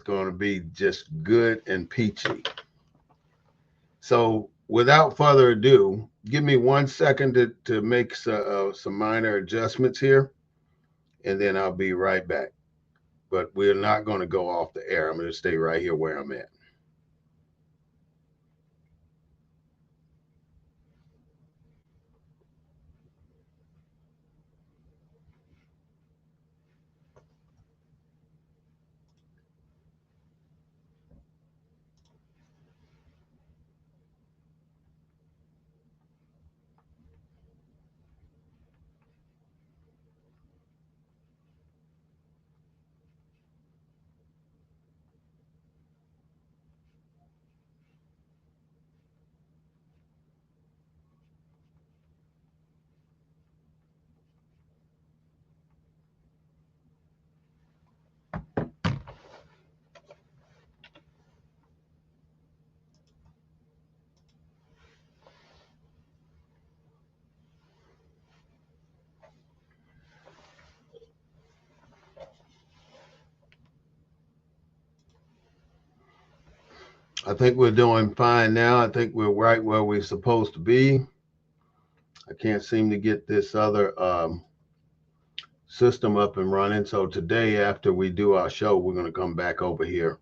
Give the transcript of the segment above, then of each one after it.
going to be just good and peachy. So without further ado, give me 1 second to make some minor adjustments here, and then I'll be right back. But we're not going to go off the air. I'm going to stay right here where I'm at. I think we're doing fine now. I think we're right where we're supposed to be. I can't seem to get this other system up and running. So today, after we do our show, we're going to come back over here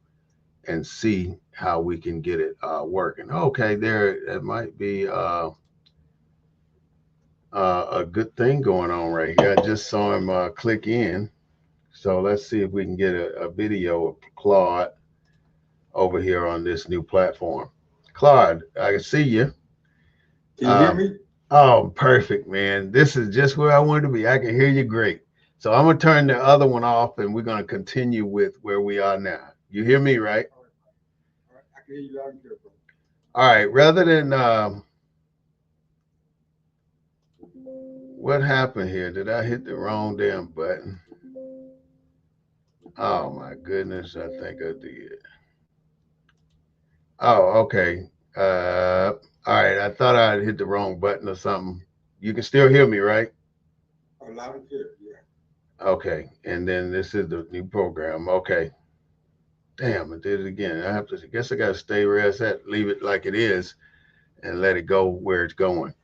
and see how we can get it working. Okay, there, it might be a good thing going on right here. I just saw him click in. So let's see if we can get a video of Claude over here on this new platform. Claude, I can see you. Can you hear me? Oh, perfect, man. This is just where I wanted to be. I can hear you great. So I'm going to turn the other one off and we're going to continue with where we are now. You hear me, right? All right. I can hear you loud and clear, bro. All right. Rather than what happened here? Did I hit the wrong damn button? Oh, my goodness. I think I did. Oh, okay. All right. I thought I hit the wrong button or something. You can still hear me, right? Oh, loud and clear, yeah. Okay. And then this is the new program. Okay. Damn, I did it again. I guess I got to stay where it's at, leave it like it is, and let it go where it's going.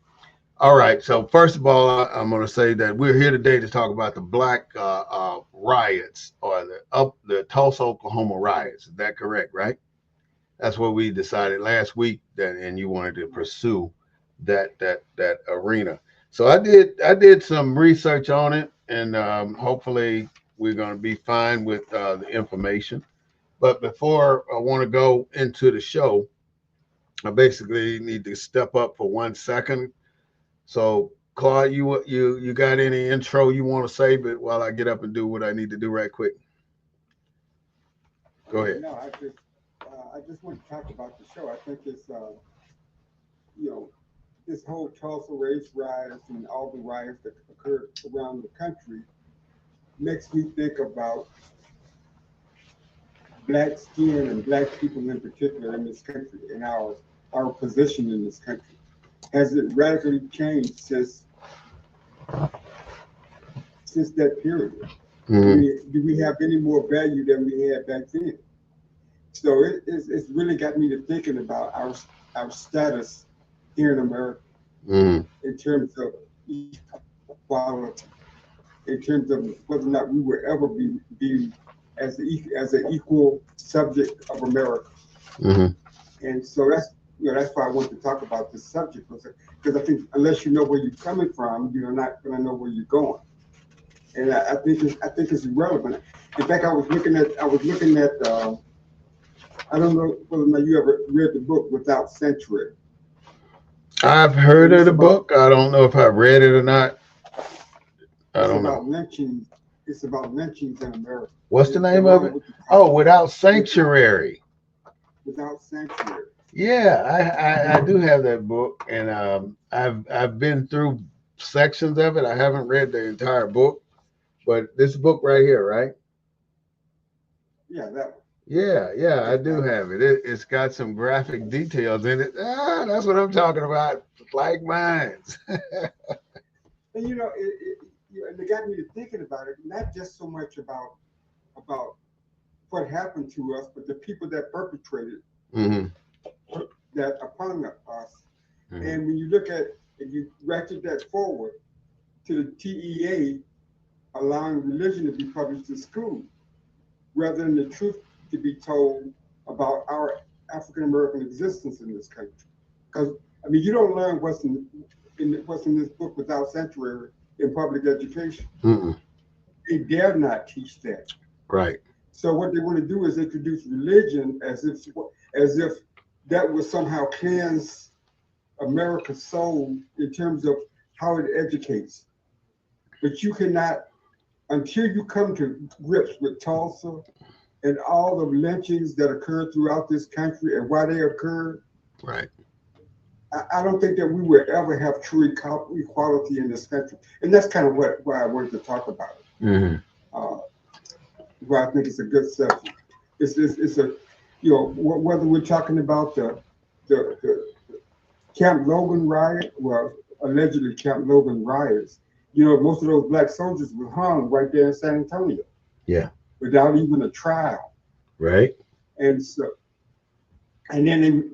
All right. So first of all, I'm going to say that we're here today to talk about the Black riots or the Tulsa, Oklahoma riots. Is that correct? Right? That's what we decided last week that, and you wanted to pursue that arena. So I did some research on it, and hopefully we're going to be fine with the information. But before I want to go into the show, I basically need to step up for 1 second. So, Claude, you got any intro you want to say? But while I get up and do what I need to do right quick, go ahead. No, I just want to talk about the show. I think it's you know, this whole Tulsa race riots and all the riots that occurred around the country makes me think about black skin and black people in particular in this country and our position in this country. Has it radically changed since that period? Mm-hmm. Do we have any more value than we had back then? So it's really got me to thinking about our status here in America Mm-hmm. in terms of equality, in terms of whether or not we will ever be as an equal subject of America. Mm-hmm. And so that's why I want to talk about this subject because I think unless you know where you're coming from, you're not going to know where you're going. And I think it's irrelevant. In fact, I was looking at I don't know whether or not you ever read the book Without Sanctuary, I've heard and of the book. I don't know if I read it or not. I it's don't know. about lynchings. It's about lynchings in America. What's the It's name of around it? Oh, Without with, Sanctuary. Without Sanctuary. Yeah, I do have that book, and I've been through sections of it. I haven't read the entire book, but this book right here, right? Yeah, that one. Yeah, I It's do about have it. It's got some graphic details in it. That's what I'm talking about. Like minds. and and it got me to thinking about it, not just so much about what happened to us, but the people that perpetrated Mm-hmm. that upon us. Mm-hmm. And when you look at, if you ratchet that forward to the TEA allowing religion to be published in school, rather than the truth to be told about our African American existence in this country. Because I mean, you don't learn what's in this book without sanctuary in public education. Mm-mm. They dare not teach that. Right. So what they want to do is introduce religion as if that would somehow cleanse America's soul in terms of how it educates. But you cannot, until you come to grips with Tulsa and all the lynchings that occurred throughout this country and why they occurred, Right. I don't think that we will ever have true equality in this country. And that's kind of why I wanted to talk about it. Mm-hmm. Uh, why I think it's a good subject. It's a, whether we're talking about the Camp Logan riot, well, allegedly Camp Logan riots, most of those black soldiers were hung right there in San Antonio. Yeah. Without even a trial. Right. And so, and then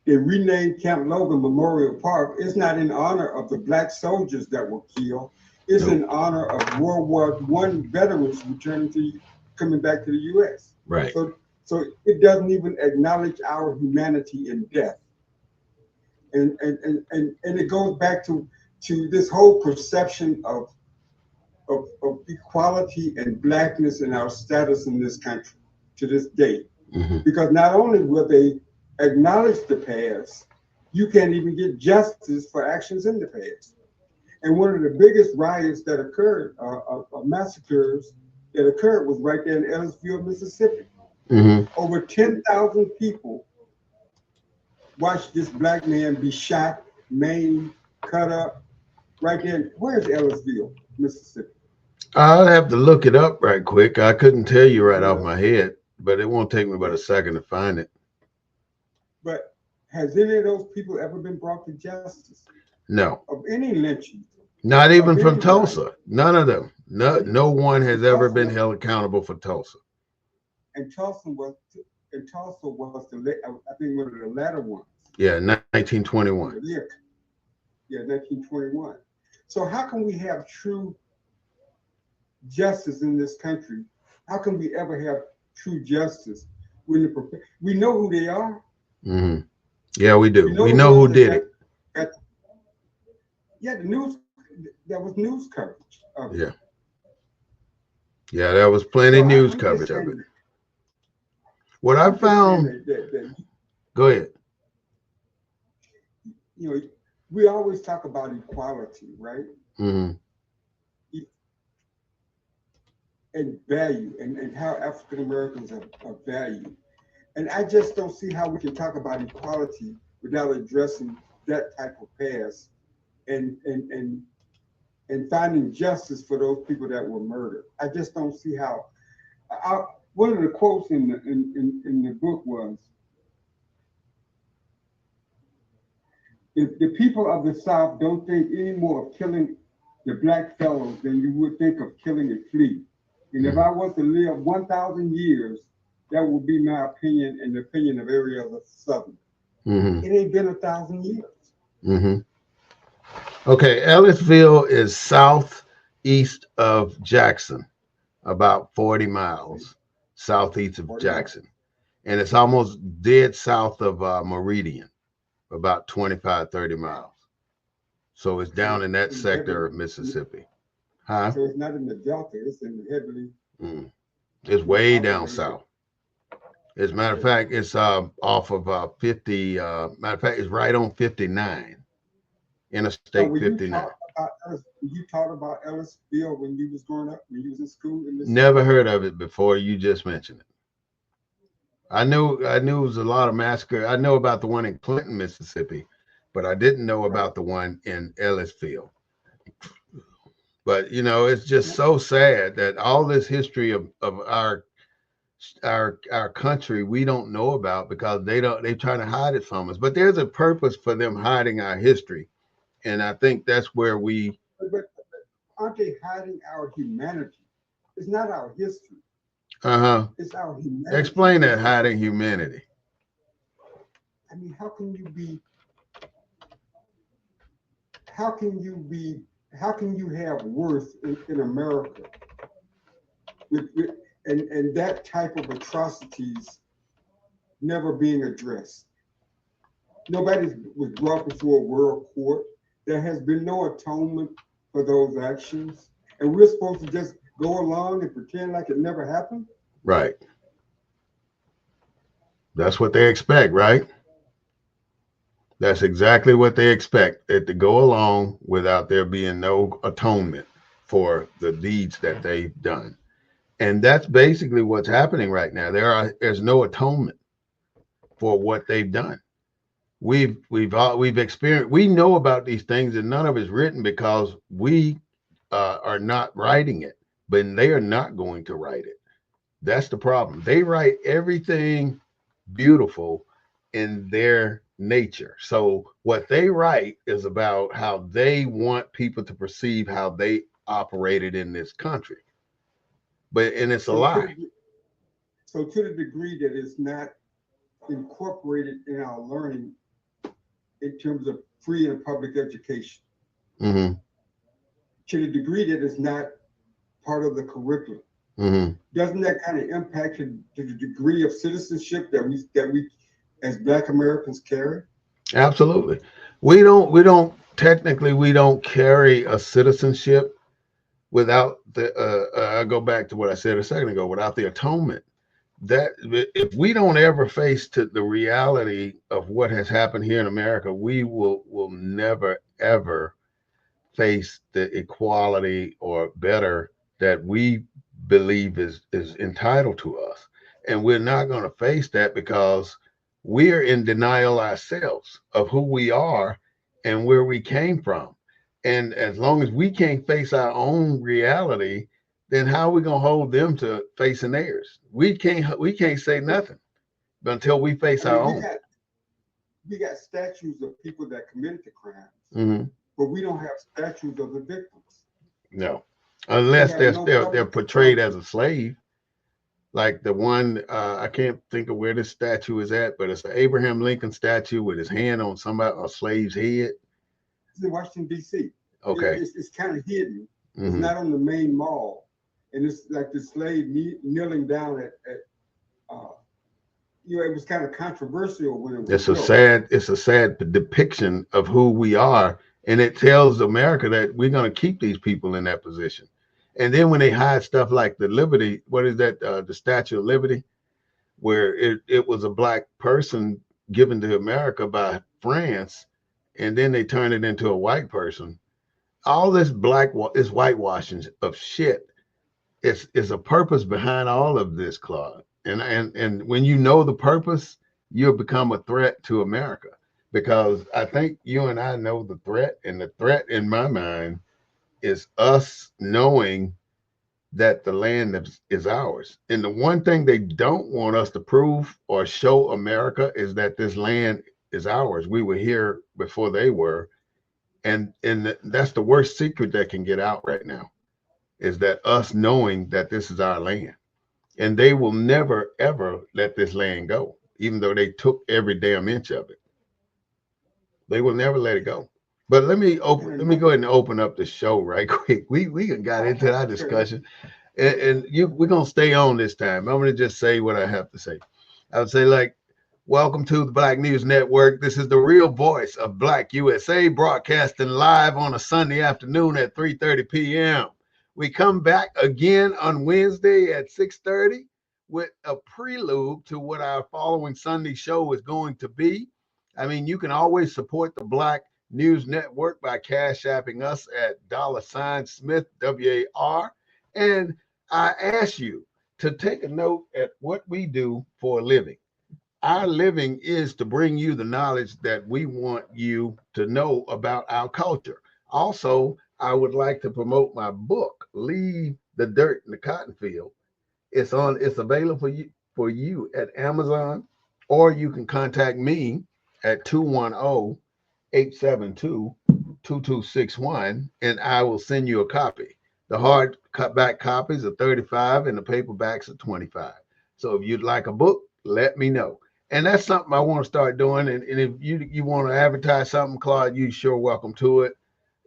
they renamed Camp Logan Memorial Park. It's not in honor of the black soldiers that were killed. It's in honor of World War I veterans coming back to the U.S. Right. So it doesn't even acknowledge our humanity in death. And it goes back to this whole perception of equality and blackness in our status in this country to this day. Mm-hmm. Because not only will they acknowledge the past, you can't even get justice for actions in the past. And one of the biggest riots that occurred, massacres that occurred, was right there in Ellisville, Mississippi. Mm-hmm. Over 10,000 people watched this black man be shot, maimed, cut up, right there. Where's Ellisville, Mississippi? I'll have to look it up right quick. I couldn't tell you right off my head, but it won't take me but a second to find it. But has any of those people ever been brought to justice? No. Of any lynching? Not even from Tulsa. None of them. No one has ever been held accountable for Tulsa. And Tulsa was I think one of the latter ones. Yeah, 1921. Yeah, 1921. So how can we have true justice in this country? How can we ever have true justice when we know who they are? Mm-hmm. Yeah, we do. We know who did it. Yeah, the news. There was news coverage of it. Yeah, there was plenty news coverage of it. What I found. Go ahead. We always talk about equality, right? Mm-hmm. And value, and how African Americans are valued. And I just don't see how we can talk about equality without addressing that type of past and finding justice for those people that were murdered. I just don't see how. One of the quotes in the book was, "If the people of the South don't think any more of killing the black fellows than you would think of killing a flea. And if I was to live 1,000 years, that would be my opinion and the opinion of every other Southern." Mm-hmm. It ain't been 1,000 years. Mm-hmm. Okay, Ellisville is southeast of Jackson, about 40 miles southeast of Jackson. And it's almost dead south of Meridian, about 25, 30 miles. So it's down in that sector of Mississippi. Huh? So it's not in the Delta, it's in the heavily. It's way down south. As a matter of fact, it's off of 50. Matter of fact, it's right on 59. Interstate 59. You taught about Ellisville when you was growing up, when you was in school? Never heard of it before. You just mentioned it. I knew it was a lot of massacre. I know about the one in Clinton, Mississippi, but I didn't know about the one in Ellisville. But it's just so sad that all this history of our country we don't know about because they're trying to hide it from us. But there's a purpose for them hiding our history, and I think that's where But aren't they hiding our humanity? It's not our history. Uh-huh. It's our humanity. Explain that hiding humanity. I mean, how can you be, how can you have worth in America with and that type of atrocities never being addressed? Nobody was brought before a world court. There has been no atonement for those actions. And we're supposed to just go along and pretend like it never happened? Right. That's what they expect, right? That's exactly what they expect, it to go along without there being no atonement for the deeds that they've done. And that's basically what's happening right now. There's no atonement for what they've done. We've experienced, we know about these things, and none of it's written because we are not writing it, but they are not going to write it. That's the problem. They write everything beautiful in their nature. So what they write is about how they want people to perceive how they operated in this country. But and it's a So to lie. the, so to the degree that it's not incorporated in our learning in terms of free and public education, Mm-hmm. to the degree that it's not part of the curriculum, Mm-hmm. doesn't that kind of impact to the degree of citizenship that we as Black Americans carry? Absolutely. We don't technically we don't carry a citizenship without the I go back to what I said a second ago, without the atonement. That if we don't ever face to the reality of what has happened here in America, we will never ever face the equality or better that we believe is entitled to us. And we're not going to face that because we're in denial ourselves of who we are and where we came from. And as long as we can't face our own reality, then how are we going to hold them to facing theirs? We can't say nothing until we face I our mean, own. we got statues of people that committed the crimes, Hmm. but we don't have statues of the victims. No, We unless have they're no still they're public portrayed as accountability. a slave, like the one I can't think of where this statue is at, but it's an Abraham Lincoln statue with his hand on somebody a slave's head. It's in Washington D.C. Okay. It's kind of hidden. It's Hmm. not on the main mall, and it's like the slave kneeling down at uh, it was kind of controversial when it was built. It's a sad depiction of who we are, and it tells America that we're going to keep these people in that position. And then when they hide stuff like the Liberty, what is that? The Statue of Liberty, where it was a black person given to America by France, and then they turn it into a white person. All this is whitewashing of shit. It's a purpose behind all of this, Claude. And when you know the purpose, you'll become a threat to America. Because I think you and I know the threat, and the threat in my mind is us knowing that the land is ours. And the one thing they don't want us to prove or show America is that this land is ours. We were here before they were, and that's the worst secret that can get out right now is that us knowing that this is our land. And they will never ever let this land go, even though they took every damn inch of it. They will never let it go. But And let me another, go ahead and open up the show right quick. We got into our okay, discussion, and we're gonna stay on this time. I'm gonna just say what I have to say. I would say like, welcome to the Black News Network. This is the real voice of Black USA, broadcasting live on a Sunday afternoon at 3:30 p.m. We come back again on Wednesday at 6:30 with a prelude to what our following Sunday show is going to be. I mean, you can always support the Black News Network by cash apping us at $Smith WAR. And I ask you to take a note at what we do for a living. Our living is to bring you the knowledge that we want you to know about our culture. Also, I would like to promote my book, Leave the Dirt in the Cotton Field. It's available for you at Amazon, or you can contact me at 210-872-2261, and I will send you a copy. The hard cut back copies are 35 and the paperbacks are 25. So if you'd like a book, let me know. And that's something I want to start doing. And if you want to advertise something, Claude, you sure welcome to it.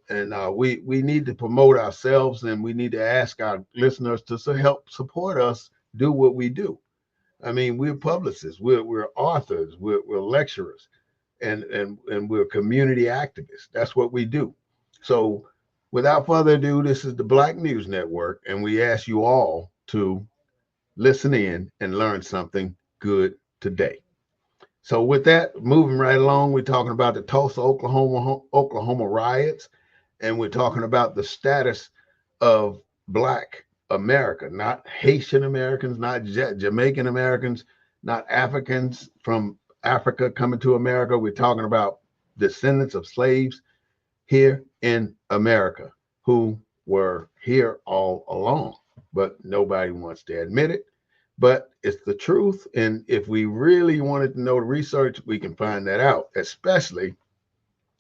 And we need to promote ourselves, and we need to ask our listeners to help support us do what we do. I mean, we're publicists, we're authors, we're lecturers, and we're community activists. That's what we do. So, without further ado, this is the Black News Network, and we ask you all to listen in and learn something good today. So, with that, moving right along, we're talking about the Tulsa, Oklahoma riots, and we're talking about the status of Black America, not Haitian Americans, not Jamaican Americans, not Africans from Africa coming to America. We're talking about descendants of slaves here in America who were here all along, but nobody wants to admit it. But it's the truth. And if we really wanted to know the research, we can find that out, especially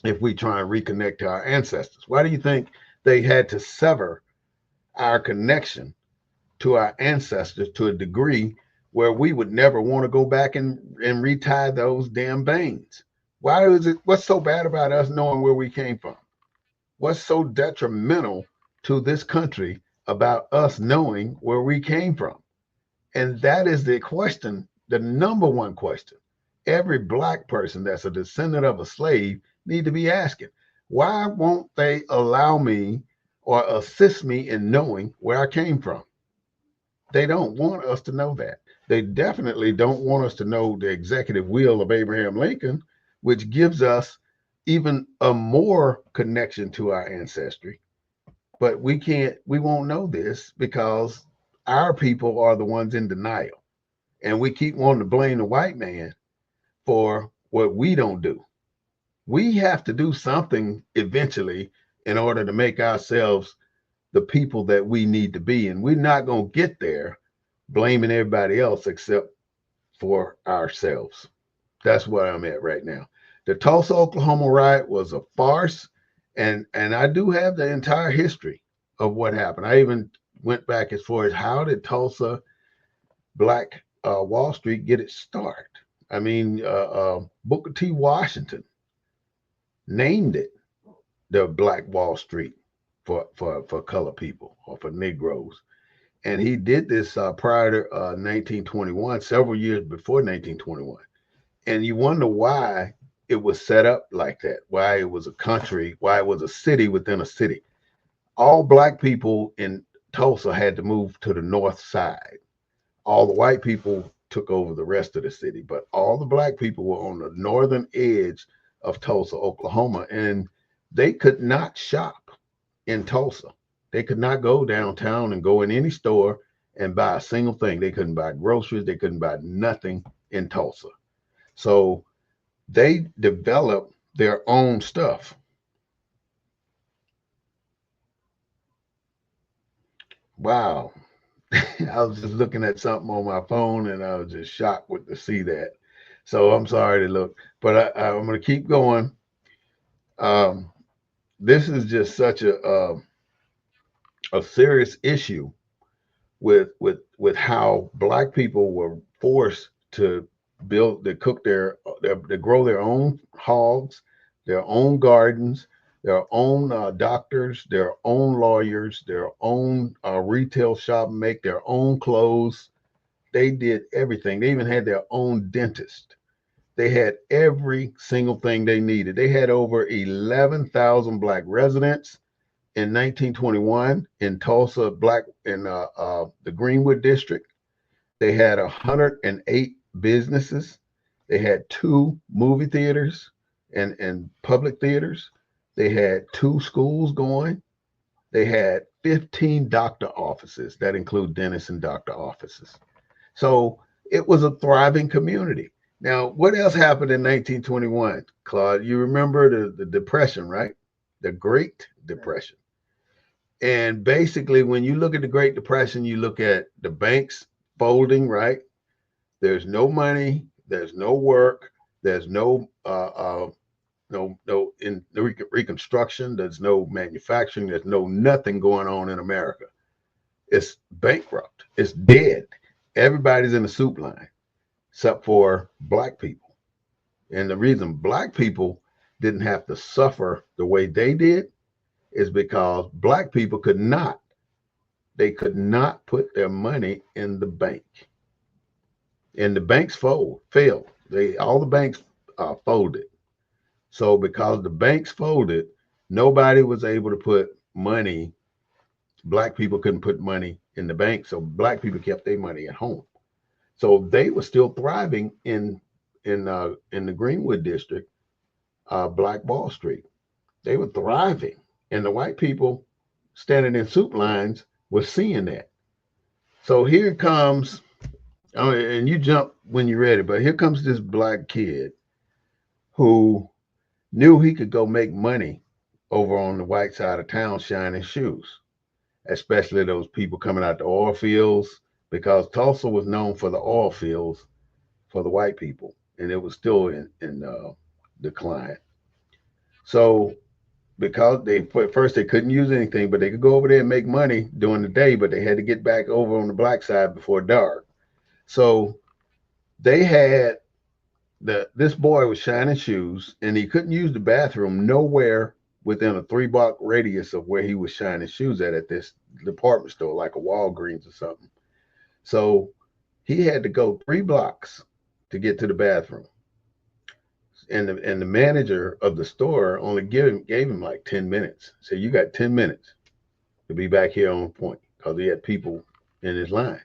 if we try and reconnect to our ancestors. Why do you think they had to sever our connection to our ancestors to a degree where we would never want to go back and retie those damn veins? Why is it, what's so bad about us knowing where we came from? What's so detrimental to this country about us knowing where we came from? And that is the question, the number one question. Every Black person that's a descendant of a slave need to be asking, why won't they allow me or assist me in knowing where I came from? They don't want us to know that. They definitely don't want us to know the executive will of Abraham Lincoln, which gives us even a more connection to our ancestry. But we won't know this because our people are the ones in denial. And we keep wanting to blame the white man for what we don't do. We have to do something eventually in order to make ourselves the people that we need to be. And we're not going to get there blaming everybody else except for ourselves. That's where I'm at right now. The Tulsa, Oklahoma riot was a farce. And I do have the entire history of what happened. I even went back as far as how did Tulsa Black Wall Street get its start? I mean, Booker T. Washington named it the Black Wall Street for color people or for Negroes. And he did this prior to 1921, several years before 1921. And you wonder why it was set up like that, why it was a country, why it was a city within a city. All Black people in Tulsa had to move to the north side. All the white people took over the rest of the city, but all the Black people were on the northern edge of Tulsa, Oklahoma, and they could not shop in Tulsa. They could not go downtown and go in any store and buy a single thing. They couldn't buy groceries. They couldn't buy nothing in Tulsa. So they developed their own stuff. Wow. I was just looking at something on my phone and I was just shocked with to see that. So I'm sorry to look, but I'm going to keep going. Um, this is just such a serious issue with how Black people were forced to cook they grow their own hogs, their own gardens, their own doctors, their own lawyers, their own retail shop, make their own clothes. They did everything. They even had their own dentist. They had every single thing they needed. They had over 11,000 Black residents in 1921 in Tulsa, Black in the Greenwood district. They had 108 businesses. They had two movie theaters and public theaters. They had two schools going. They had 15 doctor offices that include dentists and doctor offices. So it was a thriving community. Now, what else happened in 1921, Claude? You remember the Depression, right? The Great Depression. And basically, when you look at the Great Depression, you look at the banks folding, right? There's no money, there's no work, there's no no in the reconstruction. There's no manufacturing. There's no nothing going on in America. It's bankrupt. It's dead. Everybody's in the soup line except for black people. And the reason black people didn't have to suffer the way they did is because black people could not put their money in the bank. And the banks failed. All the banks folded. So because the banks folded, nobody was able to put money. Black people couldn't put money in the bank, so black people kept their money at home. So they were still thriving in the Greenwood district, Black Wall Street. They were thriving, and the white people standing in soup lines were seeing that. So here comes, and you jump when you're ready, but here comes this black kid who knew he could go make money over on the white side of town shining shoes, especially those people coming out the oil fields, because Tulsa was known for the oil fields for the white people, and it was still in decline. So because they at first they couldn't use anything, but they could go over there and make money during the day, but they had to get back over on the black side before dark. So they had this boy was shining shoes, and he couldn't use the bathroom nowhere within a 3 block radius of where he was shining shoes at this department store, like a Walgreens or something. So he had to go 3 blocks to get to the bathroom. And the manager of the store only gave him like 10 minutes. So you got 10 minutes to be back here on point because he had people in his line.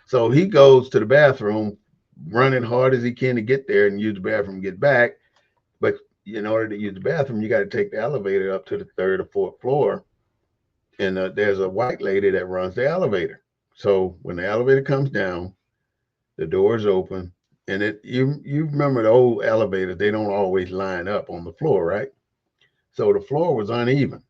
So he goes to the bathroom running hard as he can to get there and use the bathroom and get back. But in order to use the bathroom, you got to take the elevator up to the third or fourth floor. And there's a white lady that runs the elevator. So when the elevator comes down, the doors open, and you remember the old elevators, they don't always line up on the floor, right? So the floor was uneven.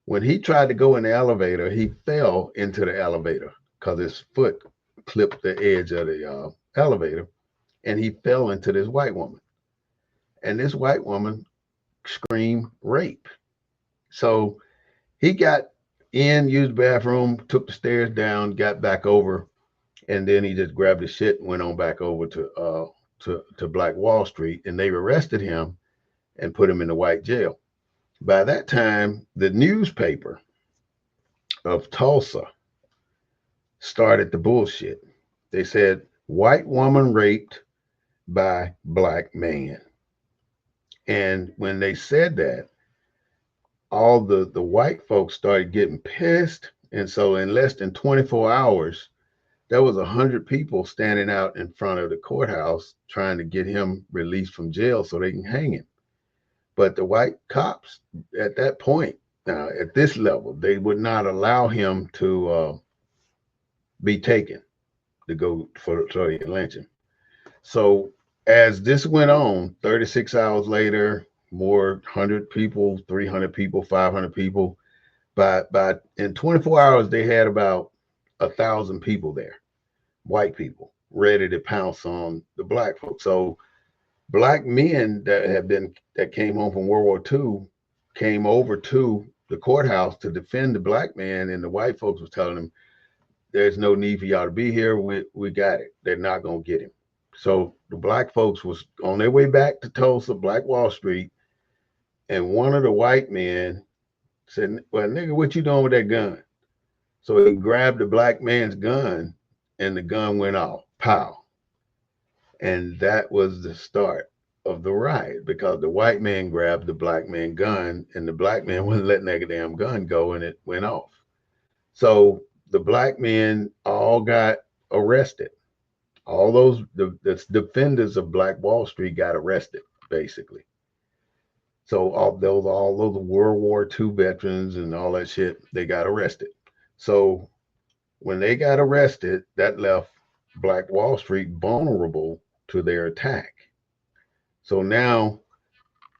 When he tried to go in the elevator, he fell into the elevator because his foot clipped the edge of the elevator, and he fell into this white woman. And this white woman screamed rape. So he got in, used the bathroom, took the stairs down, got back over, and then he just grabbed his shit and went on back over to Black Wall Street, and they arrested him and put him in the white jail. By that time, the newspaper of Tulsa started the bullshit. They said white woman raped by black man. And when they said that, all the white folks started getting pissed. And so in less than 24 hours, there was 100 people standing out in front of the courthouse trying to get him released from jail so they can hang him. But the white cops at that point, at this level, they would not allow him to be taken to go for the lynching. So as this went on, 36 hours later, more 100 people, 300 people, 500 people. By in 24 hours, they had about 1,000 people there, white people, ready to pounce on the black folks. So black men that came home from World War II came over to the courthouse to defend the black man, and the white folks was telling them, "There's no need for y'all to be here. We got it. They're not gonna get him." So the black folks was on their way back to Tulsa, Black Wall Street, and one of the white men said, "Well, nigga, what you doing with that gun?" So he grabbed the black man's gun, and the gun went off, pow. And that was the start of the riot because the white man grabbed the black man gun, and the black man wasn't letting that damn gun go, and it went off. So the black men all got arrested. All the defenders of Black Wall Street got arrested, basically. So all those World War II veterans and all that shit, they got arrested. So when they got arrested, that left Black Wall Street vulnerable to their attack. So now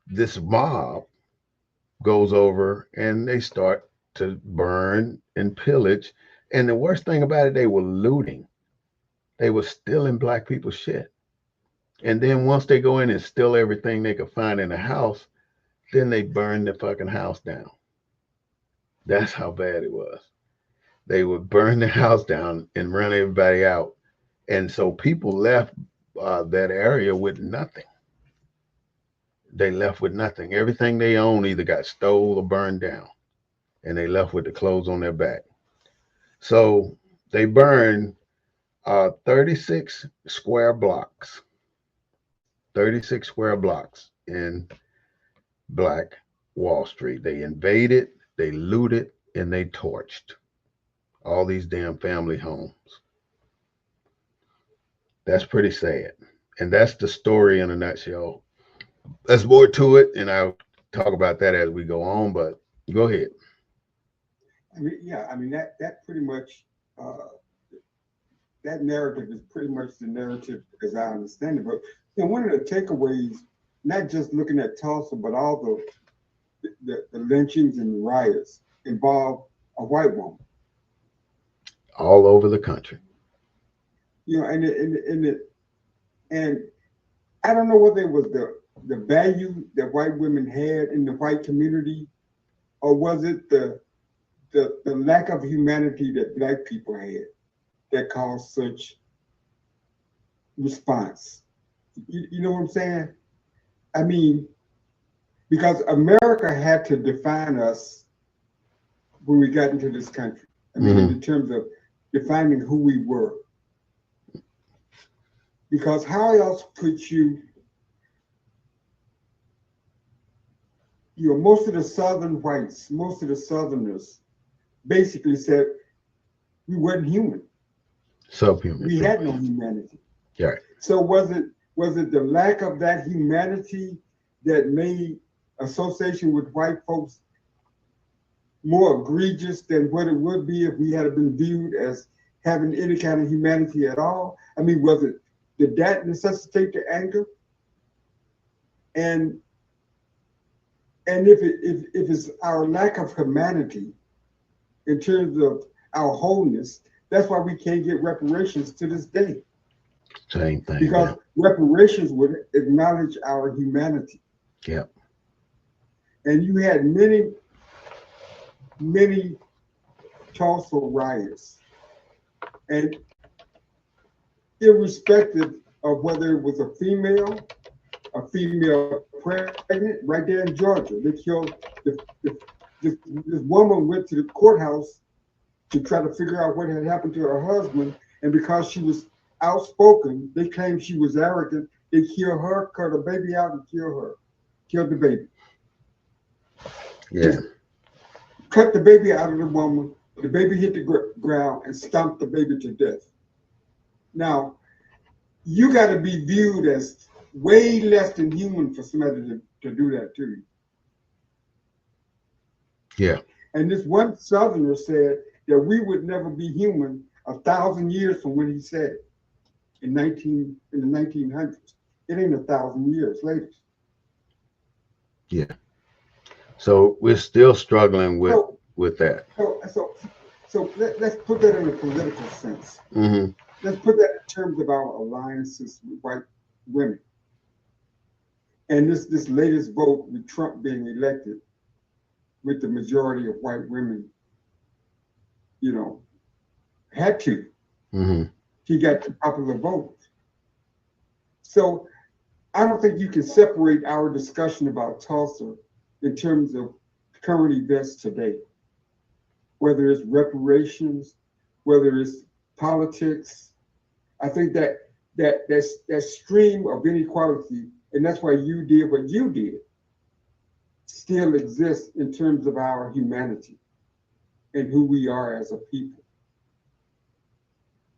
this mob goes over and they start to burn and pillage. And the worst thing about it, they were looting. They were stealing black people's shit. And then once they go in and steal everything they could find in the house, then they burn the fucking house down. That's how bad it was. They would burn the house down and run everybody out. And so people left that area with nothing. They left with nothing. Everything they owned either got stole or burned down, and they left with the clothes on their back. So they burned 36 square blocks, 36 square blocks in Black Wall Street. They invaded, they looted, and they torched all these damn family homes. That's pretty sad. And that's the story in a nutshell. There's more to it, and I'll talk about that as we go on, but go ahead. I mean, yeah, I mean that pretty much uh, that narrative is pretty much the narrative as I understand it. But one of the takeaways, not just looking at Tulsa, but all the lynchings and riots involve a white woman. All over the country. You know, and I don't know whether it was the value that white women had in the white community, or was it the lack of humanity that black people had that caused such response. You know what I'm saying? I mean, because America had to define us when we got into this country. I mean, Mm-hmm. in terms of defining who we were. Because how else could most of the Southern whites, most of the Southerners basically said we weren't human. Subhuman. We had no humanity. Yeah. So was it the lack of that humanity that made association with white folks more egregious than what it would be if we had been viewed as having any kind of humanity at all? I mean, did that necessitate the anger? And if it's our lack of humanity in terms of our wholeness, that's why we can't get reparations to this day. Same thing. Because reparations would acknowledge our humanity. Yeah. And you had many Tulsa riots. And irrespective of whether it was a female pregnant, right there in Georgia, they killed this woman went to the courthouse to try to figure out what had happened to her husband. And because she was outspoken, they claimed she was arrogant. They killed her, cut her baby out, and killed the baby. Yeah. Just cut the baby out of the woman. The baby hit the ground and stomped the baby to death. Now, you got to be viewed as way less than human for somebody to do that to you. Yeah. And this one Southerner said that we would never be human 1,000 years from when he said it in the 1900s. It ain't 1,000 years later. Yeah. So we're still struggling with that. So let's put that in a political sense. Mm-hmm. Let's put that in terms of our alliances with white women. And this latest vote with Trump being elected with the majority of white women, had to. Mm-hmm. He got the popular vote. So I don't think you can separate our discussion about Tulsa in terms of current events today, whether it's reparations, whether it's politics. I think that stream of inequality, and that's why you did what you did, still exists in terms of our humanity and who we are as a people.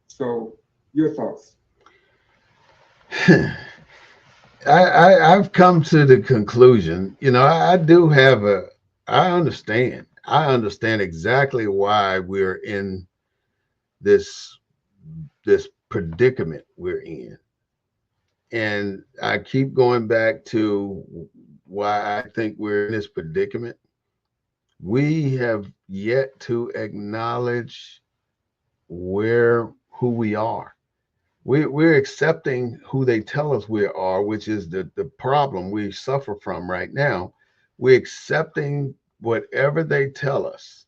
So, your thoughts? I've come to the conclusion, I do have I understand. I understand exactly why we're in this predicament we're in. And I keep going back to why I think we're in this predicament. We have yet to acknowledge who we are. We're accepting who they tell us we are, which is the problem we suffer from right now. We're accepting whatever they tell us.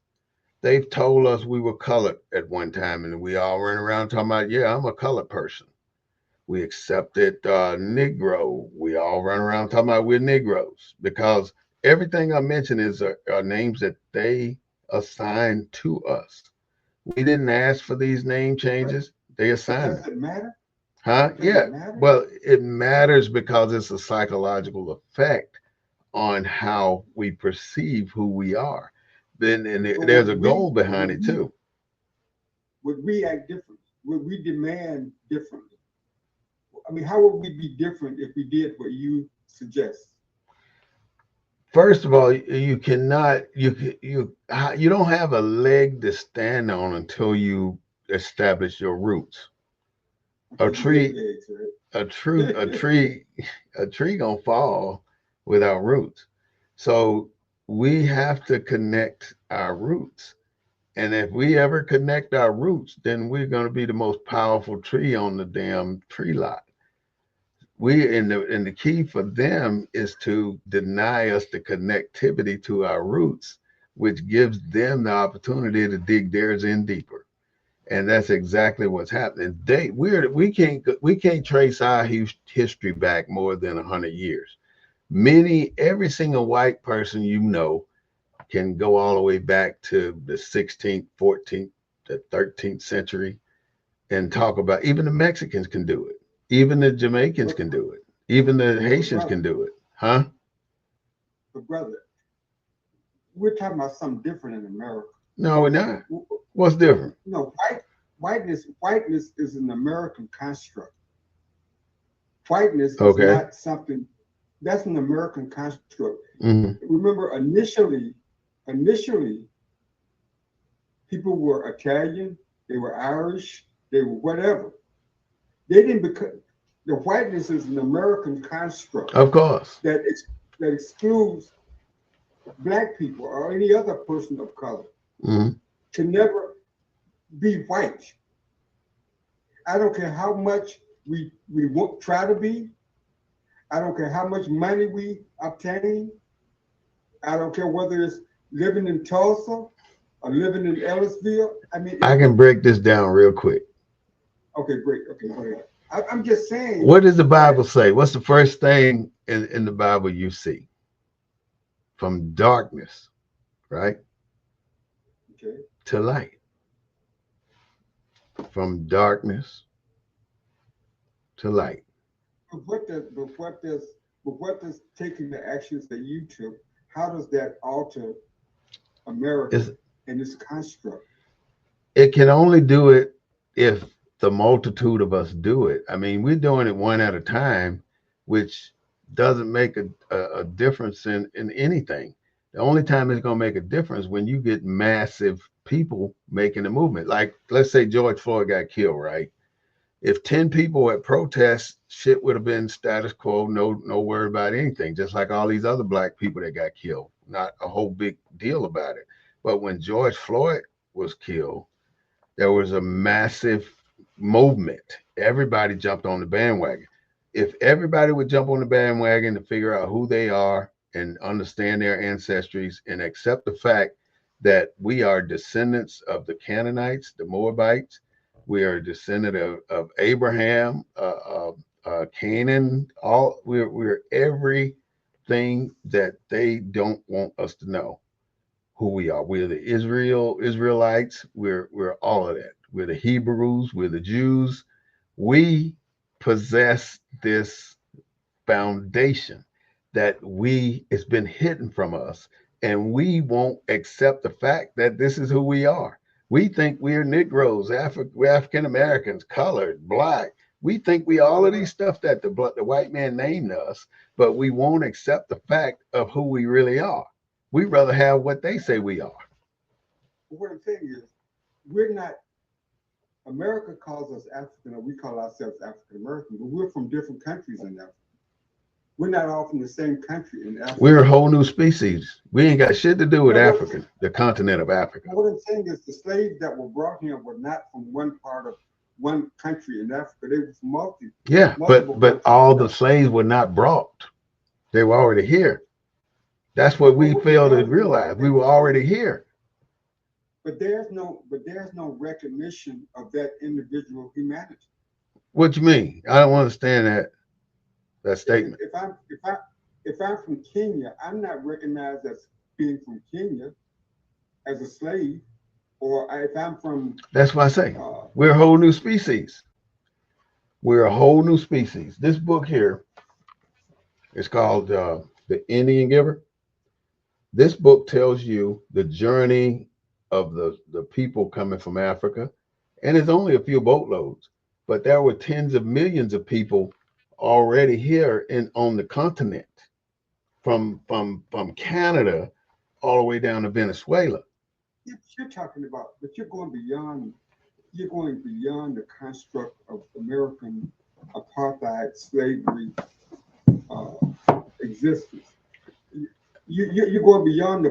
They've told us we were colored at one time, and we all run around talking about, yeah, I'm a colored person. We accepted Negro. We all run around talking about we're Negroes because everything I mentioned are names that they assigned to us. We didn't ask for these name But, changes. They but assigned does them. it matter? Huh? Does it Yeah. matter? Well, it matters because it's a psychological effect on how we perceive who we are. Then and But there's a goal behind would it we too. would we act different? Would we demand differently? I mean, how would we be different if we did what you suggest? First of all, you cannot you don't have a leg to stand on until you establish your roots. A Okay, you laid tree, eggs, a true, a right? tree, a tree gonna fall without roots. So we have to connect our roots. And if we ever connect our roots, then we're gonna be the most powerful tree on the damn tree lot. And the key for them is to deny us the connectivity to our roots, which gives them the opportunity to dig theirs in deeper. And that's exactly what's happening. We can't trace our history back more than 100 years. Every single white person can go all the way back to the 16th, 14th, the 13th century and talk about. Even the Mexicans can do it. Even the Jamaicans but, can do it. Even the but Haitians brother, can do it. Huh? but brother, we're talking about something different in America. No, we're not. What's different? No, whiteness is an American construct. Whiteness is Okay. not something that's an American construct. Hmm. Remember, initially, people were Italian, they were Irish, they were whatever. They didn't become the whiteness is an American construct Of course. that that excludes black people or any other person of color Hmm. to never be white. I don't care how much try to be. I don't care how much money we obtain. I don't care whether it's living in Tulsa or living in Ellisville. I mean, I can break this down real quick. okay, great. Okay, go ahead. I'm just saying What does the Bible that. say? What's the first thing in the Bible you see? From darkness, right, Okay, to light. From darkness to light. but what does taking the actions that you took? How does that alter America It's, and its construct? it can only do it if the multitude of us do it. I mean, we're doing it one at a time, which doesn't make a difference in anything. The only time it's going to make a difference when you get massive people making a movement. Like, let's say George Floyd got killed, right? If 10 people at protest, shit would have been status quo, no worry about anything, just like all these other black people that got killed. Not a whole big deal about it. But when George Floyd was killed, there was a massive movement. Everybody jumped on the bandwagon. If everybody would jump on the bandwagon to figure out who they are and understand their ancestries and accept the fact that we are descendants of the Canaanites, the Moabites, we are a descendant of Abraham, Canaan, we're everything that they don't want us to know who we are. We're the Israelites. We're all of that. We're the Hebrews. We're the Jews. We possess this foundation that we it's been hidden from us, and we won't accept the fact that this is who we are. We think we're Negroes, we're African Americans, colored, black. We think we all of these Well, stuff that the white man named us, but we won't accept the fact of who we really are. We rather have what they say we are. what I'm saying is, we're not. America calls us African, or we call ourselves African American, but we're from different countries in Africa. We're not all from the same country in We're Africa. a whole new species. We ain't got shit to do with No, African, the continent of Africa. what I'm saying is the slaves that were brought here were not from one part of one country in Africa. They was Yeah, multiple but countries and all the stuff. slaves were not brought. They were already here. That's what we But failed to regardless of all realize. We that, were already here. there's no recognition of that individual humanity. What you mean? I don't understand that If, statement. if I'm from Kenya, I'm not recognized as being from Kenya as a slave, or if I'm from That's why I say uh, we're a whole new species. We're a whole new species. This book here is called The Indian Giver. This book tells you the journey of the people coming from Africa, and it's only a few boatloads, but there were tens of millions of people already here in on the continent, from Canada all the way down to Venezuela. you're talking about, but you're going beyond the construct of American apartheid slavery uh, existence. You're going beyond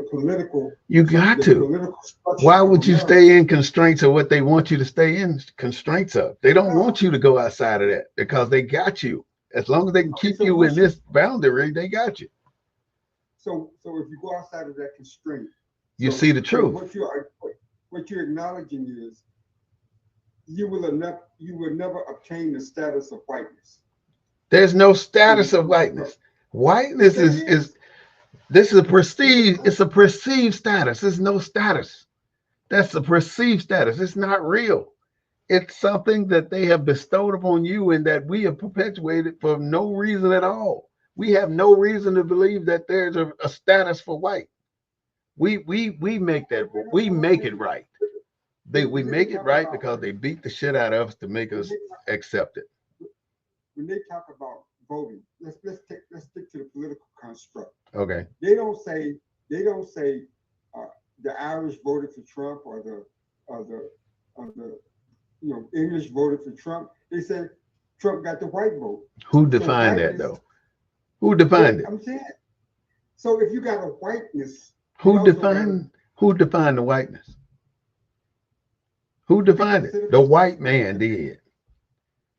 You got the to. political structure Why of would you America. stay in constraints of what they want you to stay in constraints of? They don't Uh, want you to go outside of that because they got you. As long as they can okay, keep you in this boundary, they got you. so if you go outside of that constraint, You see the so truth. what you're acknowledging is you will never obtain the status of whiteness. There's no status In, of whiteness. Whiteness there is is. this is a It's a perceived, it's a construct. perceived status. It's no status. That's a perceived status. It's not real. It's something that they have bestowed upon you and that we have perpetuated for no reason at all. We have no reason to believe that there's a status for white. We make that we make it right. We When they make it talk right about because they beat the shit out of us to make when us they accept it. when they talk about voting, let's stick to the political construct. Okay. They don't say they don't say uh, the Irish voted for Trump or the English voted for Trump. They said Trump got the white vote. Who So defined that whiteness, though? Who defined it? I'm saying. So if you got a whiteness, you Who also got to defined who defined the whiteness? Who they defined it? consider The themselves. white man did.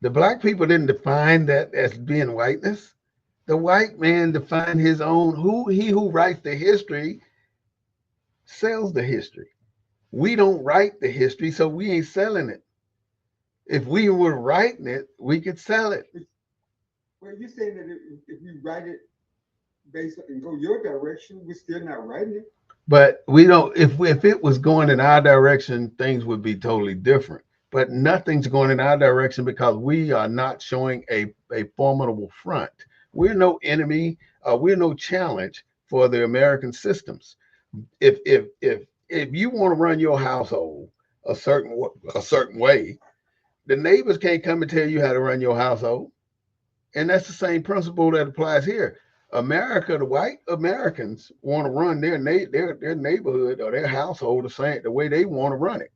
The black people didn't define that as being whiteness. The white man defined his own. Who writes the history sells the history. We don't write the history, so we ain't selling it. If we were writing it, we could sell it. Well, you're saying that if we write it based and go your direction, we're still not writing it. But we don't. If it was going in our direction, things would be totally different. But nothing's going in our direction because we are not showing a formidable front. We're no enemy. We're no challenge for the American systems. If you want to run your household a certain way, the neighbors can't come and tell you how to run your household. And that's the same principle that applies here. America, the white Americans want to run their neighborhood or their household the way they want to run it.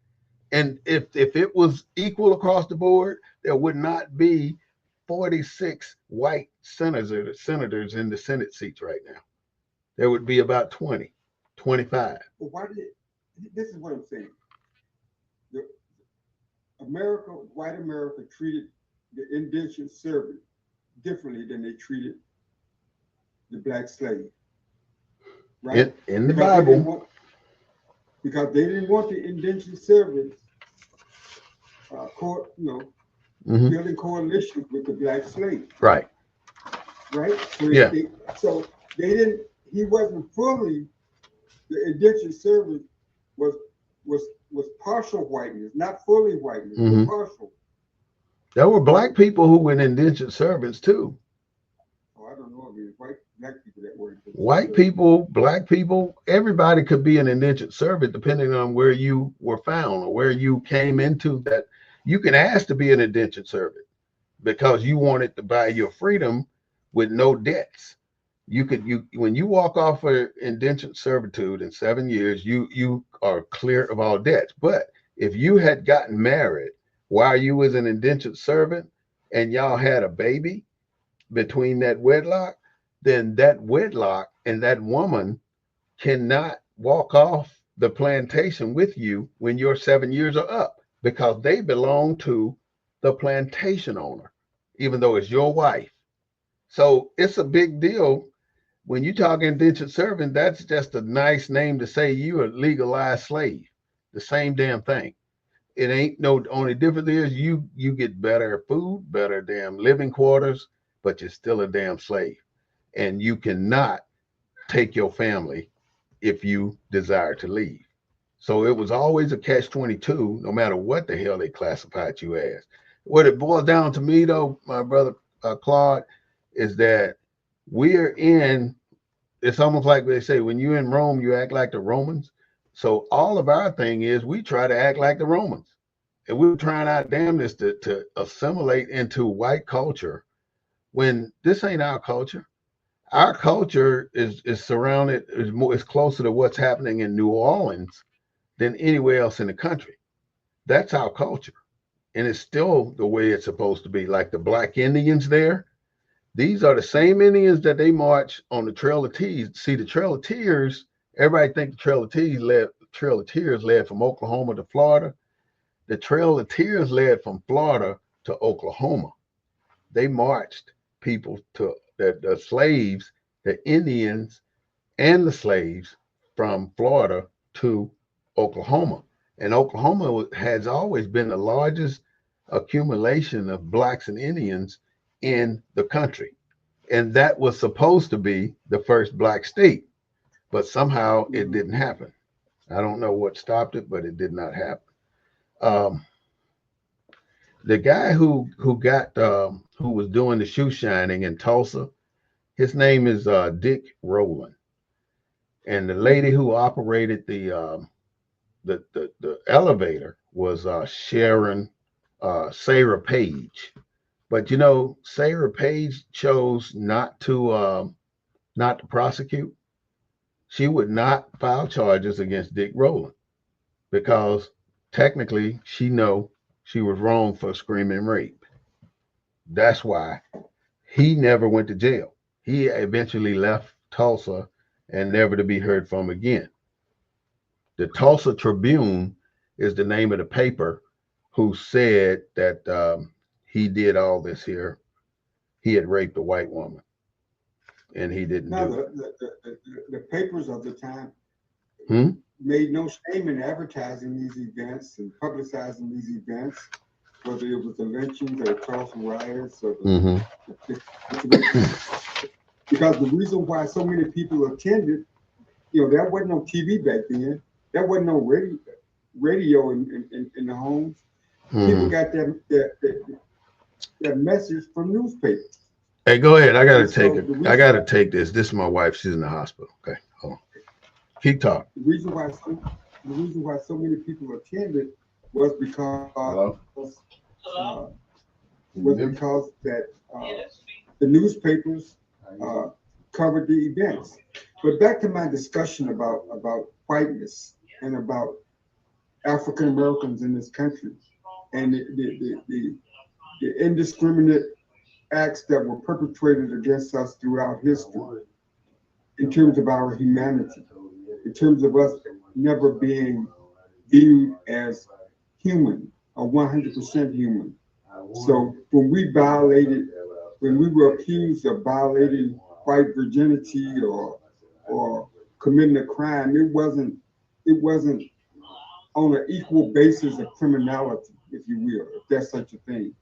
And if it was equal across the board, there would not be 46 white senators in the Senate seats right now. There would be about 20, 25. But why did this is what I'm saying. The white America treated the indentured servant differently than they treated the black slave, right? In the Because they didn't Bible. want the indentured servants, Mm-hmm. building coalitions with the black slave, Right. right? Yeah. So they didn't. He wasn't fully the indentured servant was was partial whiteness, not fully whiteness, but Mm-hmm. partial. There were black So people who were indentured servants too. I don't know if it's white black people that were indentured White servants. people, black people, everybody could be an indentured servant depending on where you were found or where you came into that. You can ask to be an indentured servant because you wanted to buy your freedom with no debts. You when you walk off for indentured servitude in 7 years, you are clear of all debts. But if you had gotten married while you was an indentured servant and y'all had a baby between that wedlock, then that wedlock and that woman cannot walk off the plantation with you when your 7 years are up because they belong to the plantation owner, even though it's your wife. So it's a big deal when you talk indentured servant. That's just a nice name to say you a legalized slave. The same damn thing. It ain't no only difference is you get better food, better damn living quarters, but you're still a damn slave. And you cannot take your family if you desire to leave. So it was always a catch 22, no matter what the hell they classified you as. What it boils down to me, though, my brother Claude, is that we're in, it's almost like they say, when you're in Rome, you act like the Romans. So all of our thing is we try to act like the Romans. And we're trying our damnedest to assimilate into white culture when this ain't our culture. Our culture is surrounded, is closer to what's happening in New Orleans than anywhere else in the country. That's our culture. And it's still the way it's supposed to be. Like the black Indians there, these are the same Indians that they march on the Trail of Tears. See, the Trail of Tears, everybody think the Trail of Tears led from Oklahoma to Florida. The Trail of Tears led from Florida to Oklahoma. They marched people to the slaves, the Indians, and the slaves from Florida to Oklahoma. And Oklahoma has always been the largest accumulation of blacks and Indians in the country. And that was supposed to be the first black state, but somehow it didn't happen. I don't know what stopped it, but it did not happen. Um, the guy who was doing the shoe shining in Tulsa, his name is Dick Rowland, and the lady who operated the elevator was Sharon Sarah Page. But you know, Sarah Page chose not to prosecute. She would not file charges against Dick Rowland because technically she know she was wrong for screaming rape. That's why he never went to jail. He eventually left Tulsa and never to be heard from again. The Tulsa Tribune is the name of the paper who said that he did all this here. He had raped a white woman and he didn't Now, do it. the papers of the time Hmm? made no shame in advertising these events and publicizing these events, whether it was the lynchings or the Tulsa riots or Mm-hmm. because the reason why so many people attended, there wasn't no TV back then. There wasn't no radio in the homes. People Mm-hmm. got that message from newspapers. Hey, go ahead. I gotta And take so it. I gotta take this. This is my wife. She's in the hospital. Okay. Hold on. Keep talking. the reason why so the reason why so many people attended was because Hello? that the newspapers uh, covered the events. But back to my discussion about whiteness and about African Americans in this country and the indiscriminate acts that were perpetrated against us throughout history in terms of our humanity, in terms of us never being viewed as human or 100% human. So when we were accused of violating white virginity or committing a crime, it wasn't on an equal basis of criminality, if you will, if that's such a thing.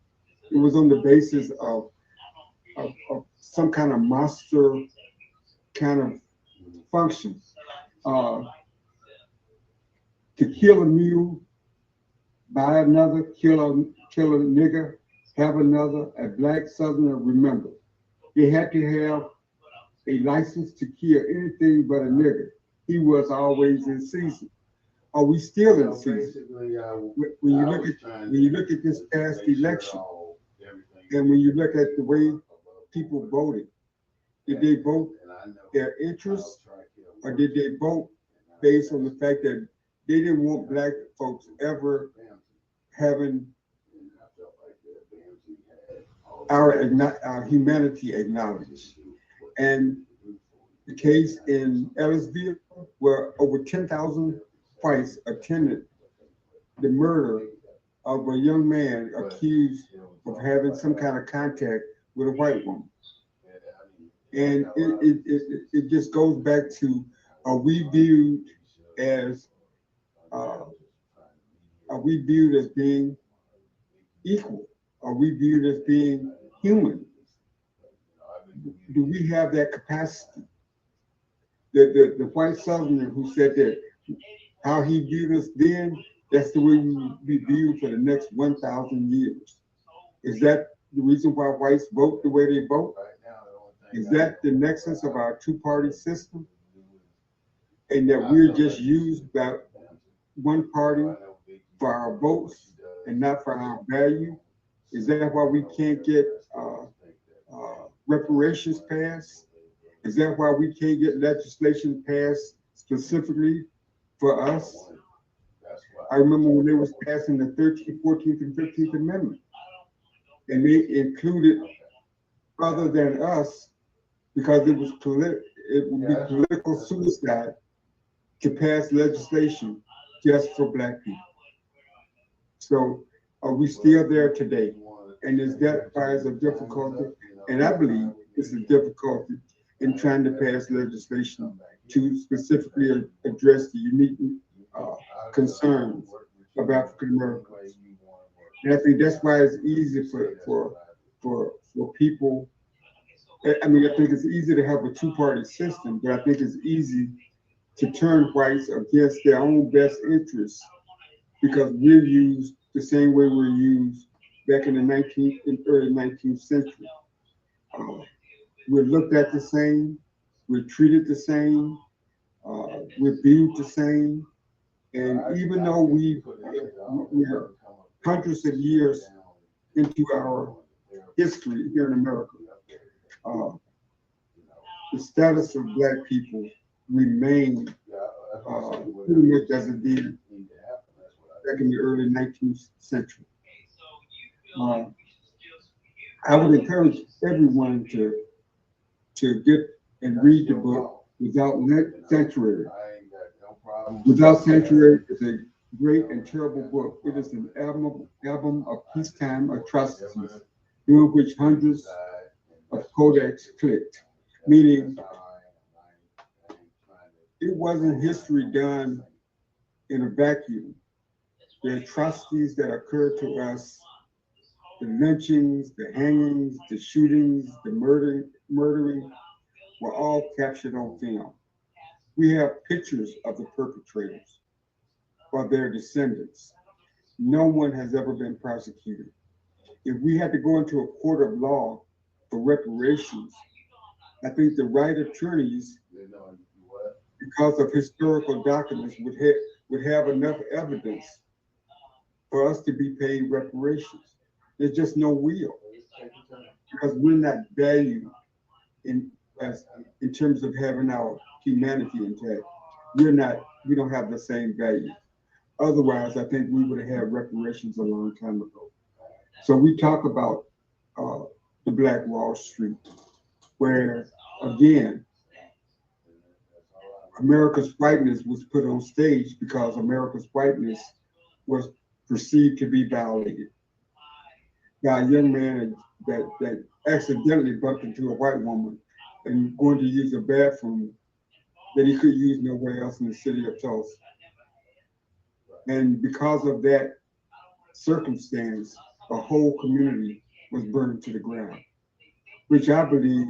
It was on the basis of some kind of monster kind of function. Uh, to kill a mule, buy another, kill a nigger, have another, a black southerner, remember. They had to have a license to kill anything but a nigger. He was always in season. Are we still in season? When you look at this past election, and when you look at the way people voted, did they vote their interests, or did they vote based on the fact that they didn't want black folks ever having our humanity acknowledged? And the case in Ellisville, where over 10,000 whites attended the murder of a young man accused of having some kind of contact with a white woman. And it just goes back to, are we viewed as uh, are we viewed as being equal? Are we viewed as being human? Do we have that capacity? The white southerner who said that how he viewed us then, that's the way we will be viewed for the next 1,000 years. Is that the reason why whites vote the way they vote? Is that the nexus of our two-party system? And that we're just used by one party for our votes and not for our value? Is that why we can't get reparations passed? Is that why we can't get legislation passed specifically for us? I remember when they was passing the 13th, 14th, and 15th Amendment, and they included other than us because it would be political suicide to pass legislation just for black people. So are we still there today? And is that why it's a difficulty? And I believe it's a difficulty in trying to pass legislation to specifically address the unique uh, concerns of African Americans. And I think that's why it's easy for people. I mean, I think it's easy to have a two-party system, but I think it's easy to turn whites against their own best interests because we're used the same way we're used back in the 19th and early 19th century. Uh, we're looked at the same, we're treated the same, we're viewed the same, and even though we're hundreds of years into our history here in America, uh, the status of black people remain pretty much as it did back in the early 19th century. Uh, I would encourage everyone to get and read the book Sanctuary. Without Sanctuary is a great and terrible book. It is an album of peacetime atrocities during which hundreds of Kodaks clicked, meaning it wasn't history done in a vacuum. The atrocities that occurred to us, the lynchings, the hangings, the shootings, the murdering, were all captured on film. We have pictures of the perpetrators or their descendants. No one has ever been prosecuted. If we had to go into a court of law for reparations, I think the right attorneys, because of historical documents, would have enough evidence for us to be paid reparations. There's just no will because we're not valued in as in terms of having our humanity intact. We don't have the same value. Otherwise, I think we would have had reparations a long time ago. So we talk about uh, the Black Wall Street, where again, America's whiteness was put on stage because America's whiteness was perceived to be violated by a young man that accidentally bumped into a white woman and going to use a bathroom that he could use nowhere else in the city of Tulsa. And because of that circumstance, a whole community was burned to the ground, which I believe,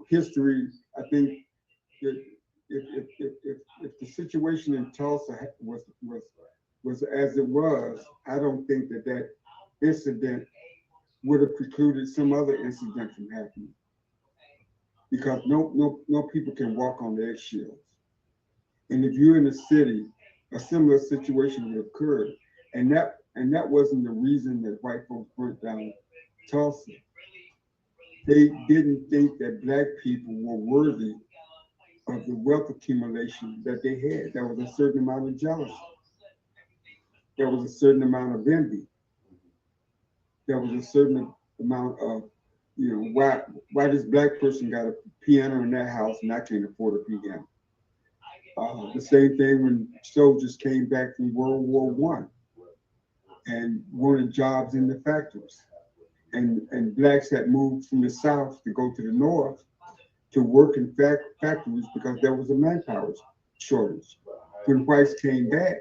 history, I think that if the situation in Tulsa was as it was, I don't think that incident would have precluded some other incident from happening because no people can walk on eggshells. And if you're in a city, a similar situation would occur, and that wasn't the reason that white folks burnt down Tulsa. They didn't think that black people were worthy of the wealth accumulation that they had. There was a certain amount of jealousy. There was a certain amount of envy. There was a certain amount of, why this black person got a piano in their house and I can't afford a piano. The same thing when soldiers came back from World War I. and wanted jobs in the factories. And blacks had moved from the South to go to the North to work in factories because there was a manpower shortage. When whites came back,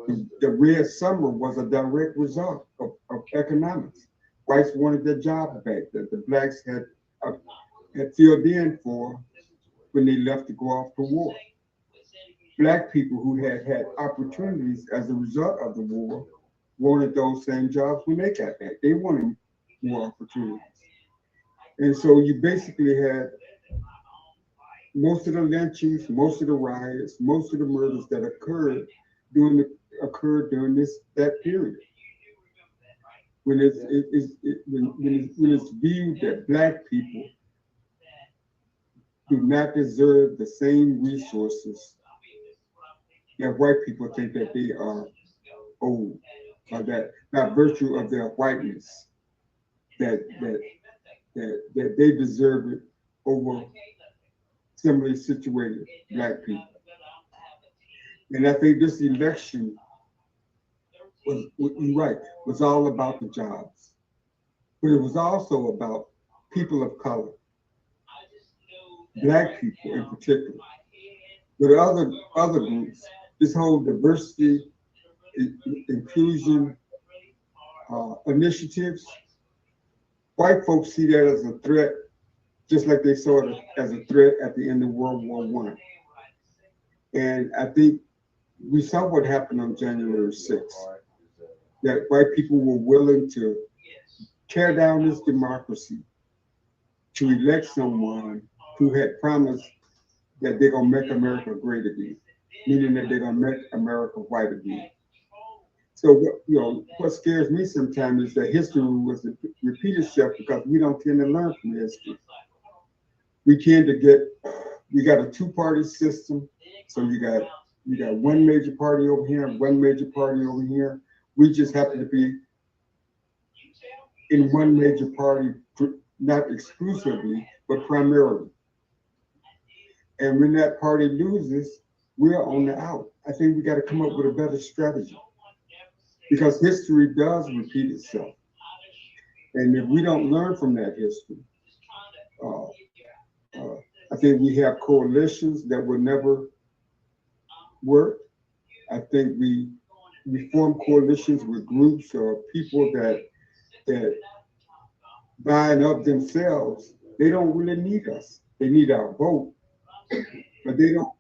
the Red Summer was a direct result of economics. Whites wanted their jobs back that the blacks had filled in for when they left to go off to war. Black people who had opportunities as a result of the war wanted those same jobs when they got back. They wanted more opportunities. And so you basically had most of the lynchings, most of the riots, most of the murders that occurred during that period. When it's viewed that black people do not deserve the same resources that white people think that they are owed, or that by virtue of their whiteness, that they deserve it over similarly situated black people. And I think this election you're right, was all about the jobs, but it was also about people of color, black people in particular, but other groups. This whole diversity, inclusion initiatives, white folks see that as a threat, just like they saw it as a threat at the end of World War One. And I think we saw what happened on January 6th, that white people were willing to tear down this democracy to elect someone who had promised that they're going to make America great again, meaning that they're going to make America white again. So, what scares me sometimes is that history was to repeat itself because we don't tend to learn from history. We got a two-party system. So you got one major party over here and one major party over here. We just happen to be in one major party, not exclusively, but primarily. And when that party loses, we're on the out. I think we got to come up with a better strategy because history does repeat itself. And if we don't learn from that history, uh, I think we have coalitions that will never work. I think we form coalitions with groups or people that by and of themselves, they don't really need us. They need our vote, but they don't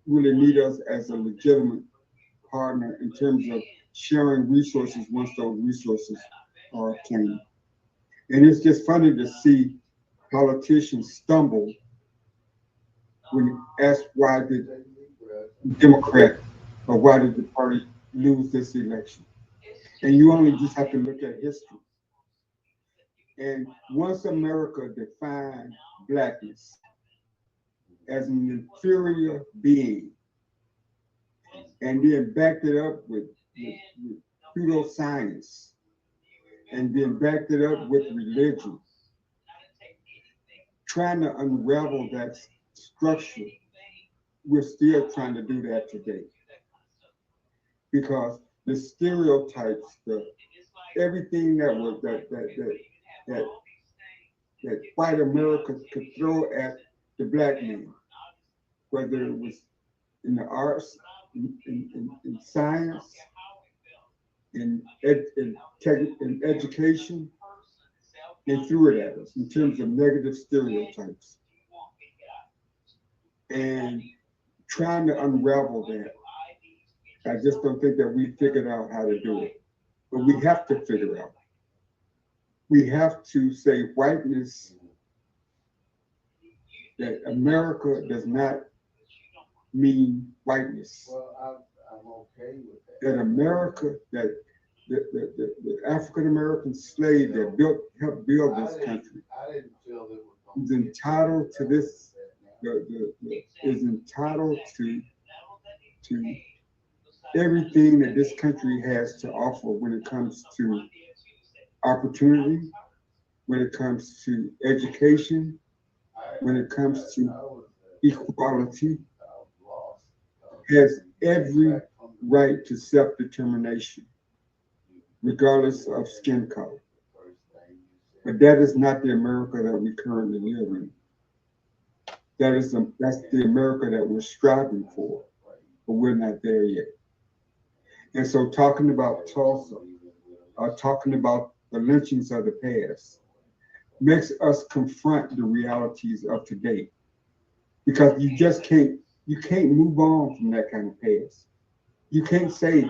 really need us as a legitimate partner in terms of sharing resources once those resources are obtained. And it's just funny to see politicians stumble when asked why did the Democrat or why did the party lose this election. And you only just have to look at history. And once America defined blackness as an inferior being and then backed it up with pseudoscience and then backed it up with religion, trying to unravel that structure, we're still trying to do that today. Because the stereotypes, everything that white America could throw at the black man, whether it was in the arts, in science, in education, they threw it at us in terms of negative stereotypes. And trying to unravel that, I just don't think that we figured out how to do it. But we have to figure out. We have to say whiteness, that America does not mean whiteness. Well, I'm okay with that. That America, that the African American slave that helped build this country I didn't feel that is entitled to this, is entitled to everything that this country has to offer when it comes to opportunity, when it comes to education, when it comes to equality, has every right to self-determination. regardless of skin color. But that is not the America that we currently live in. That's the America that we're striving for, but we're not there yet. And so talking about Tulsa, talking about the lynchings of the past, makes us confront the realities of today. Because you can't move on from that kind of past. You can't say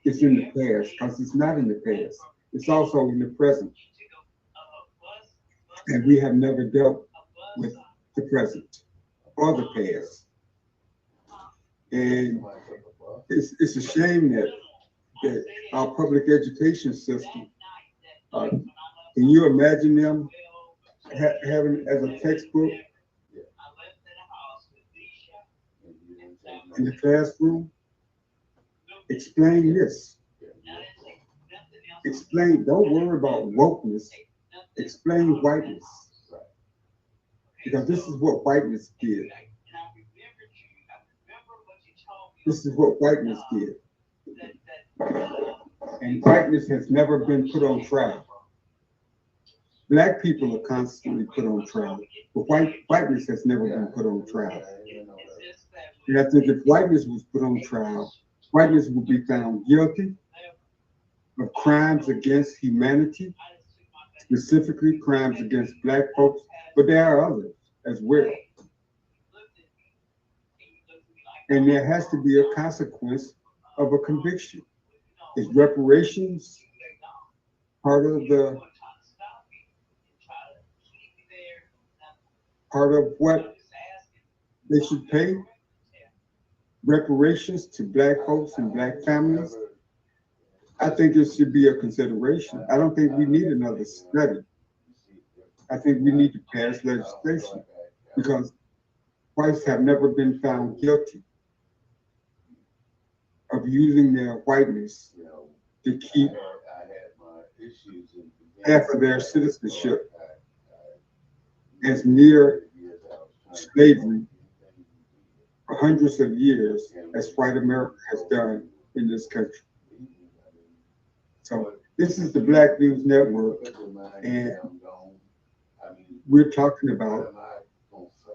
it's in the past because it's not in the past. It's also in the present. And we have never dealt with the present or the past. And it's a shame that our public education system, can you imagine them having as a textbook in the classroom? Explain this. Explain, don't worry about wokeness. Explain whiteness. Because this is what whiteness did. This is what whiteness did. And whiteness has never been put on trial. Black people are constantly put on trial, but whiteness has never been put on trial. And I think if whiteness was put on trial, whiteness would be found guilty of crimes against humanity, specifically crimes against Black folks, but there are others as well. And there has to be a consequence of a conviction. Is reparations part of what they should pay? Reparations to Black folks and Black families? I think it should be a consideration. I don't think we need another study. I think we need to pass legislation because whites have never been found guilty of using their whiteness to keep half of their citizenship as near slavery for hundreds of years as white America has done in this country. So this is the Black News Network, and we're talking about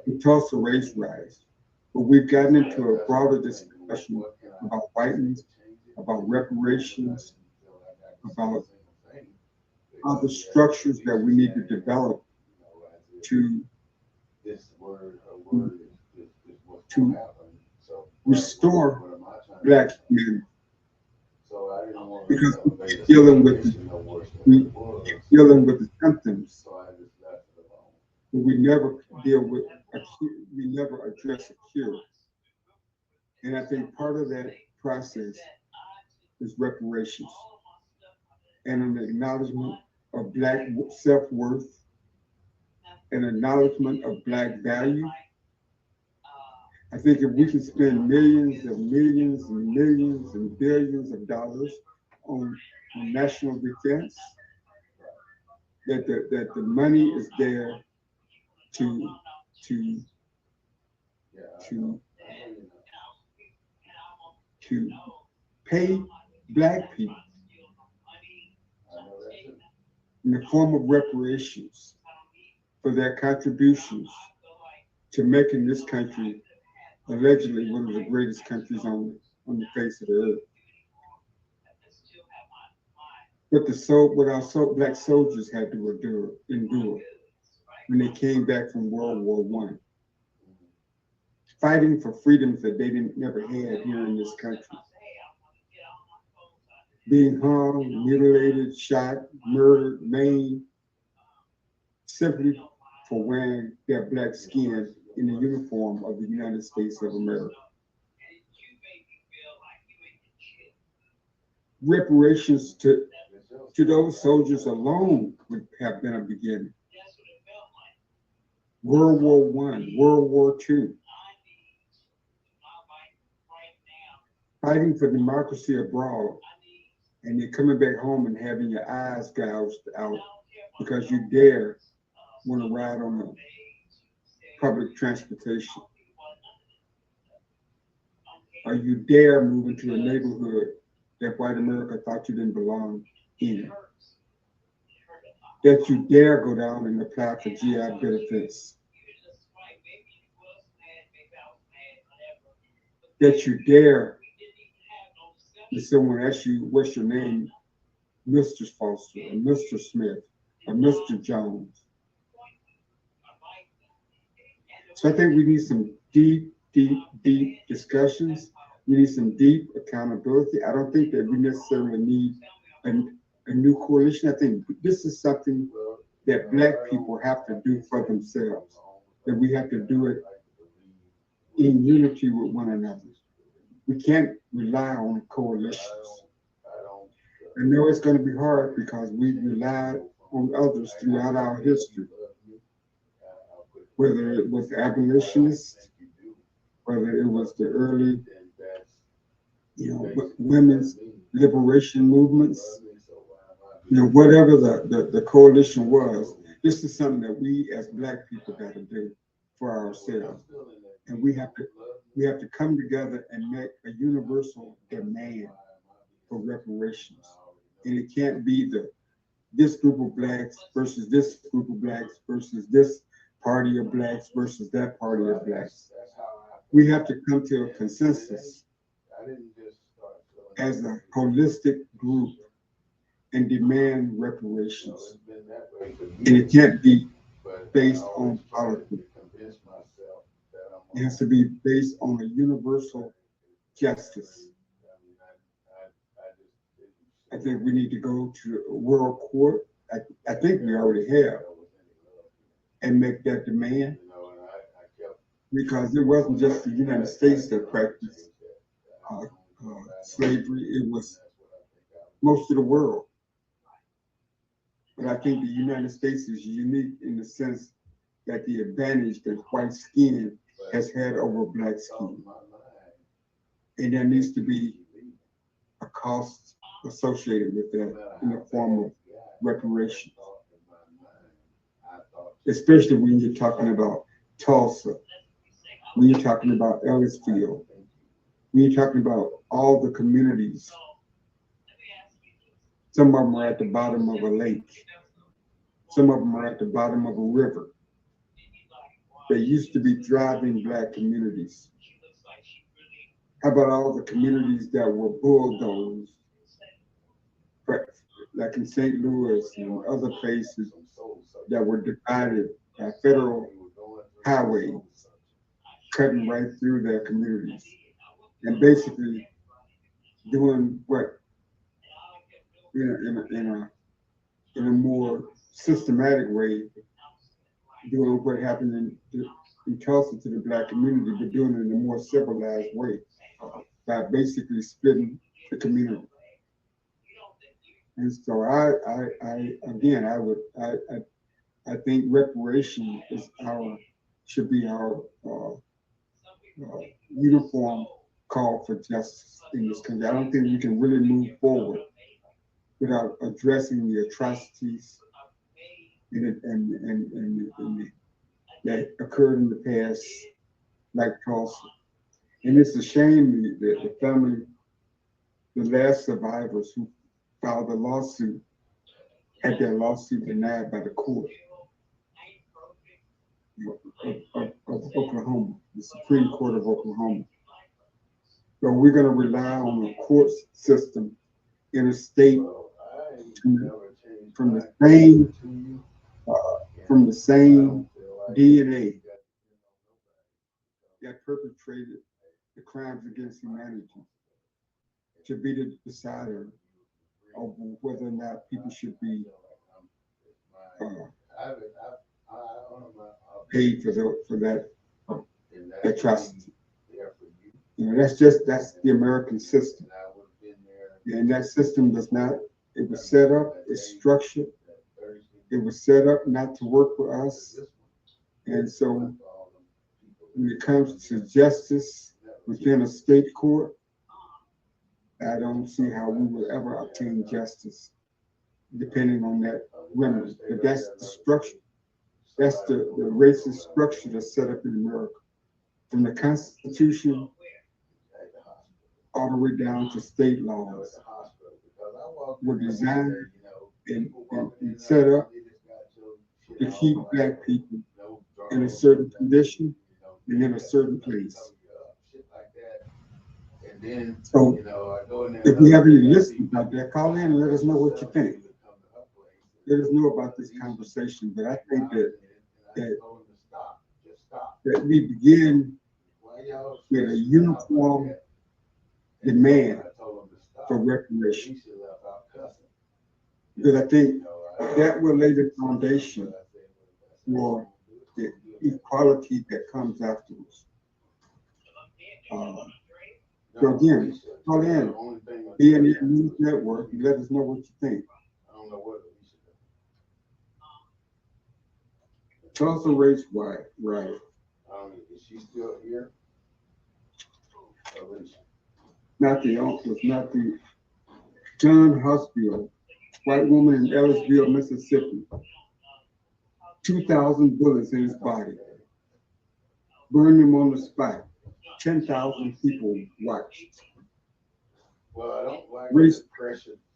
the Tulsa race riots, but we've gotten into a broader discussion about whiteness, about reparations, about other structures that we need to develop to restore Black humanity. Because we keep dealing with the symptoms, but we never address a cure. And I think part of that process is reparations and an acknowledgement of Black self-worth, an acknowledgement of Black value. I think if we can spend millions and millions and millions and billions of dollars on national defense, that the money is there to pay Black people in the form of reparations for their contributions to making this country allegedly one of the greatest countries on the face of the earth. But what our Black soldiers had to endure when they came back from World War I, fighting for freedoms that they never had here in this country. Being hung, mutilated, shot, murdered, maimed, simply for wearing their Black skin in the uniform of the United States of America. Reparations to those soldiers alone would have been a beginning. World War I, World War II, fighting for democracy abroad, and you're coming back home and having your eyes gouged out because you dare want to ride on the public transportation, or you dare move into a neighborhood that white America thought you didn't belong in, that you dare go down and apply for GI benefits, that you dare, if someone asks you, what's your name, Mr. Foster, or Mr. Smith, or Mr. Jones. So I think we need some deep discussions. We need some deep accountability. I don't think that we necessarily need a new coalition. I think this is something that Black people have to do for themselves, that we have to do it in unity with one another. We can't rely on coalitions. I know it's going to be hard because we've relied on others throughout our history, whether it was abolitionists, whether it was the early, women's liberation movements, whatever the coalition was. This is something that we as Black people got to do for ourselves, and we have to come together and make a universal demand for reparations. And it can't be this group of Blacks versus this group of Blacks versus this party of Blacks versus that party of Blacks. We have to come to a consensus as a holistic group and demand reparations. And it can't be based on politics. It has to be based on a universal justice. I think we need to go to a world court. I think we already have, and make that demand, because it wasn't just the United States that practiced slavery, it was most of the world. But I think the United States is unique in the sense that the advantage that white skin has had over Black skin. And there needs to be a cost associated with that in the form of reparations. Especially when you're talking about Tulsa, when you're talking about Ellisfield, when you're talking about all the communities. Some of them are at the bottom of a lake. Some of them are at the bottom of a river. They used to be thriving Black communities. How about all the communities that were bulldozed, like in St. Louis and other places that were divided by federal highways, cutting right through their communities and basically doing what, in a more systematic way, doing what happened in Tulsa to the Black community, but doing it in a more civilized way by basically splitting the community. And so I think reparation should be our uniform call for justice in this country. I don't think we can really move forward without addressing the atrocities that occurred in the past, like Tulsa. And it's a shame that the family, the last survivors who filed a lawsuit, had their lawsuit denied by the court of Oklahoma, the Supreme Court of Oklahoma. So we're going to rely on a court system in a state from the same DNA that perpetrated the crimes against humanity to be the decider of whether or not people should be paid for that atrocity. That's the American system. And that system it was set up, it's structured. It was set up not to work for us. And so when it comes to justice within a state court, I don't see how we will ever obtain justice depending on that remedy. But that's the structure. That's the racist structure that's set up in America. From the Constitution all the way down to state laws. were designed and set up to keep black people in a certain condition and in a certain place. So if we have any listeners out there, call in and let us know what you think. Let us know about this conversation. But I think that we begin with a uniform demand for reparations. Because I think that will lay the foundation for the equality that comes afterwards. So again, call in, BNN News Network, and let us know what you think. Tulsa Riots, right. Is she still here? Not the John Hospital, white woman in Ellisville, Mississippi. 2,000 bullets in his body. Burned him on the spot. 10,000 people watched. Well, I don't like Race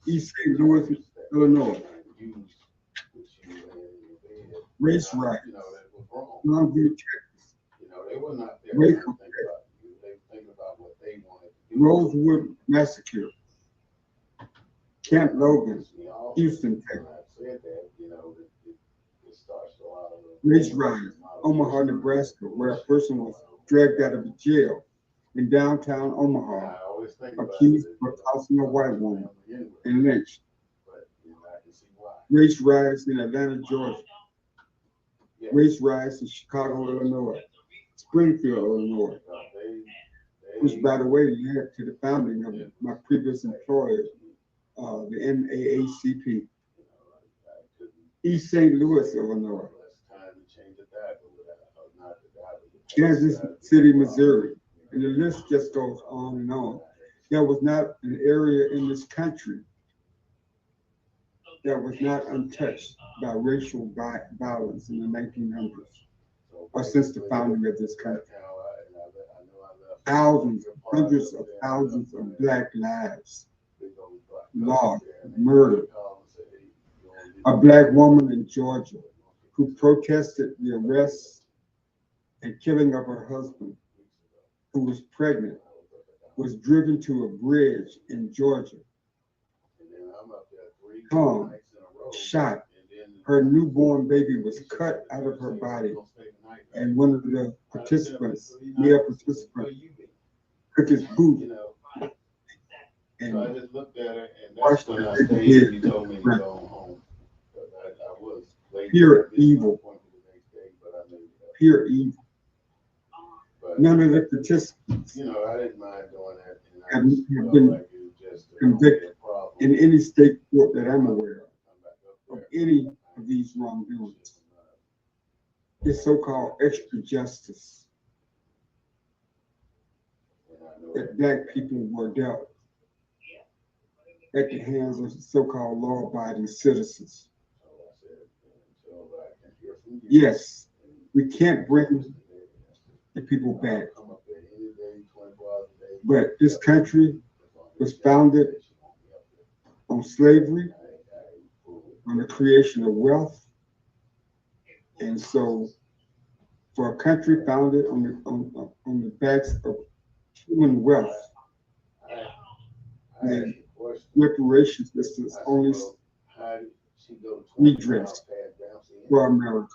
East St. Louis, Illinois. Race riots. Longview, Texas. They were not there. Waco, They think about what they wanted to do. Rosewood Massacre. Camp Logan, Houston, Texas. Race riots, Omaha, Nebraska, where a person was dragged out of jail in downtown Omaha, accused of assaulting a white woman and lynched. Race riots in Atlanta, Georgia. Race riots in Chicago, Illinois. Springfield, Illinois. Which, by the way, led to the founding of my previous employer, the NAACP. East St. Louis, Illinois. Kansas City, Missouri. And the list just goes on and on. There was not an area in this country that was not untouched by racial violence in the 1900s or since the founding of this country. Thousands, hundreds of thousands of black lives lost, murdered. A black woman in Georgia who protested the arrest and killing of her husband, who was pregnant, was driven to a bridge in Georgia, hung, shot. Her newborn baby was cut out of her body, and one of the participants, male participant, took his boot and washed her head. Pure evil. Pure evil. None of the participants have been convicted in any state court that I'm aware of any of these wrongdoings. This so-called extra justice that black people were dealt at the hands of so-called law-abiding citizens. Yes, we can't bring the people back, but this country was founded on slavery, on the creation of wealth, and so for a country founded on the backs of human wealth, and reparations is only redress for America.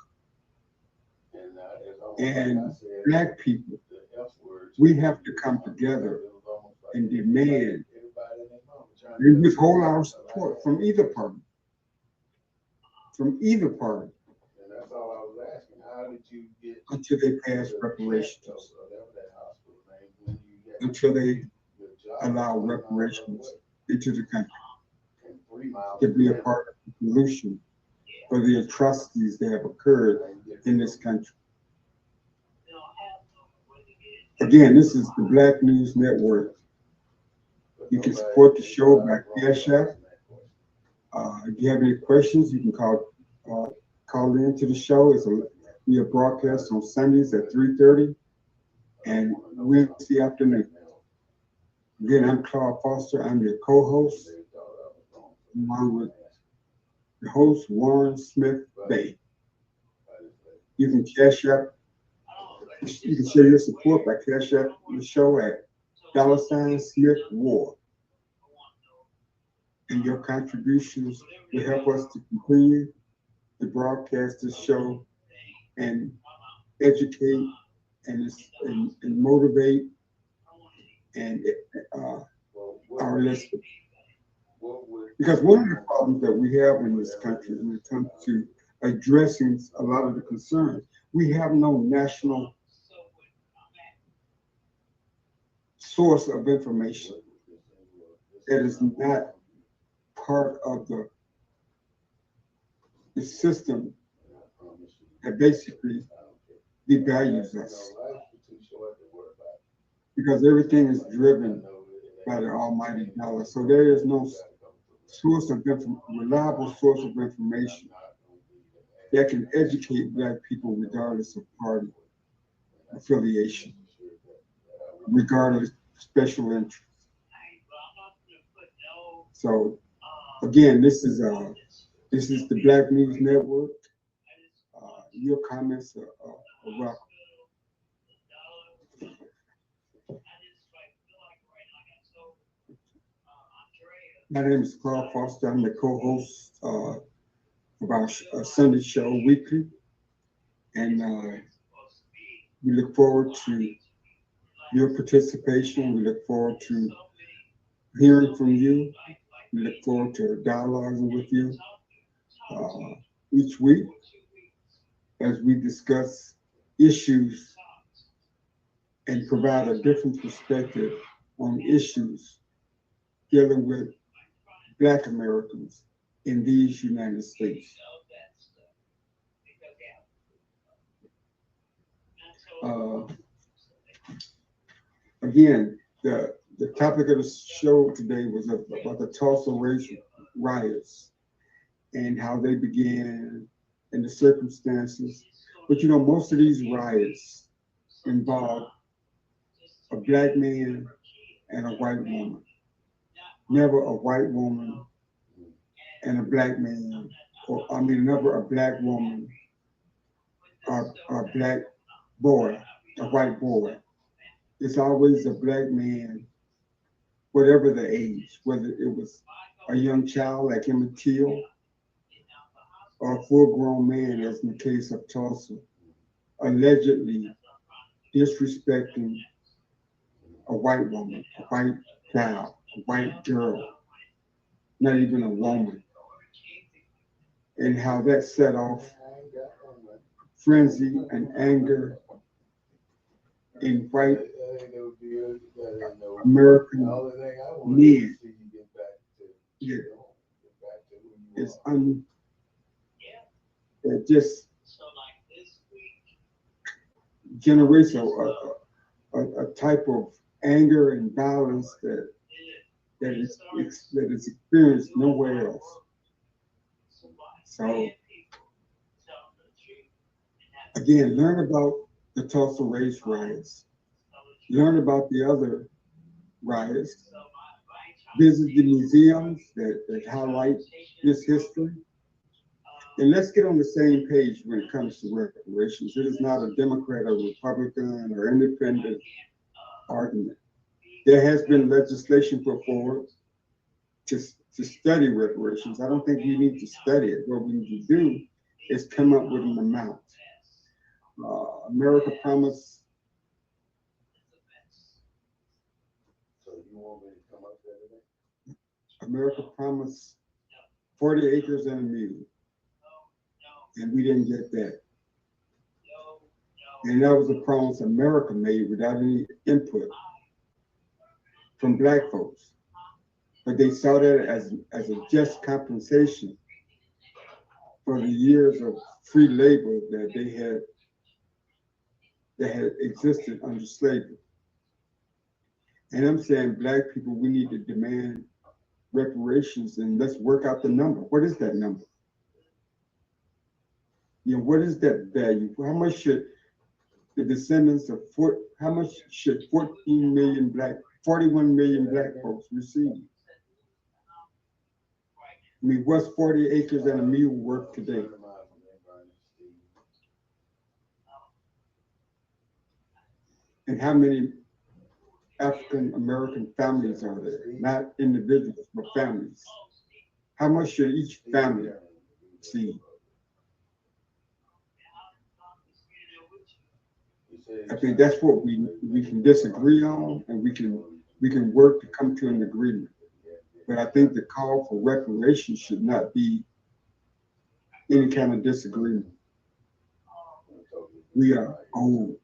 And black people, we have to come together and demand and withhold our support from either party. From either party. Until they pass reparations. Until they allow reparations into the country to be a part of the solution for the atrocities that have occurred in this country. Again, this is the Black News Network. You can support the show by Cash App. If you have any questions, you can call in to the show. We are broadcast on Sundays at 3:30 and Wednesday afternoon. Again, I'm Claude Foster. I'm your co-host. along with the host, Warren Smith-Bey. You can you can share your support by cash out the show at $Smith War. And your contributions will help us to continue to broadcast this show and educate and motivate and our listeners. Because one of the problems that we have in this country when it comes to addressing a lot of the concerns, we have no national source of information that is not part of the system that basically devalues us. Because everything is driven by the almighty dollar. So there is no reliable source of information that can educate Black people regardless of party affiliation, regardless of special interest. So again, this is the Black News Network. Your comments are welcome. My name is Carl Foster. I'm the co-host of our Sunday show weekly, and we look forward to your participation. We look forward to hearing from you. We look forward to dialoguing with you each week as we discuss issues and provide a different perspective on issues dealing with Black Americans in these United States. Again, the topic of the show today was about the Tulsa Riots and how they began and the circumstances. But you know, most of these riots involve a Black man and a white woman. Never a white woman and a Black man, never a Black woman or a Black boy, a white boy. It's always a Black man, whatever the age, whether it was a young child like Emmett Till or a full-grown man, as in the case of Tulsa, allegedly disrespecting a white woman, a white child, a white girl, not even a woman, and how that set off frenzy and anger in white American men. Yeah. It's it just generates a type of anger and violence that is experienced nowhere else. So again, learn about the Tulsa Riots, learn about the other riots, visit the museums that highlight this history, and let's get on the same page when it comes to reparations. It is not a Democrat or Republican or independent argument. There has been legislation put forward to study reparations. I don't think we need to study it. What we need to do is come up with an amount. America promised. So you want me to come up there today? America promised 40 acres and a mule, and we didn't get that. And that was a promise America made without any input from Black folks. But they saw that as a just compensation for the years of free labor that had existed under slavery. And I'm saying, Black people, we need to demand reparations, and let's work out the number. What is that number? You know, what is that value? How much should the descendants of how much should 41 million Black folks receive? I mean, what's 40 acres and a mule worth today? And how many African American families are there? Not individuals, but families. How much should each family see? I think that's what we can disagree on, and we can work to come to an agreement. But I think the call for reparations should not be any kind of disagreement. We are old.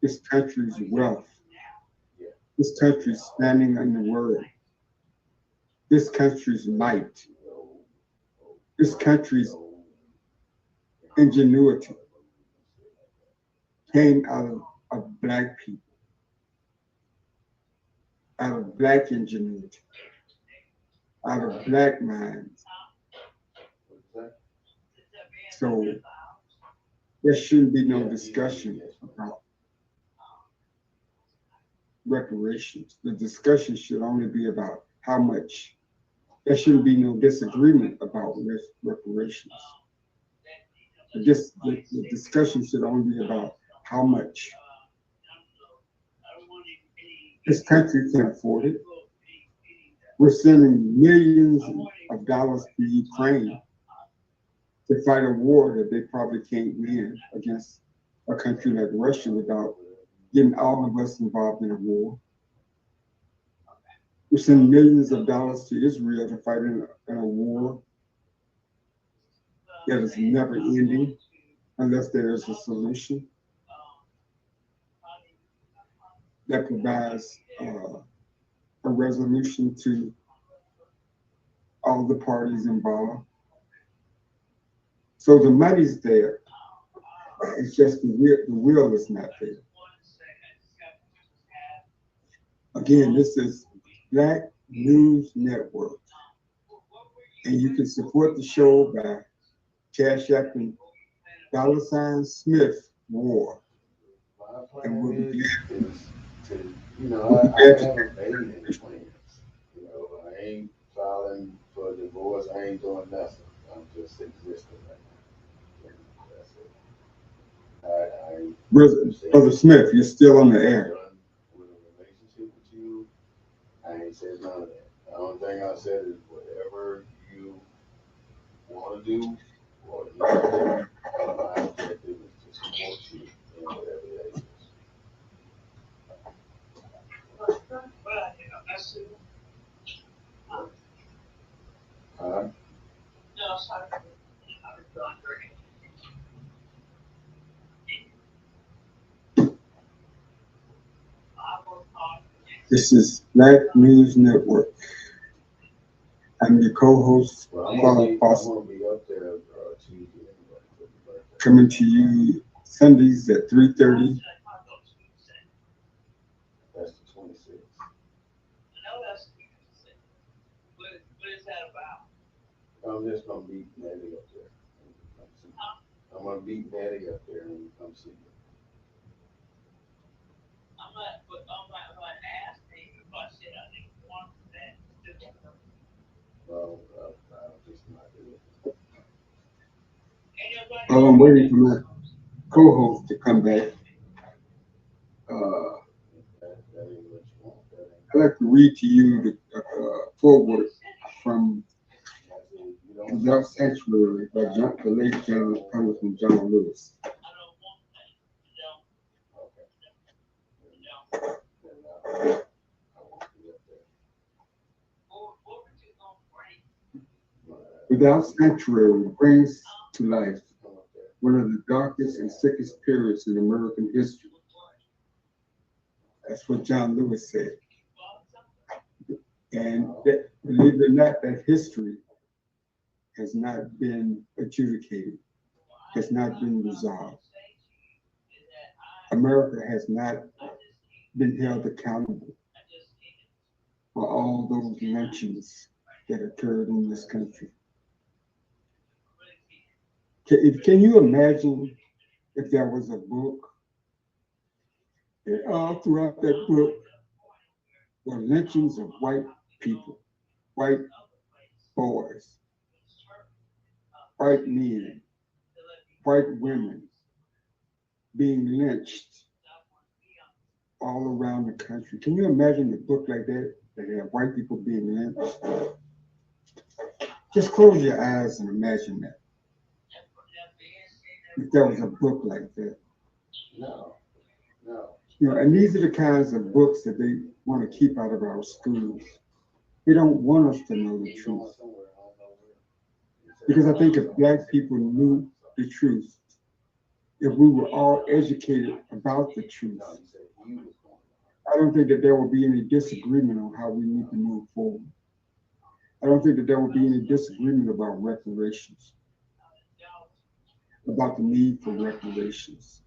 This country's wealth. This country's standing in the word. This country's might. This country's ingenuity came out of Black people, out of Black ingenuity, out of Black minds. So there shouldn't be no discussion about reparations. The discussion should only be about how much. There shouldn't be no disagreement about reparations. The discussion should only be about how much. This country can afford it. We're sending millions of dollars to Ukraine to fight a war that they probably can't win against a country like Russia without getting all of us involved in a war. We're sending millions of dollars to Israel to fight in a war that is never ending unless there is a solution that provides a resolution to all the parties involved. So the money's there. It's just the will is not there. Again, this is Black News Network. And you can support the show by Cash App and $Smith War. And we'll be glad I haven't made any plans. I ain't filing for a divorce. I ain't doing nothing. I'm just existing right now. That's it. Brother Smith, you're still on the air. With a relationship with you, I ain't said none of that. The only thing I said is whatever you want to do or need to do, my objective is to support you in whatever that is. This is Black News Network. I'm your co-host, Well, Foster, be up there Tuesday anyway, coming to you Sundays at 3:30. That's the 26th. I'm just gonna beat Natty up there. I'm gonna beat Natty up there and come see you. Well, I'll just not do it. While I'm waiting for my co-host to come back, That ain't what you want. I'd like to read to you the foreword from Without Sanctuary by the late Congressman John Lewis. Without Sanctuary brings to life one of the darkest and sickest periods in American history. That's what John Lewis said. And that, believe it or not, that history has not been adjudicated, has not been resolved. America has not been held accountable for all those lynchings that occurred in this country. Can you imagine if there was a book, and all throughout that book were lynchings of white people, white boys, white men, white women being lynched all around the country. Can you imagine a book like that that have white people being lynched? Just close your eyes and imagine that. If there was a book like that. No, no. You know, and these are the kinds of books that they want to keep out of our schools. They don't want us to know the truth. Because I think if black people knew the truth, if we were all educated about the truth, I don't think that there will be any disagreement on how we need to move forward. I don't think that there will be any disagreement about reparations, about the need for reparations.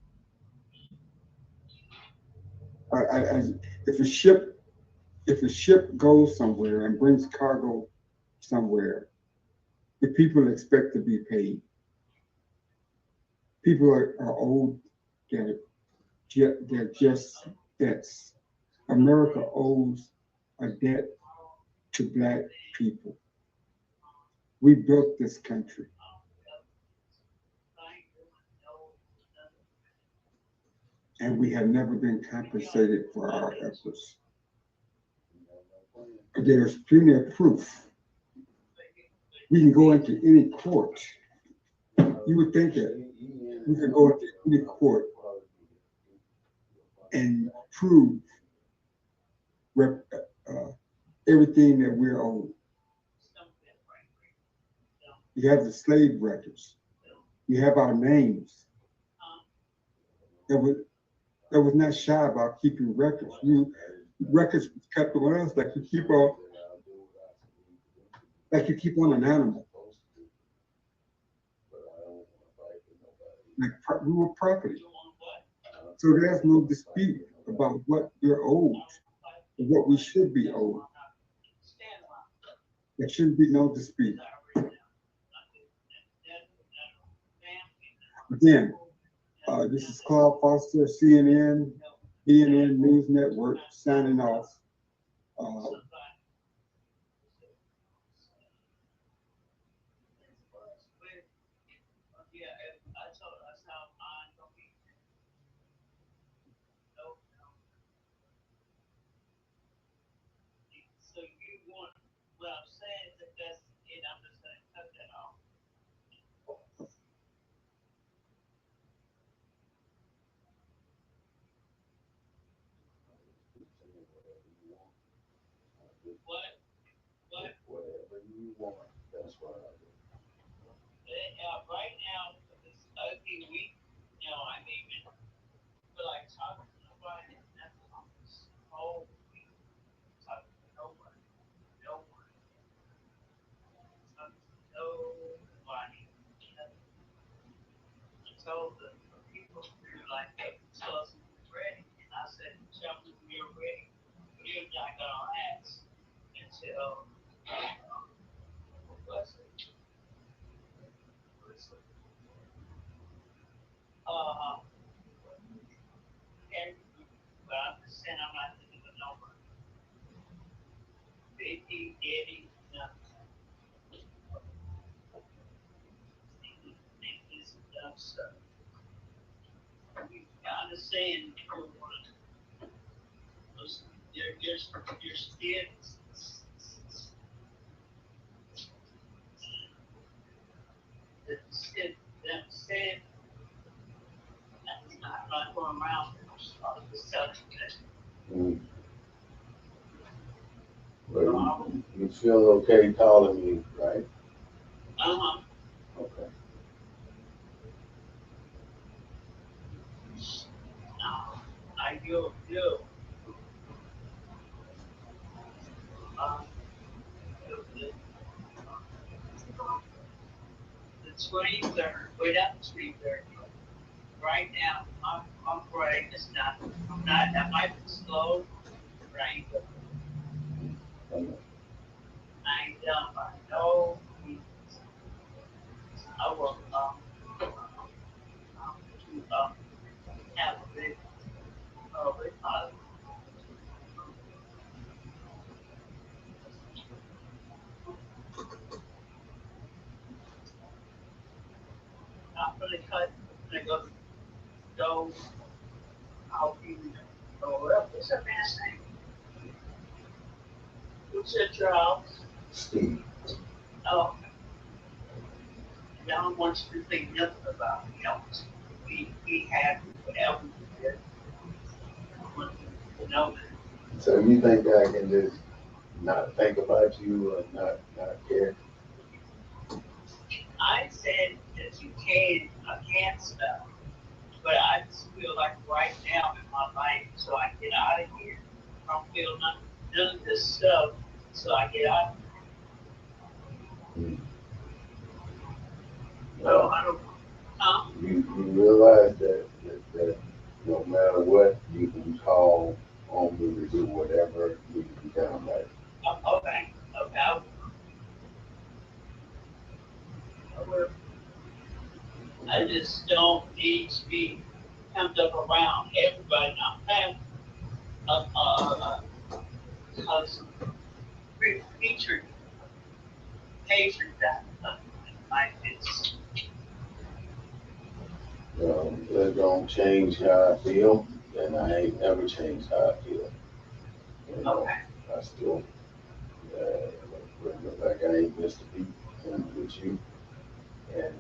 I, if a ship goes somewhere and brings cargo somewhere, the people expect to be paid. People are owed their just debts. America owes a debt to black people. We built this country. And we have never been compensated for our efforts. There's plenty of proof. We can go into any court. You would think that we could go into any court and prove everything that we're owed. You have the slave records. You have our names. That was not shy about keeping records. Records kept on us like you keep on an animal. Like we were property. So there's no dispute about what we're owed, or what we should be owed. There shouldn't be no dispute. Again, this is Claude Foster, CNN News Network, signing off. Whatever you want, that's what I do. Mm. Well, you feel okay calling me, right? Okay. Okay. So I'll be well, what's that man's name? Who's at your house? Steve. Oh, John wants to think nothing about me else. We have whatever we did. I want you to know that. So you think I can just not think about you or not care? I said that you can't stop, but I just feel like right now in my life, so I get out of here. I don't feel none of this stuff, so I get out. So I don't. You realize that no matter what, you can call on me to do whatever needs to be done, right? Okay. I will. I just don't need to be hemmed up around everybody in our family. Because featured hatred that like it's That don't change how I feel, and I ain't never changed how I feel. You know, okay. I still look like I ain't missed a beat with you. And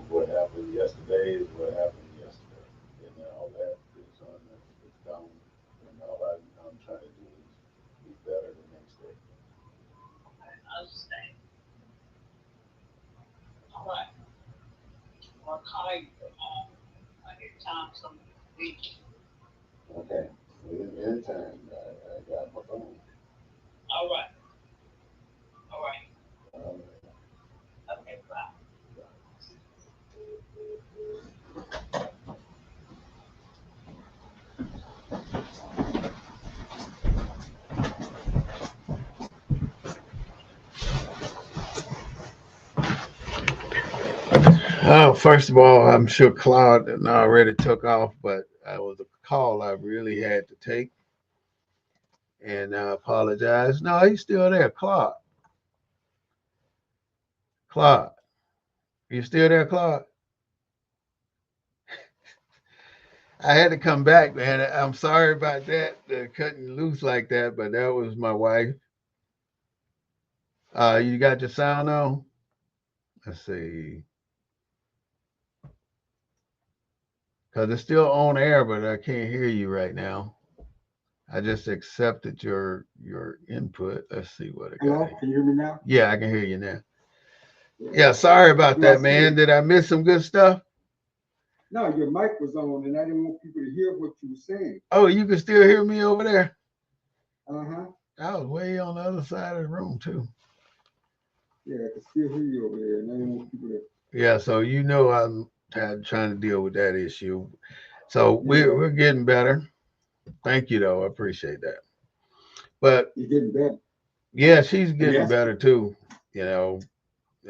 what happened yesterday is what happened yesterday, and all that is it's gone. And all I'm trying to do is be better the next day. I understand. All right. I'll call you I get time some week. Okay. Anytime I got my phone. All right. All right. Um, Okay, bye. Oh, first of all, I'm sure Claude already took off, but it was a call I really had to take, and I apologize. No, he's still there, Claude. Claude, you still there, Claude? I had to come back, man. I'm sorry about that, cutting loose like that, but that was my wife. You got your sound on? Let's see, because it's still on air, but I can't hear you right now. I just accepted your input. Let's see what I got. Hello, can you hear me now? Yeah, I can hear you now. Yeah, sorry about No, I that, see man. it. Did I miss some good stuff? No, your mic was on, and I didn't want people to hear what you were saying. Oh, you can still hear me over there? Uh-huh. I was way on the other side of the room too. Yeah, I can still hear you over there, and I didn't want people to. Yeah, so I'm trying to deal with that issue. So Yeah, we're getting better. Thank you, though. I appreciate that. But you're getting better, yeah, she's and getting that's better too. You know,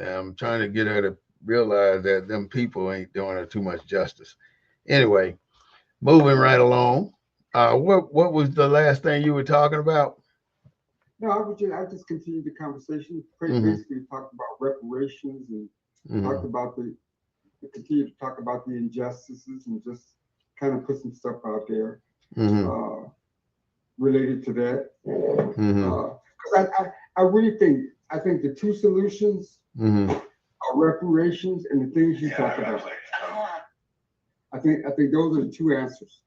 I'm trying to get her to realize that them people ain't doing her too much justice. Anyway, moving right along. What was the last thing you were talking about? no. I just continued the conversation. Mm-hmm. Basically, talked about reparations and Mm-hmm. talked about continue to talk about the injustices and just kind of put some stuff out there Mm-hmm. uh, related to that. Mm-hmm. Because I really think the two solutions Mm-hmm. are reparations and the things you talk about. I think those are the two answers.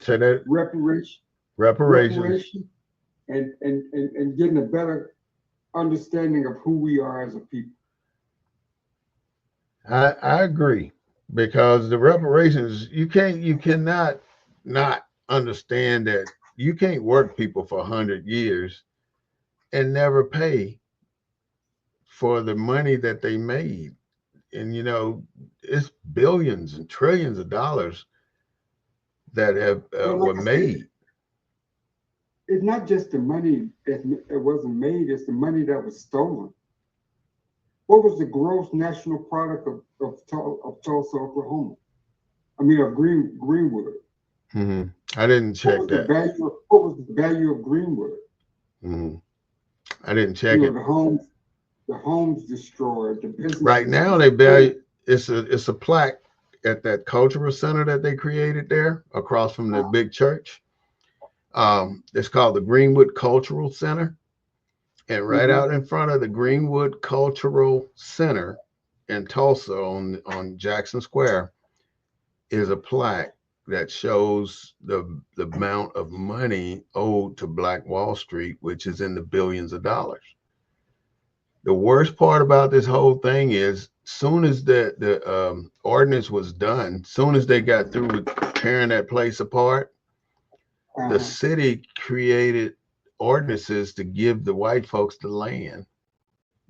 So that reparations. Reparation, and getting a better understanding of who we are as a people. I agree because the reparations you cannot not understand that you can't work people for 100 years and never pay for the money that they made. And it's billions and trillions of dollars that have Well, were like I said, made. it's not just the money that it wasn't made; it's the money that was stolen. What was the gross national product of Tulsa, Oklahoma? I mean, of Greenwood. Hmm. I didn't check that. What was the value of Greenwood? Hmm. I didn't You check know, it. the homes destroyed, the Right businesses now they destroyed. value it's a plaque at that cultural center that they created there across from the big church. It's called the Greenwood Cultural Center. And right Mm-hmm. out in front of the Greenwood Cultural Center in Tulsa on Jackson Square is a plaque that shows the amount of money owed to Black Wall Street, which is in the billions of dollars. The worst part about this whole thing is, soon as the ordinance was done, soon as they got through with tearing that place apart, the Uh-huh. city created ordinances to give the white folks the land,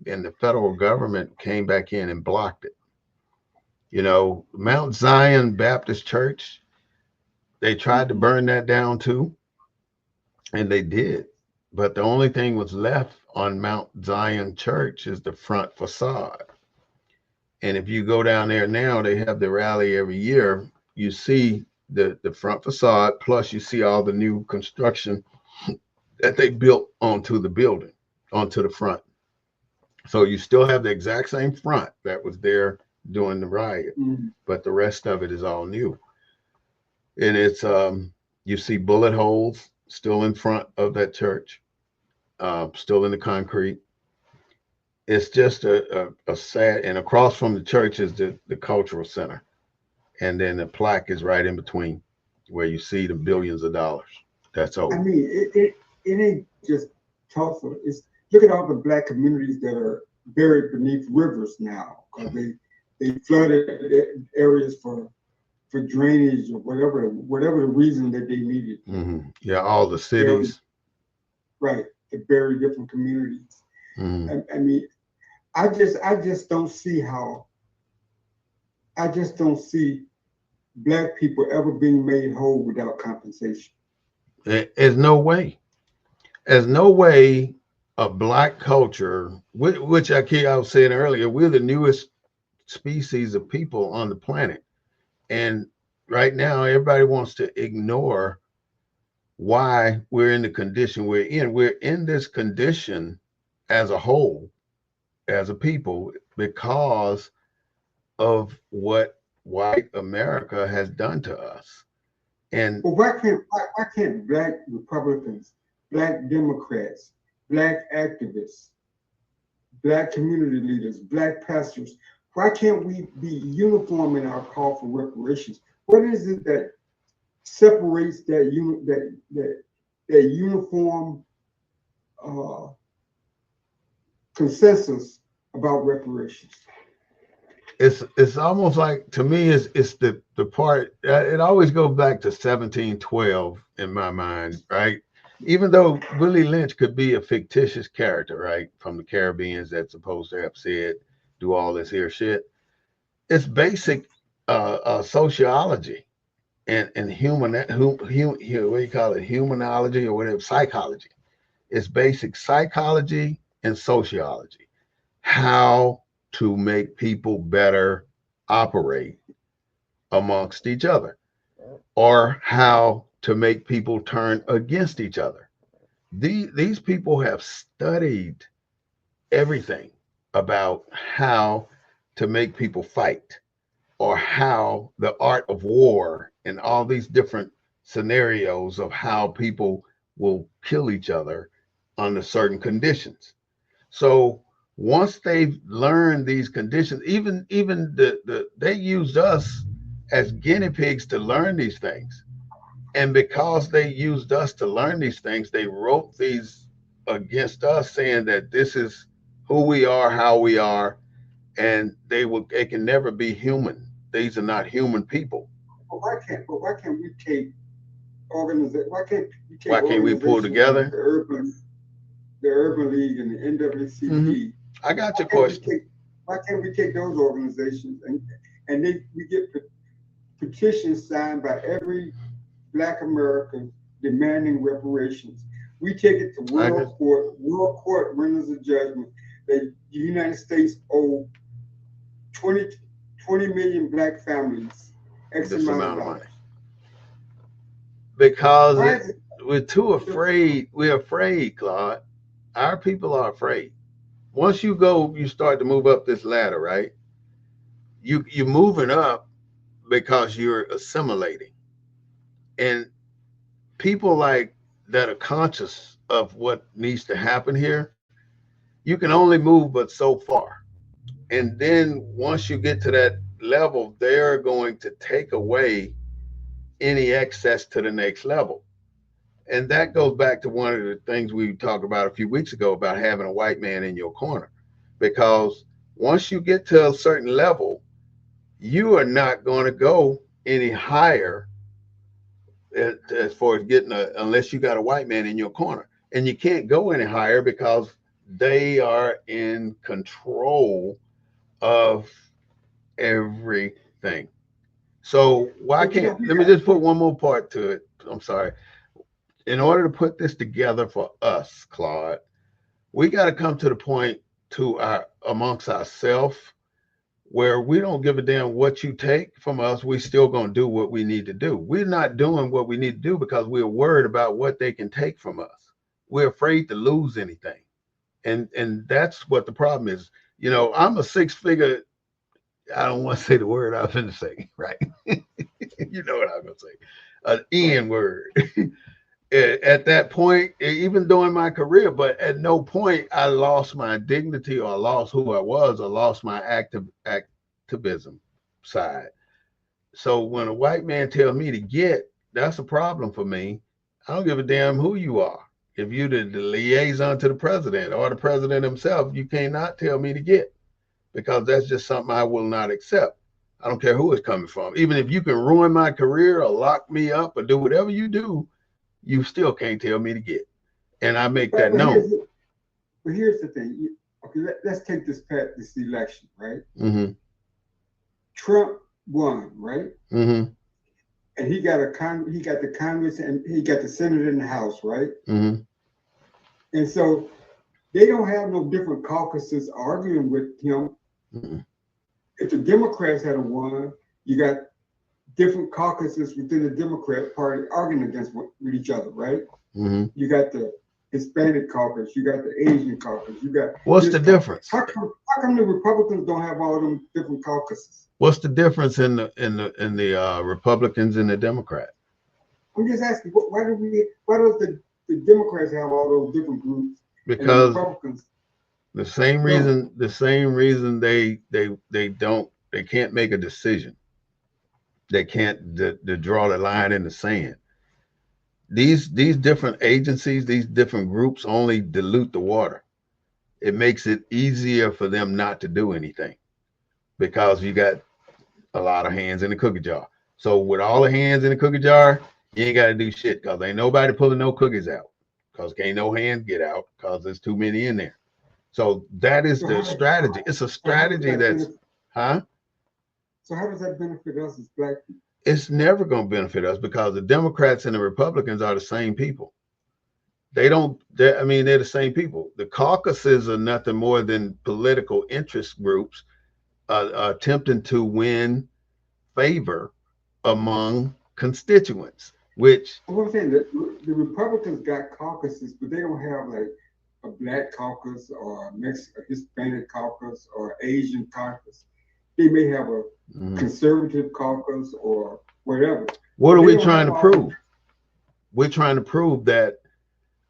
and the federal government came back in and blocked it. You know, Mount Zion Baptist Church, they tried to Mm-hmm. burn that down too, and they did. But the only thing was left on Mount Zion Church is the front facade. And if you go down there now, they have the rally every year. You see the front facade, plus you see all the new construction that they built onto the building, onto the front. So you still have the exact same front that was there during the riot, Mm-hmm. but the rest of it is all new. And it's you see bullet holes still in front of that church, still in the concrete. It's just a sad, and across from the church is the cultural center. And then the plaque is right in between where you see the billions of dollars. That's I old. mean, it ain't just Tulsa. It's look at all the black communities that are buried beneath rivers now because they flooded areas for drainage or whatever the reason that they needed Yeah, all the bury, cities. right, to bury different communities. Hmm. I mean, I just don't see how I just don't see black people ever being made whole without compensation. There's no way. There's no way a black culture, which I was saying earlier, we're the newest species of people on the planet. And right now, everybody wants to ignore why we're in the condition we're in. We're in this condition as a whole, as a people, because of what white America has done to us. And Well, why can't black Republicans, black Democrats, black activists, black community leaders, black pastors, why can't we be uniform in our call for reparations? What is it that separates that uniform uh, consensus about reparations? it's almost like, to me, it's the part, it always goes back to 1712 in my mind, right? Even though Willie Lynch could be a fictitious character, right, from the Caribbeans that's supposed to have said do all this here shit, it's basic sociology and what do you call it, humanology or whatever, psychology. It's basic psychology and sociology, how to make people better operate amongst each other, or how to make people turn against each other. These people have studied everything about how to make people fight, or how the art of war and all these different scenarios of how people will kill each other under certain conditions. So once they've learned these conditions, even they used us as guinea pigs to learn these things. And because they used us to learn these things, they wrote these against us, saying that this is who we are, how we are, and they can never be human. These are not human people. But why can't we take why can't we take Why can't we pull organizations like together? the Urban League and the Hmm. NAACP? I got Why your can't we question. take why can't we take those organizations and we get petitions signed by every Black American demanding reparations. We take it to I got world court. World court renders a judgment that the United States owe 20, 20 million black families X this amount of amount of money dollars. because Why is it? we're too afraid. We're afraid, Claude. Our people are afraid. Once you start to move up this ladder, right? You're moving up, because you're assimilating. And people like that are conscious of what needs to happen here, you can only move but so far. And then once you get to that level, they're going to take away any access to the next level. And that goes back to one of the things we talked about a few weeks ago about having a white man in your corner. Because once you get to a certain level, you are not going to go any higher as far as getting unless you got a white man in your corner. And you can't go any higher because they are in control of everything. So why But can't, let me yeah, just put one more part to it. I'm sorry. In order to put this together for us, Claude, we got to come to the point to our amongst ourselves where we don't give a damn what you take from us. We still gonna do what we need to do. We're not doing what we need to do because we're worried about what they can take from us. We're afraid to lose anything, and that's what the problem is. You know, I'm a six-figure. I don't want to say the word I was going to say, right? You know what I'm going to say, an N word. At that point, even during my career, but at no point I lost my dignity or I lost who I was or lost my activism side. So when a white man tells me to get, that's a problem for me. I don't give a damn who you are. If you're the liaison to the president or the president himself, you cannot tell me to get because that's just something I will not accept. I don't care who it's coming from. Even if you can ruin my career or lock me up or do whatever you do, you still can't tell me to get. And I make but, that but known. here's the thing. Okay, let's take this election, right? Mm-hmm. Trump won, right? Mm-hmm. And he got the Congress and he got the Senate and the House, right? Mm-hmm. And so they don't have no different caucuses arguing with him. Mm-hmm. If the Democrats had won, you got different caucuses within the Democrat Party arguing against with each other, right? Mm-hmm. You got the Hispanic caucus, you got the Asian caucus, you got What's this the caucus. difference? How come the Republicans don't have all them different caucuses? What's the difference in the Republicans and the Democrat? I'm just asking, why does the Democrats have all those different groups and the Because Republicans the same don't? reason, the same reason they can't make a decision. They can't draw the line in the sand. These different agencies, these different groups only dilute the water. It makes it easier for them not to do anything because you got a lot of hands in the cookie jar. So with all the hands in the cookie jar, you ain't got to do shit because ain't nobody pulling no cookies out because can't no hands get out because there's too many in there. So that is So the strategy. It's a how does strategy that that's, benefit? huh? So how does that benefit us as black people? It's never going to benefit us because the Democrats and the Republicans are the same people. They don't, I mean, they're the same people. The caucuses are nothing more than political interest groups attempting to win favor among constituents, which, What I'm saying, the Republicans got caucuses, but they don't have like a black caucus or a Hispanic caucus or Asian caucus. They may have a mhm. conservative caucus or whatever, What but are they we don't trying have to all these. prove? We're trying to prove that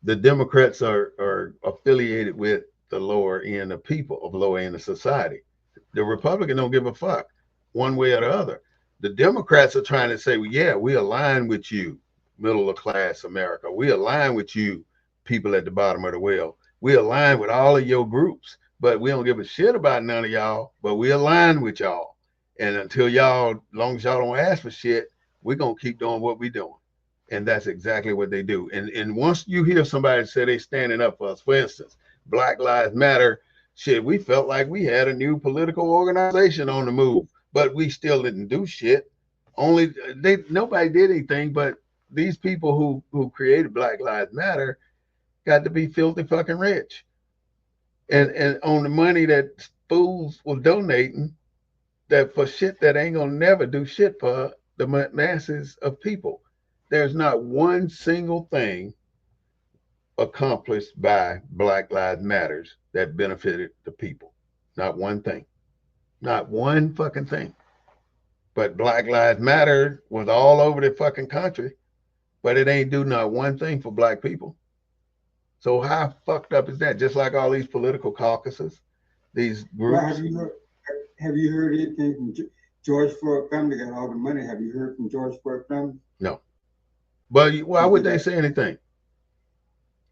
the Democrats are affiliated with the lower end of people, of lower end of society. The Republican don't give a fuck one way or the other. The Democrats are trying to say, well, yeah, we align with you, middle of class America. We align with you, people at the bottom of the well. We align with all of your groups, but we don't give a shit about none of y'all, but we align with y'all. And until y'all, as long as y'all don't ask for shit, we're gonna keep doing what we're doing. And that's exactly what they do. And once you hear somebody say they standing up for us, for instance, Black Lives Matter, shit, we felt like we had a new political organization on the move, but we still didn't do shit. Only nobody did anything, but these people who created Black Lives Matter got to be filthy fucking rich. And on the money that fools were donating that for shit that ain't gonna never do shit for the masses of people. There's not one single thing accomplished by Black Lives Matters that benefited the people. Not one thing. Not one fucking thing. But Black Lives Matter was all over the fucking country, but it ain't do not one thing for black people. So how fucked up is that? Just like all these political caucuses, these Well, groups. have you heard anything from George Floyd family got all the money? Have you heard from George Floyd family? No. But why would they say anything?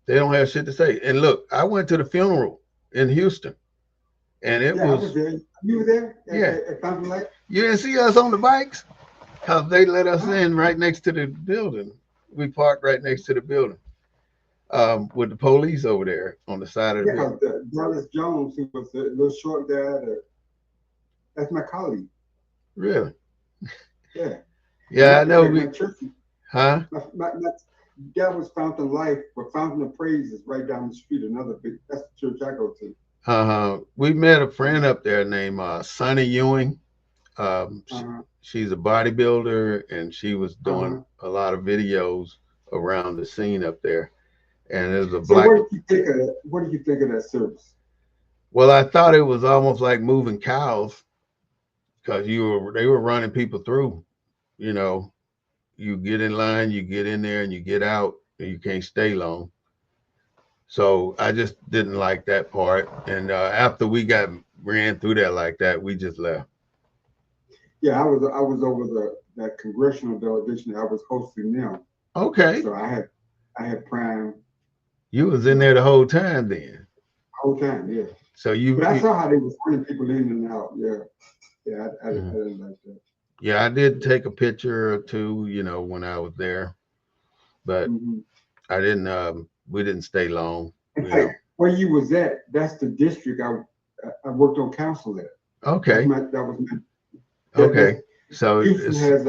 They don't have shit to say. And look, I went to the funeral in Houston, and it Yeah, I was was, there. You were there yeah. at Fountain Light? You didn't see us on the bikes? Because they let us Huh? in right next to the building. We parked right next to the building with the police over there on the side of the Yeah, building. because Dallas Jones, who was the little short guy, that's my colleague. Really? Yeah. Yeah, I know. My church, Huh? that was Fountain Life, but Fountain of Praise is right down the street. Another big, that's the church I go to. We met a friend up there named Sonny Ewing. Uh-huh. She's a bodybuilder, and she was doing Uh-huh. a lot of videos around the scene up there. And there's a So black. what did you think of that? What did you think of that service? Well, I thought it was almost like moving cows because they were running people through. You know, you get in line, you get in there, and you get out, and you can't stay long. So I just didn't like that part. And after we got ran through that like that, we just left. Yeah, I was over that congressional delegation. I was hosting them, Okay, so I had prime you was in the there the whole time then. whole time. Yeah, So but I saw how they was running people in and out. Yeah, yeah, I Mhm. didn't like that. Yeah, I did take a picture or two, when I was there, but Hmm. I didn't. We didn't stay long. In You know. fact, where you was at, that's the district I worked on council at. Okay. That was my that's Okay. So Houston it's has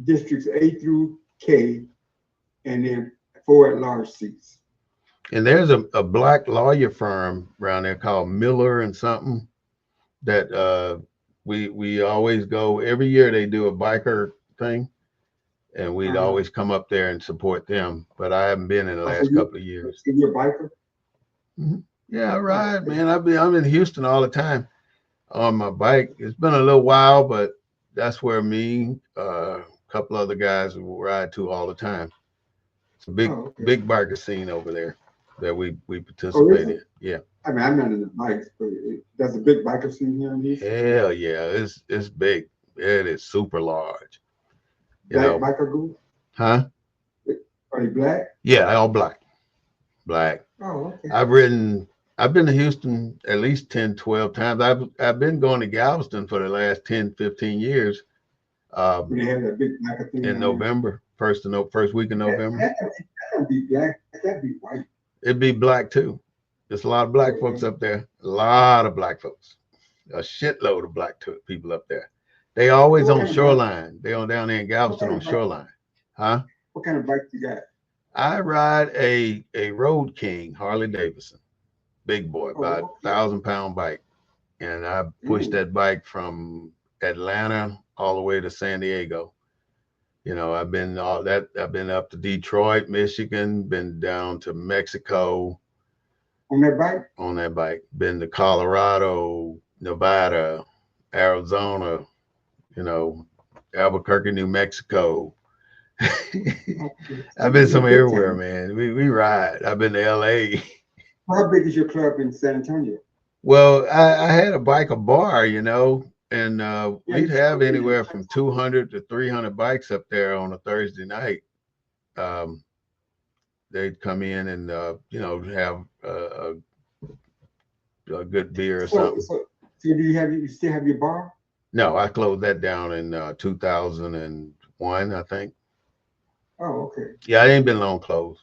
districts A through K, and then 4 at-large seats. and there's a black lawyer firm around there called Miller and something that we always go every year. They do a biker thing, and we'd Uh-huh. always come up there and support them. But I haven't been in the Oh, so last couple of years. you're a biker? Mhm. Yeah, Oh, right, okay. man. I'm in Houston all the time on my bike. It's been a little while, but that's where me, a couple other guys will ride to all the time. It's a big Oh, okay. big biker scene over there that we Oh, is participate it? in. Yeah. I mean, I'm not into bikes, but there's a big biker scene here in Houston. Hell yeah, it's big. It is super large. You Black know, biker group? huh? Are they black? Yeah, all black. Black. Oh, okay. I've ridden I've been to Houston at least 10, 12 times. I've been going to Galveston for the last 10, 15 years. When they have that big biker thing In down there. November, first week of November. That don't be black. That'd be white. It'd be black too. There's a lot of black folks Okay. up there. A lot of black folks. A shitload of people up there. They always So what on kind of bike? Shoreline. They on down there in What Galveston kind on of bike? Shoreline. Huh? What kind of bike you got? I ride a Road King Harley Davidson, big boy, Oh, about okay. 1,000 pound bike, and I pushed Mm. that bike from Atlanta all the way to San Diego. I've been all that. I've been up to Detroit, Michigan, been down to Mexico On that bike? on that bike, been to Colorado, Nevada, Arizona, you know, Albuquerque, New Mexico. Okay. So I've been you're a somewhere big everywhere, time. man. We ride. I've been to LA. How big is your club in San Antonio? Well, I had a biker bar, and Yeah, we'd you have showed me that. anywhere from 200 to 300 bikes up there on a Thursday night. Um, they'd come in and have a good beer or So, something. so, so you still have your bar? No, I closed that down in 2001, I think. Oh, okay. Yeah, it ain't been long closed,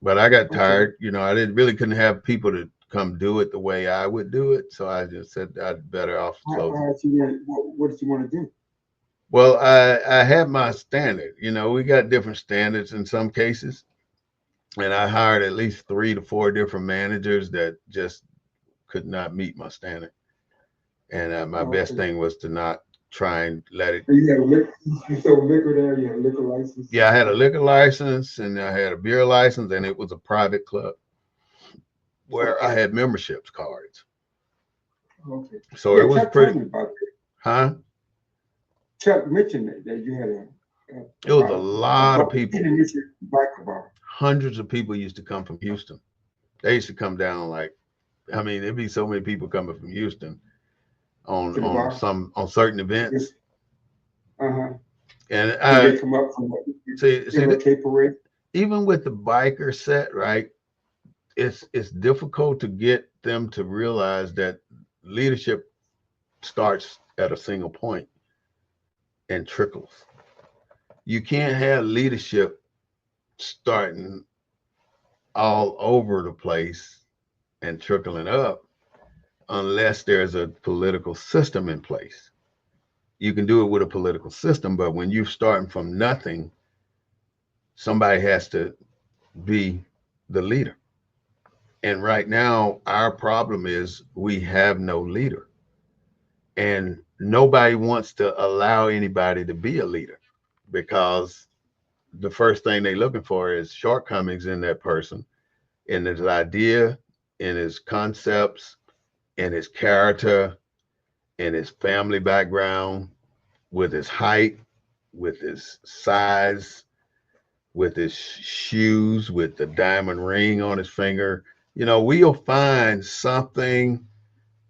but I got Okay. tired. I didn't really couldn't have people to come do it the way I would do it, so I just said I'd better off closing. What did you want to do? Well, I had my standard. We got different standards in some cases, and I hired at least 3 to 4 different managers that just could not meet my standard. And my Oh, best okay. thing was to not try and let it. And you had a liquor, you sold liquor there, you had a liquor license? Yeah, I had a liquor license and I had a beer license, and it was a private club where I Okay. had memberships cards. Okay. So Yeah, it was tell pretty. me about that. Huh? Chuck mentioned that you had It was a lot of people. intermission biker bar. Hundreds of people used to come from Houston. They used to come down like, I mean, there'd be so many people coming from Houston To the bar. on certain events. Uh-huh. And Did they come up from see, Cape Parade? even with the biker set, right? It's difficult to get them to realize that leadership starts at a single point and trickles. You can't have leadership starting all over the place and trickling up unless there's a political system in place. You can do it with a political system, but when you're starting from nothing, somebody has to be the leader. And right now, our problem is we have no leader. And nobody wants to allow anybody to be a leader because the first thing they're looking for is shortcomings in that person, in his idea, in his concepts, in his character, in his family background, with his height, with his size, with his shoes, with the diamond ring on his finger. We'll find something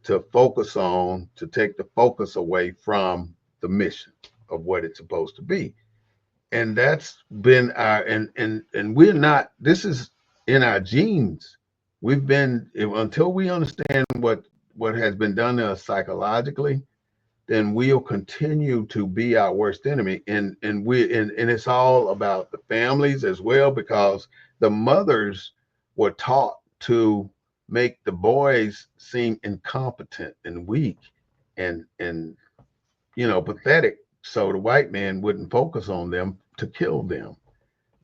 to focus on to take the focus away from the mission of what it's supposed to be. And that's been our and we're not, this is in our genes. We've been, until we understand what has been done to us psychologically, then we'll continue to be our worst enemy. And it's all about the families as well, because the mothers were taught to make the boys seem incompetent and weak and pathetic, so the white man wouldn't focus on them to kill them.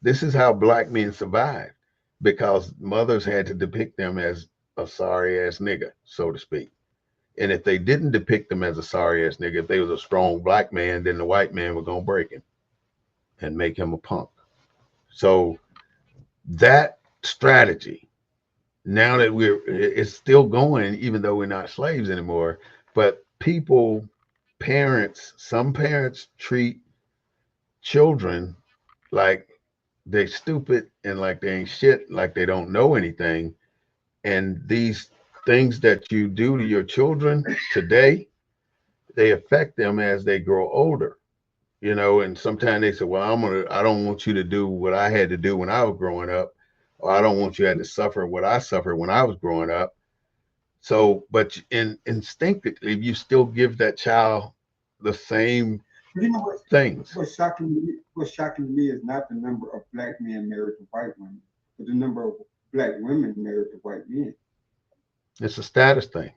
This is how black men survived, because mothers had to depict them as a sorry ass nigga, so to speak. And if they didn't depict them as a sorry ass nigga, if they was a strong black man, then the white man was gonna break him and make him a punk. So that strategy, now that it's still going, even though we're not slaves anymore, but some parents treat children like they're stupid and like they ain't shit, like they don't know anything. And these things that you do to your children today, they affect them as they grow older. And sometimes they say, well, I don't want you to do what I had to do when I was growing up, or I don't want you to have to suffer what I suffered when I was growing up. So, but instinctively, you still give that child the same You know what? things. What's shocking to me is not the number of black men married to white women, but the number of black women married to white men. It's a status thing.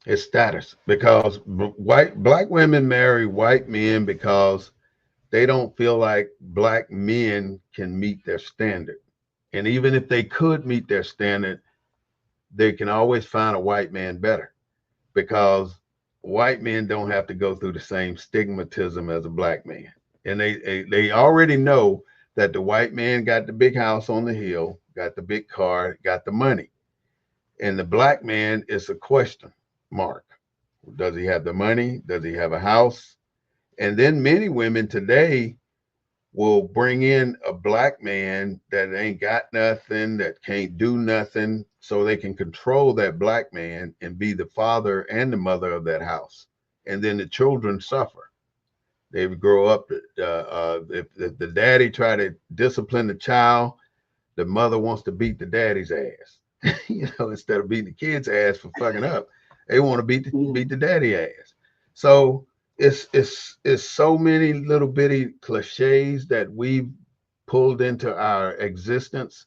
It's status, because black women marry white men because they don't feel like black men can meet their standard. And even if they could meet their standard, they can always find a white man better, because white men don't have to go through the same stigmatism as a black man. And they already know that the white man got the big house on the hill, got the big car, got the money. And the black man is a question mark. Does he have the money? Does he have a house? And then many women today will bring in a black man that ain't got nothing, that can't do nothing, so they can control that black man and be the father and the mother of that house. And then the children suffer. They grow up, if the daddy try to discipline the child, the mother wants to beat the daddy's ass. Instead of beating the kid's ass for fucking up, they want to beat the daddy ass. So it's so many little bitty cliches that we've pulled into our existence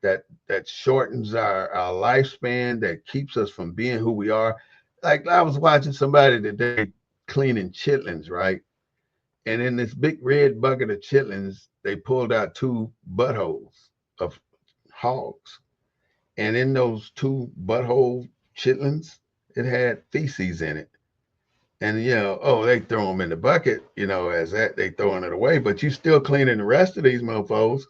that shortens our lifespan, that keeps us from being who we are. Like, I was watching somebody today cleaning chitlins, right? And in this big red bucket of chitlins, they pulled out two buttholes of hogs. And in those two butthole chitlins, it had feces in it. And they throw them in the bucket, as that they throwing it away, but you still cleaning the rest of these mofos,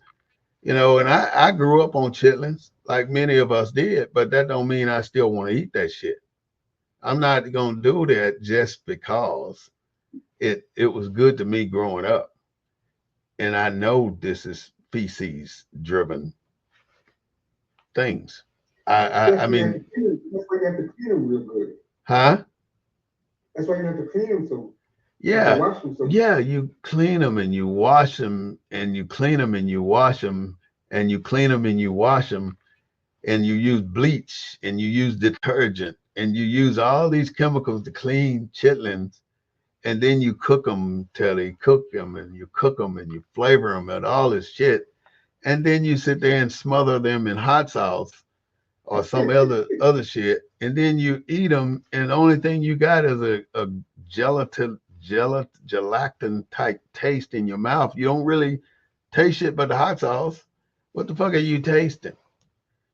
and I grew up on chitlins like many of us did, but that don't mean I still want to eat that shit. I'm not gonna do that just because it was good to me growing up, and I know this is feces driven things. I That's why you have mean, to clean them. That's why you have to clean them real good. huh? That's why you have to clean them so you have to Yeah, wash them so. yeah. You clean them and you wash them, and you clean them and you wash them, and you clean them and you wash them, and you use bleach and you use detergent and you use all these chemicals to clean chitlins, and then you cook them till they cook them, and you cook them and you flavor them and all this shit, and then you sit there and smother them in hot sauce or some other shit, and then you eat them, and the only thing you got is a gelatin type taste in your mouth. You don't really taste shit but the hot sauce. What the fuck are you tasting?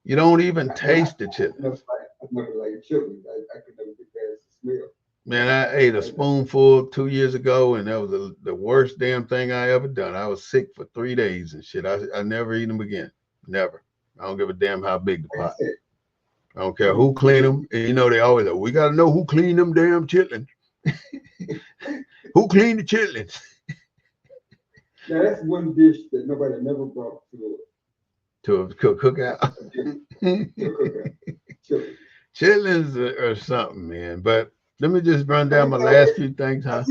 You don't even But taste the chitlins. I never like chili. I could never get past the smell. Man, I ate a I, spoonful 2 years ago, and that was the worst damn thing I ever done. I was sick for 3 days and shit. I never eat them again. Never. I don't give a damn how big the like I pot. said, I don't care you, who you clean get them. And you know they always like, we gotta know who cleaned them damn chitlins. Who cleaned the chitlins? now that's one dish that nobody never brought To a cookout. to a cookout. Chili. Chitlins are something, man. But let me just run down my Because last few things, huh?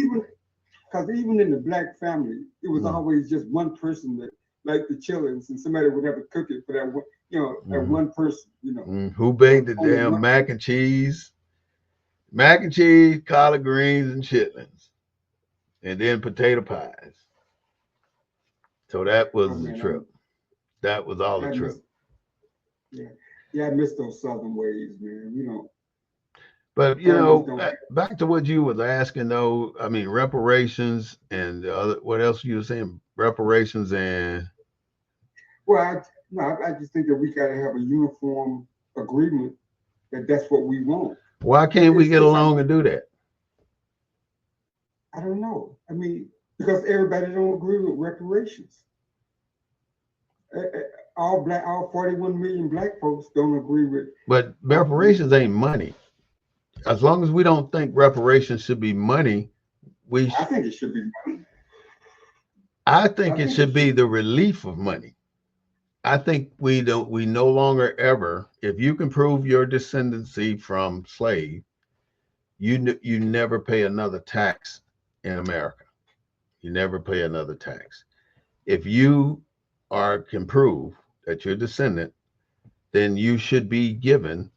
even in the black family, it was Mm, always just one person that liked the chillings, and somebody would have to cook it for that one, that mm, one person, Who baked the only damn one. mac and cheese? Mac and cheese, collard greens, and chitlins, and then potato pies. So that Oh was the man, trip. That was all the I trip. miss, yeah, yeah, I miss those southern ways, man. But Families don't have. back to what you was asking though. I mean, reparations and the other. What else you were saying? Reparations and Well, no, I just think that we got to have a uniform agreement that that's what we want. why can't we get It's like along and do that? I don't know. I mean, because everybody don't agree with reparations. All 41 million black folks don't agree with. But Uh, reparations ain't money. As long as we don't think reparations should be money, we. I think it should be money. I I think it think it should should be be. the relief of money. I think we don't. We no longer ever. If you can prove your descendancy from slave, you never pay another tax in America. You never pay another tax. If you are can prove that you're descendant, then you should be given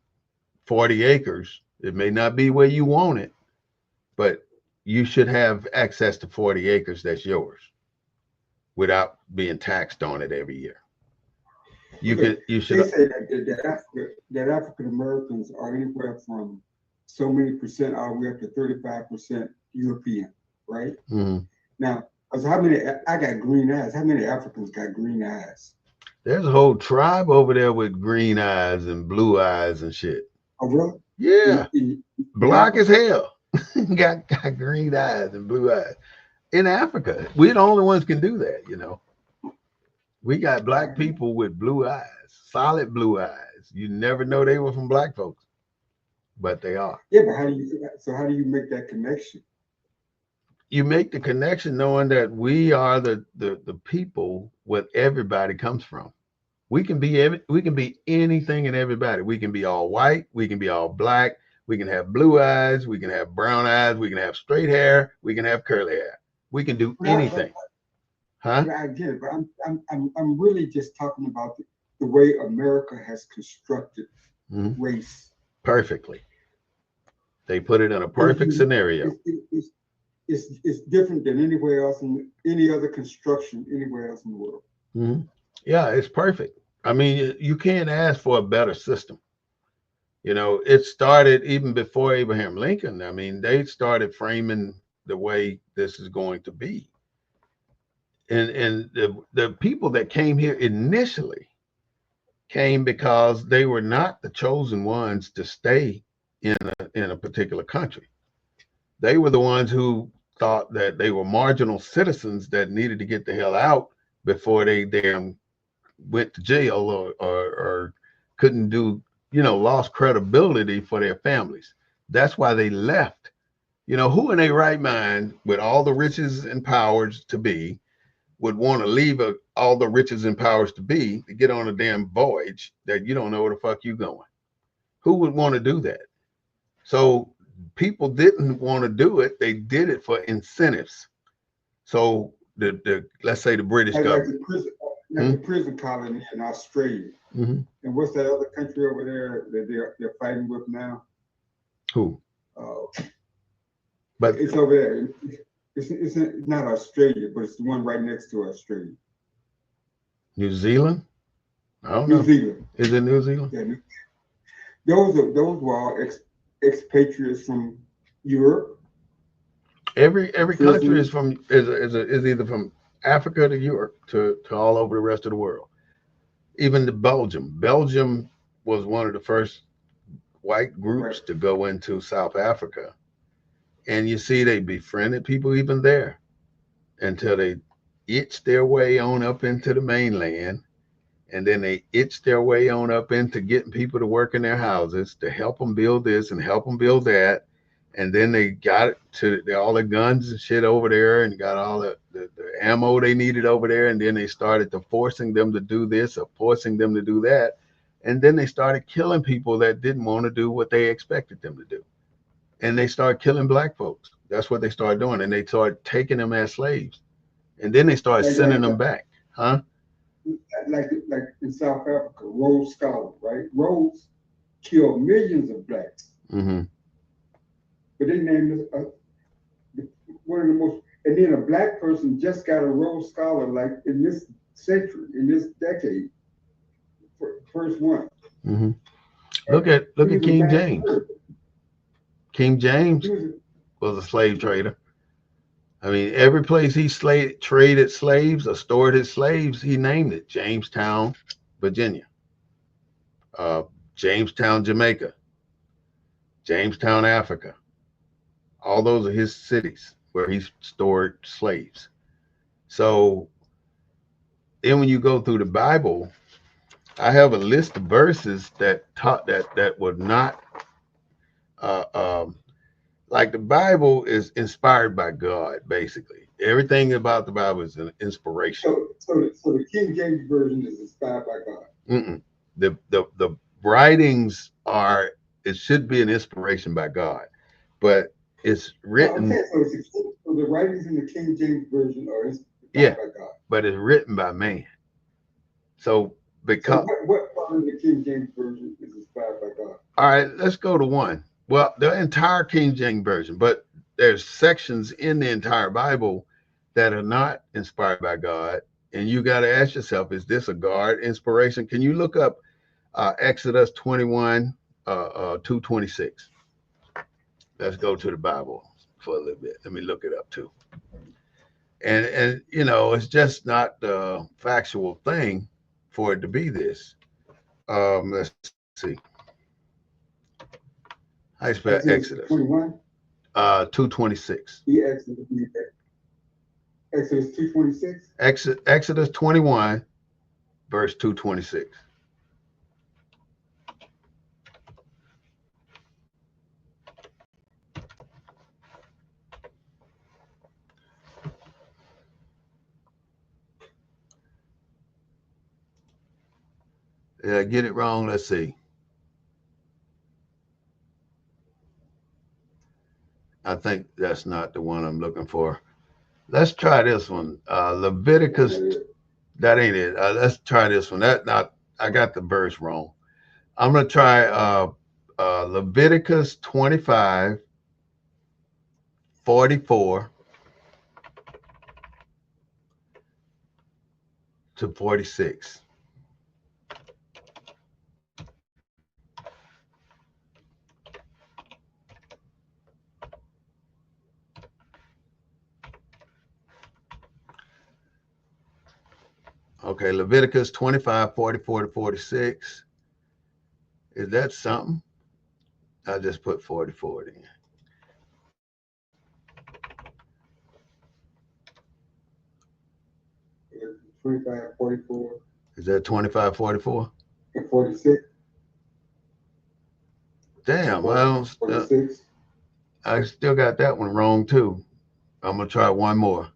40 acres. It may not be where you want it, but you should have access to 40 acres that's yours without being taxed on it every year. Okay, You they should. say that African Americans are anywhere from so many percent all the way up to 35% European, right? Mhm. Now, so how many? I got green eyes. How many Africans got green eyes? There's a whole tribe over there with green eyes and blue eyes and shit. Oh, really? Yeah, In black as Africa? hell. got green eyes and blue eyes in Africa. We're the only ones can do that. We got black people with blue eyes, solid blue eyes. You never know they were from black folks, but they are. Yeah, but how do you make that connection? You make the connection knowing that we are the people what everybody comes from. We can be anything and everybody. We can be all white, we can be all black, we can have blue eyes, we can have brown eyes, we can have straight hair, we can have curly hair. We can do But I, but, anything. Huh? but I get it. But I'm really just talking about the way America has constructed Mhm. race. Perfectly. They put it in a It, perfect scenario. it's different than anywhere else in any other construction anywhere else in the world. Hmm. Yeah, it's perfect. I mean, you can't ask for a better system. It started even before Abraham Lincoln. I mean, they started framing the way this is going to be. And the people that came here initially came because they were not the chosen ones to stay in a particular country. They were the ones who thought that they were marginal citizens that needed to get the hell out before they damn went to jail or couldn't do, lost credibility for their families. That's why they left. You know, who in their right mind, with all the riches and powers to be, would want to leave all the riches and powers to be to get on a damn voyage that you don't know where the fuck you going? Who would want to do that? So people didn't want to do it. They did it for incentives. So the let's say the British like government. the prison, like the prison colony in Australia. Mm-hmm. And what's that other country over there that they're fighting with now? Who? Uh, But it's over there. It's not Australia, but it's the one right next to Australia. New Zealand? I don't New know. Zealand. Is it New Zealand? Yeah, those were all expatriates from Europe. Every country is Prisoners. from is either from Africa to Europe to all over the rest of the world. Even the Belgium. Belgium was one of the first white groups Right. to go into South Africa. And you see they befriended people even there until they itched their way on up into the mainland. And then they itched their way on up into getting people to work in their houses to help them build this and help them build that. And then they got it to all the guns and shit over there and got all the ammo they needed over there. And then they started to forcing them to do this or forcing them to do that. And then they started killing people that didn't want to do what they expected them to do. And they started killing black folks. That's what they started doing. And they started taking them as slaves. And then they started Like sending them back. Huh? like in South Africa, Rhodes Scholar, right? Rhodes killed millions of blacks, Mm-hmm. but they named it one of the most. And then a black person just got a Rhodes Scholar, like in this century, in this decade, first one. Mm-hmm. And Look he at was a King black James. person. King James He was was a slave trader. I mean, every place he traded slaves or stored his slaves, he named it Jamestown, Virginia, uh, Jamestown, Jamaica, Jamestown, Africa. All those are his cities where he stored slaves. So then when you go through the Bible, I have a list of verses that taught that were not uh, um, like the Bible is inspired by God, basically. Everything about the Bible is an inspiration. so the King James version is inspired by God. Mm-mm. The writings are, it should be an inspiration by God, but it's No, I'm written, saying so the writings in the King James version are yeah, inspired by God. but it's written by man. So So because, what part of the King James version is inspired by God? all right, let's go to one. Well, the entire King James version, but there's sections in the entire Bible that are not inspired by God. And you got to ask yourself, is this a God inspiration? Can you look up Exodus 21, 226? Let's go to the Bible for a little bit. Let me look it up too. And you know, it's just not the factual thing for it to be this. Let's see. How you spell Exodus Exodus? 21. 226. Exodus 226. Exodus 21, verse 226. Did I get it wrong? Let's see. I think that's not the one I'm looking for. Let's try this one. Leviticus. That ain't it. Let's try this one. That not. I got the verse wrong. I'm gonna try Leviticus 25, 44 to 46. Okay, Leviticus 25, 44 to 46. Is that something? I just put 44 in. 25, 44, Is that 25, 44? and 46. Damn, Verse 6. I still got that one wrong too. I'm gonna try one more.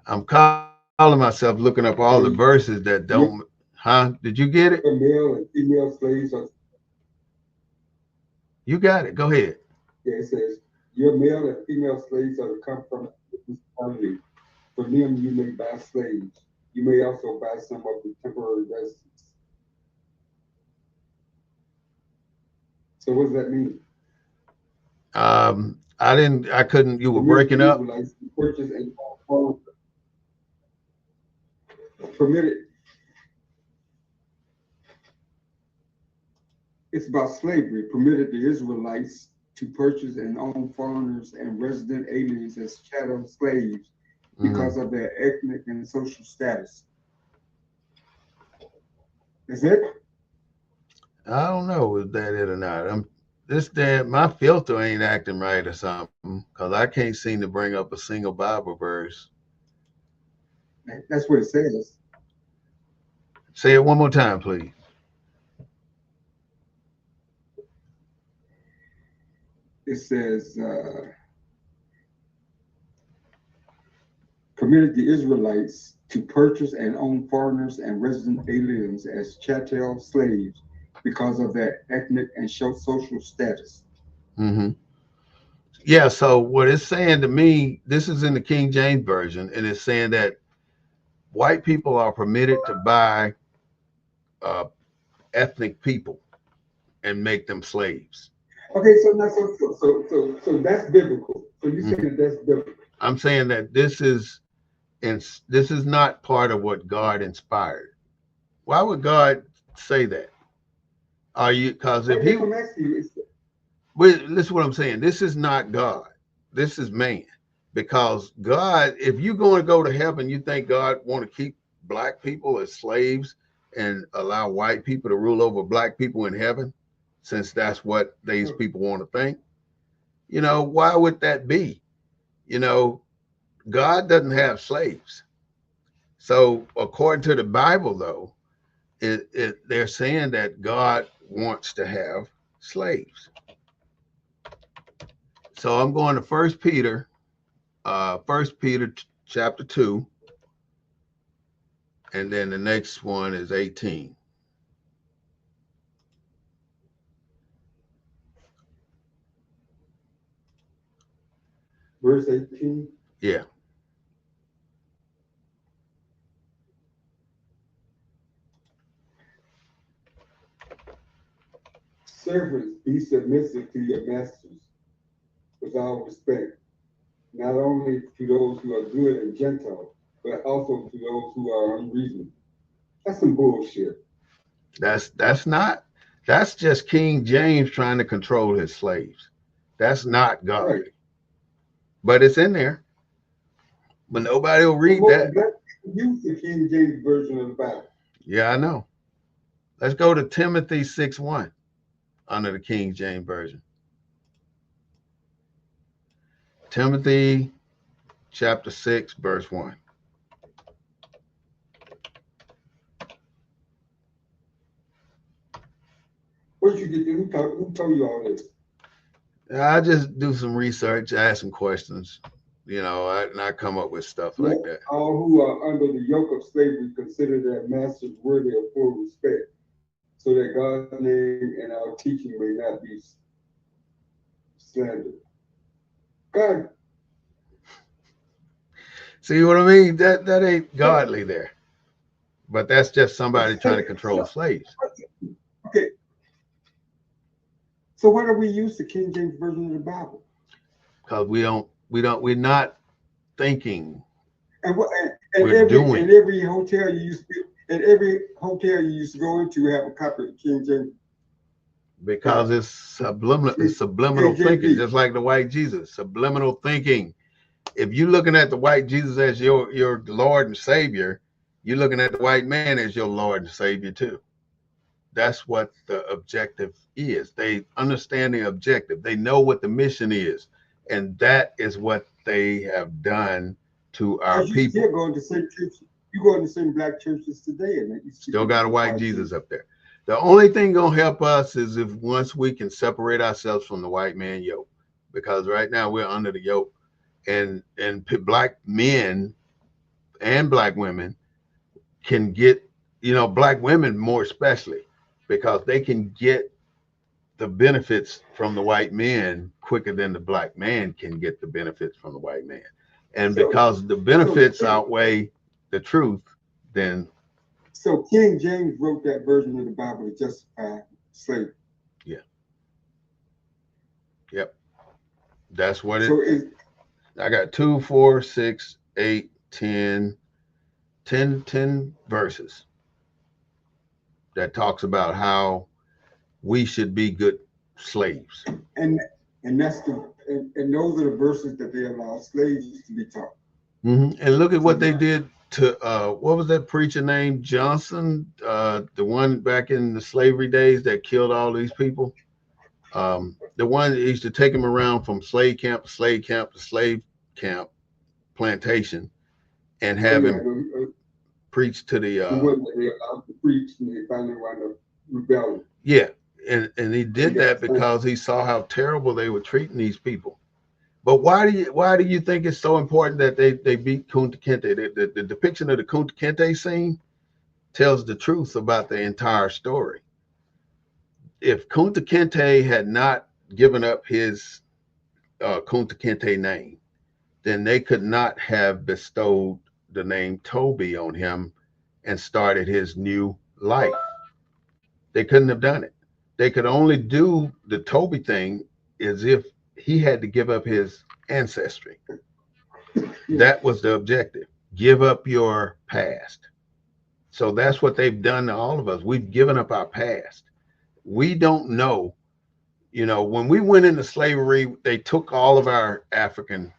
I'm calling myself looking up all the verses that don't. Your Huh? Did you get it? male and female slaves are, You got it. Go ahead. yeah, it says, your male and female slaves are to come from this family. For them you may buy slaves. You may also buy some of the temporary residents. So what does that mean? I didn't. I couldn't. You were Permitted breaking the up. Israelites to purchase and own, permitted, it's about slavery, permitted the Israelites to purchase and own foreigners and resident aliens as chattel slaves Hmm. because of their ethnic and social status. Is it? I don't know if that it or not. I'm this damn my filter ain't acting right or something because I can't seem to bring up a single Bible verse. That's what it says. Say it one more time, please. It says, permitted the Israelites to purchase and own foreigners and resident aliens as chattel slaves because of their ethnic and social status. Hmm. Yeah. So what it's saying to me, this is in the King James version, and it's saying that white people are permitted to buy uh, ethnic people and make them slaves. Okay, so now, so that's biblical. So you saying Mhm. that that's biblical? I'm saying that this is not part of what God inspired. Why would God say that? Are you because if Well, he if I'm asking you, listen to what I'm saying, this is not God. This is man. Because God, if you're going to go to heaven, you think God want to keep black people as slaves and allow white people to rule over black people in heaven, since that's what these people want to think. Why would that be? You know, God doesn't have slaves. So according to the Bible, though, they're saying that God wants to have slaves. So I'm going to First Peter chapter 2, and then the next one is 18. verse 18, Yeah. servants, be submissive to your masters with all respect, not only to those who are good and gentle, but also to those who are unreasonable. That's some bullshit. That's not that's just King James trying to control his slaves. That's not Right. godly. But it's in there. But nobody will But read most that. black people use the King James version of the Bible. Yeah, I know. Let's go to Timothy 6:1 under the King James Version. Timothy chapter 6, verse 1. Where'd you get this? Who told you all this? I just do some research, ask some questions, and I come up with stuff Let like that. all who are under the yoke of slavery consider their masters worthy of full respect, so that God's name and our teaching may not be slandered. God, See what I mean? That ain't godly there. But that's just somebody trying to control so, slaves. okay, so why do we use the King James version of the Bible? Because we're not thinking, And what and we're doing. every hotel you used to, and every hotel you used to go into have a copy of the King James Because Bible, it's subliminal thinking, KJV. just like the white Jesus. Subliminal thinking. If you're looking at the white Jesus as your Lord and Savior, you're looking at the white man as your Lord and Savior too. That's what the objective is. They understand the objective. They know what the mission is. And that is what they have done to our Because you people. still go into the same church, you go into the same black churches today, and you Still speak got a of white white Jesus Jesus. up there. The only thing gonna help us is if once we can separate ourselves from the white man yoke, because right now we're under the yoke, and black men and black women can get, black women more especially, because they can get the benefits from the white men quicker than the black man can get the benefits from the white man. And So, because the so, benefits outweigh the truth, then so King James wrote that version of the Bible to justify slavery. yeah, yep, that's what it. So is I got 2, 4, 6, 8, 10, 10 verses that talks about how we should be good slaves. and and that's the and those are the verses that they allow slaves to be taught. And look at So what they did to what was that preacher named Johnson, the one back in the slavery days that killed all these people. The one that used to take him around from slave camp to slave camp to slave camp plantation and oh have yeah, him preach to the the one that they allowed to preach and they finally wound up rebelling. yeah, and he He did got that because he saw how terrible they were treating these people. But why do you think it's so important that they beat Kunta Kinte? The depiction of the Kunta Kinte scene tells the truth about the entire story. If Kunta Kinte had not given up his Kunta Kinte name, then they could not have bestowed the name Toby on him and started his new life. They couldn't have done it. They could only do the Toby thing as if he had to give up his ancestry. That was the objective. Give up your past. So that's what they've done to all of us. We've given up our past. We don't know, when we went into slavery, they took all of our African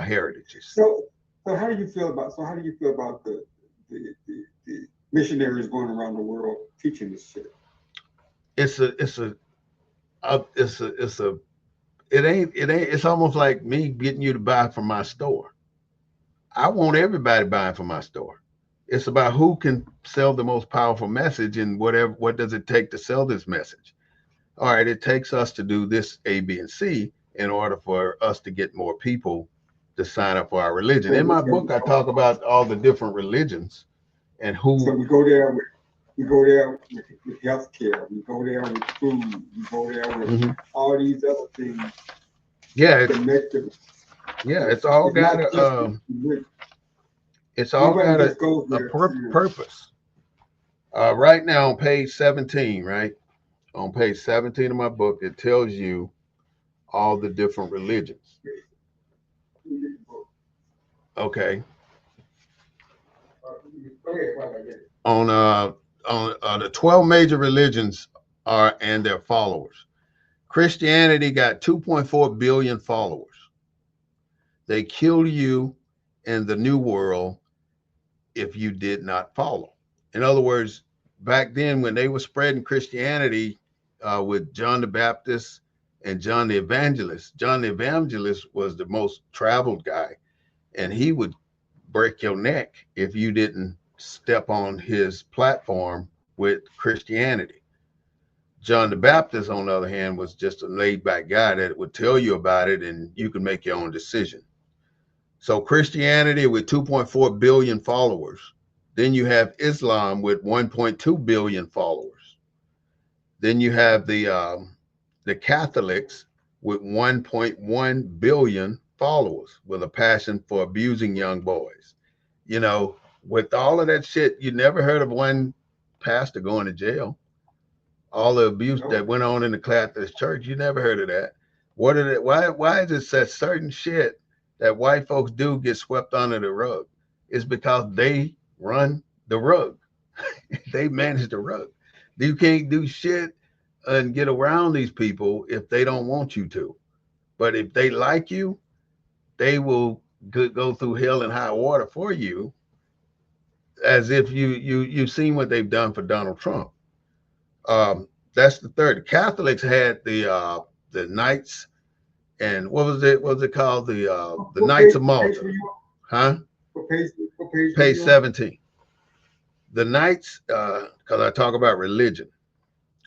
heritages. So how do you feel about the missionaries going around the world teaching this shit? It's a it's almost like me getting you to buy from my store. I want everybody buying from my store. It's about who can sell the most powerful message, and what does it take to sell this message. All right, it takes us to do this A, B, and C in order for us to get more people to sign up for our religion. In my book, I talk about all the different religions and So who. we go there with healthcare, we go there with food, we go there with Mhm. all these other things Yeah, connected. it's all It's got not just a it's all nobody got just goes a there. purpose. Right now on page 17, right on page 17 of my book, it tells you all the different religions. Okay, Go ahead, while I get it. on the 12 major religions are and their followers. Christianity got 2.4 billion followers. They kill you in the New World if you did not follow. In other words, back then when they were spreading Christianity with John the Baptist and John the Evangelist was the most traveled guy, and he would break your neck if you didn't step on his platform with Christianity. John the Baptist, on the other hand, was just a laid back guy that would tell you about it and you could make your own decision. So Christianity with 2.4 billion followers. Then you have Islam with 1.2 billion followers. Then you have the Catholics with 1.1 billion followers with a passion for abusing young boys. With all of that shit, you never heard of one pastor going to jail. All the abuse that went on in the Catholic Church, you never heard of that. What are it? Why is it that certain shit that white folks do get swept under the rug? It's because they run the rug. They manage the rug. You can't do shit and get around these people if they don't want you to. But if they like you, they will go through hell and high water for you, as if you've seen what they've done for Donald Trump. That's the third. The Catholics had the Knights, and what was it? What was it called? The What Knights page, of what page Malta, were you on? huh? What page were Page you on? 17. The Knights, because I talk about religion,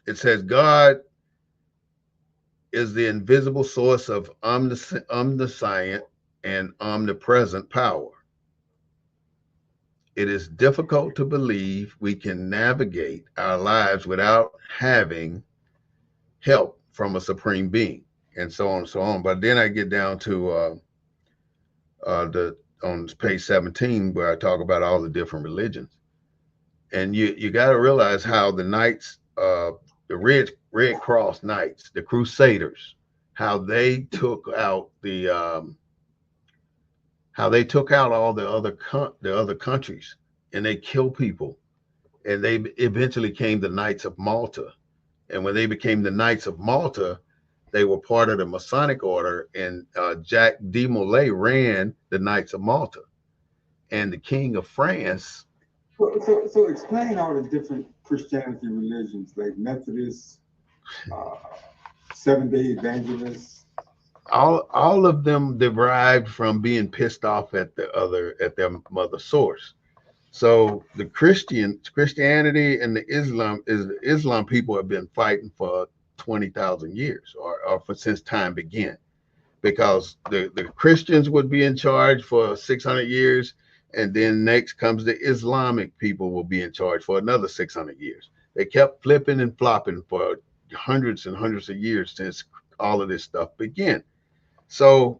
it says God is the invisible source of omniscient and omnipresent power. It is difficult to believe we can navigate our lives without having help from a supreme being, and so on and so on. But then I get down to the on page 17 where I talk about all the different religions, and you got to realize how the Knights, the Red Cross Knights, the Crusaders, how they took out all the other countries, and they killed people, and they eventually came the Knights of Malta. And when they became the Knights of Malta, they were part of the Masonic order, and Jacques de Molay ran the Knights of Malta. And the King of France, So explain all the different Christianity religions, like Methodist, uh, Seventh Day Adventists. all of them derived from being pissed off at their mother source. So the Christianity and the Islam people have been fighting for 20,000 years, or for since time began, because the Christians would be in charge for 600 years, and then next comes the Islamic people will be in charge for another 600 years. They kept flipping and flopping for hundreds and hundreds of years since all of this stuff began. So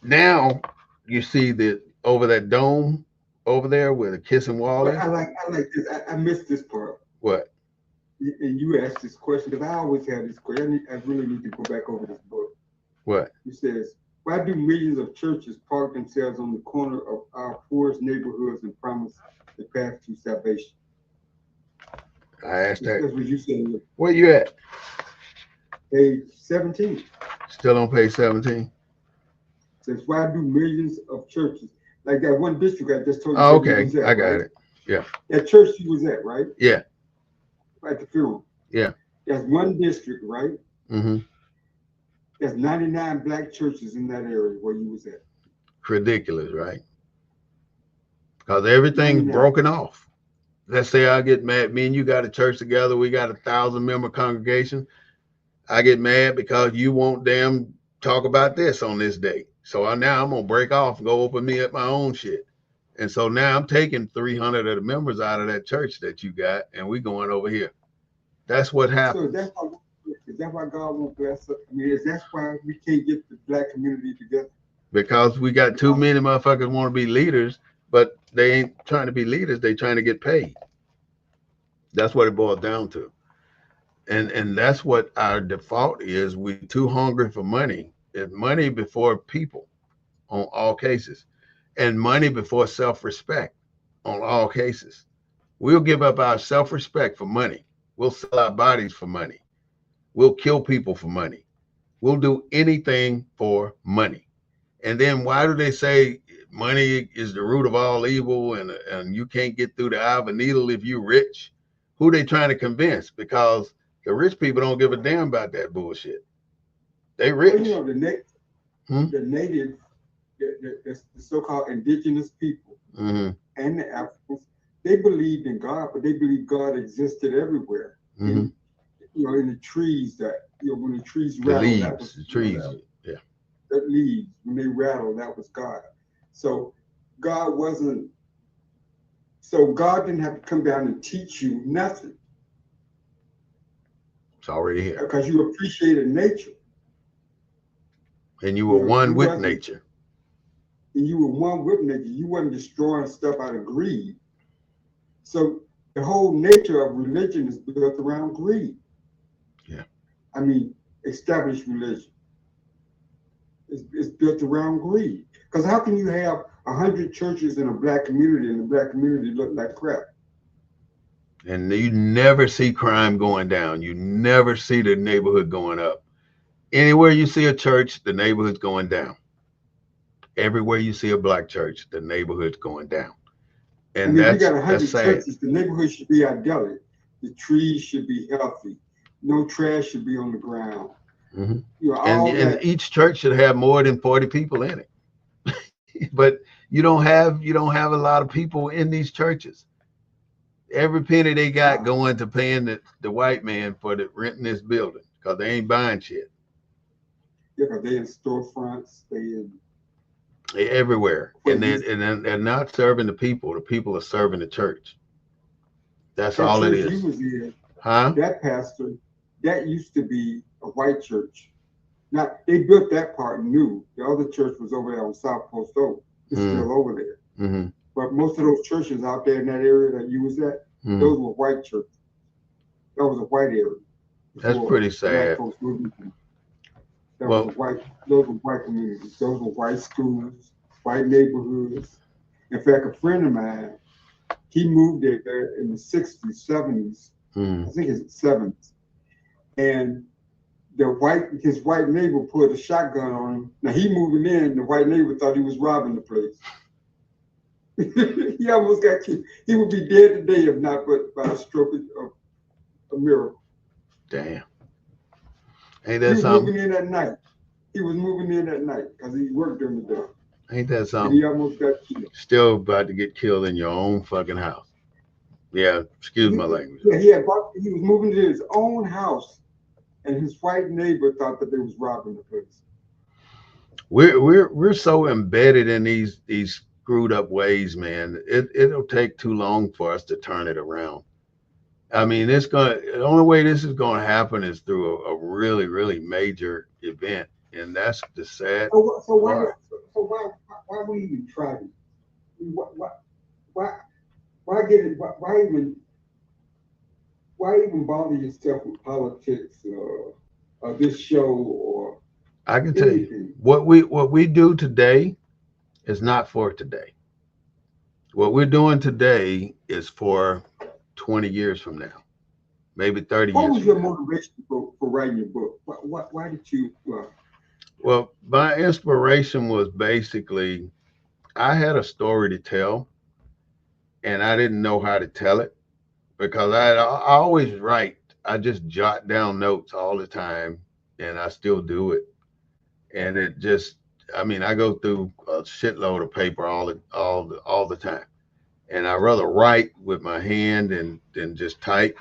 now you see that over that dome over there where the kissing wall But is. I like this. I missed this part. What? And you asked this question because I always have this question. I really need to go back over this book. What? It says, why do millions of churches park themselves on the corner of our poorest neighborhoods and promise the path to salvation? I asked that. That's what you said. Where you at? Page 17 Still on page 17? says, why do millions of churches, like that one district I just told you. Oh, okay. was at, I got right? it. Yeah. That church you was at, right? Yeah. At the funeral. Yeah. That's one district, right? Mm-hmm. There's 99 black churches in that area where you was at. Ridiculous, right? Because everything's 99. broken off. Let's say I get mad. Me and you got a church together. We got 1,000-member congregation. I get mad because you won't damn talk about this on this day. So now I'm gonna break off and go open me up my own shit. And so now I'm taking 300 of the members out of that church that you got, and we going over here. That's what happens. So is that why God won't bless us? I mean, is that why we can't get the black community together? Because we got too many motherfuckers want to be leaders, but they ain't trying to be leaders. They trying to get paid. That's what it boils down to. And that's what our default is. We too hungry for money. It's money before people on all cases, and money before self-respect on all cases. We'll give up our self-respect for money. We'll sell our bodies for money. We'll kill people for money. We'll do anything for money. And then why do they say money is the root of all evil, and you can't get through the eye of a needle if you're rich? Who they trying to convince? Because the rich people don't give a damn about that bullshit. They rich. Well, you know, the native, the so-called indigenous people Mm-hmm. and the Africans, they believed in God, but they believed God existed everywhere. Mm-hmm. In the trees when the trees The rattle, leaves, the trees. Yeah. The leaves, when they rattle, that was God. So God didn't have to come down and teach you nothing. It's already here. Because you appreciated nature. And you were one with nature. And you were one with nature. You weren't destroying stuff out of greed. So the whole nature of religion is built around greed. Yeah. I mean, established religion. It's built around greed. Because how can you have 100 churches in a black community and the black community look like crap? And you never see crime going down. You never see the neighborhood going up. Anywhere you see a church, the neighborhood's going down. Everywhere you see a black church, the neighborhood's going down. And if you got 100 sad. churches, the neighborhood should be idyllic. The trees should be healthy. No trash should be on the ground. Mm-hmm. And each church should have more than 40 people in it. But you don't have a lot of people in these churches. Every penny they got going to paying the white man for the renting this building because they ain't buying shit. Yeah, because they in storefronts, they in They everywhere, where and then they're not serving the people. The people are serving the church. That's that all it church you is, was in, huh? that pastor, that used to be a white church. Now they built that part new. The other church was over there on South Post Oak. It's Mm, still over there. mm-hmm, But most of those churches out there in that area that you was at, mm-hmm. those were white churches. That was a white area That's before pretty black sad. folks moved in. That was a Well, white. Those were white communities. Those were white schools, white neighborhoods. In fact, a friend of mine, he moved there in the '60s, '70s. I mm, think it's '70s, and his white neighbor put a shotgun on him. Now he moving in, the white neighbor thought he was robbing the place. He almost got killed. He would be dead today if not but by a stroke of a miracle. damn, ain't He that was something? moving in at night. He was moving in at night because he worked during the day, Ain't that and something? he almost got killed. Still about to get killed in your own fucking house. Yeah, excuse my language. Yeah, he was moving to his own house, and his white neighbor thought that they was robbing the place. We're so embedded in these screwed up ways, man. It'll take too long for us to turn it around. I mean, the only way this is gonna happen is through a really, really major event. And that's the sad So part. why we even try it? Why why why get it? Why even bother yourself with politics or this show or I can tell you anything? what we do today is not for today. What we're doing today is for 20 years from now, maybe 30 What years was from your now. motivation for writing your book? Why did you? Well, my inspiration was basically I had a story to tell and I didn't know how to tell it because I always write. I just jot down notes all the time and I still do it. And it just, I mean, I go through a shitload of paper all the time. And I rather write with my hand than just type.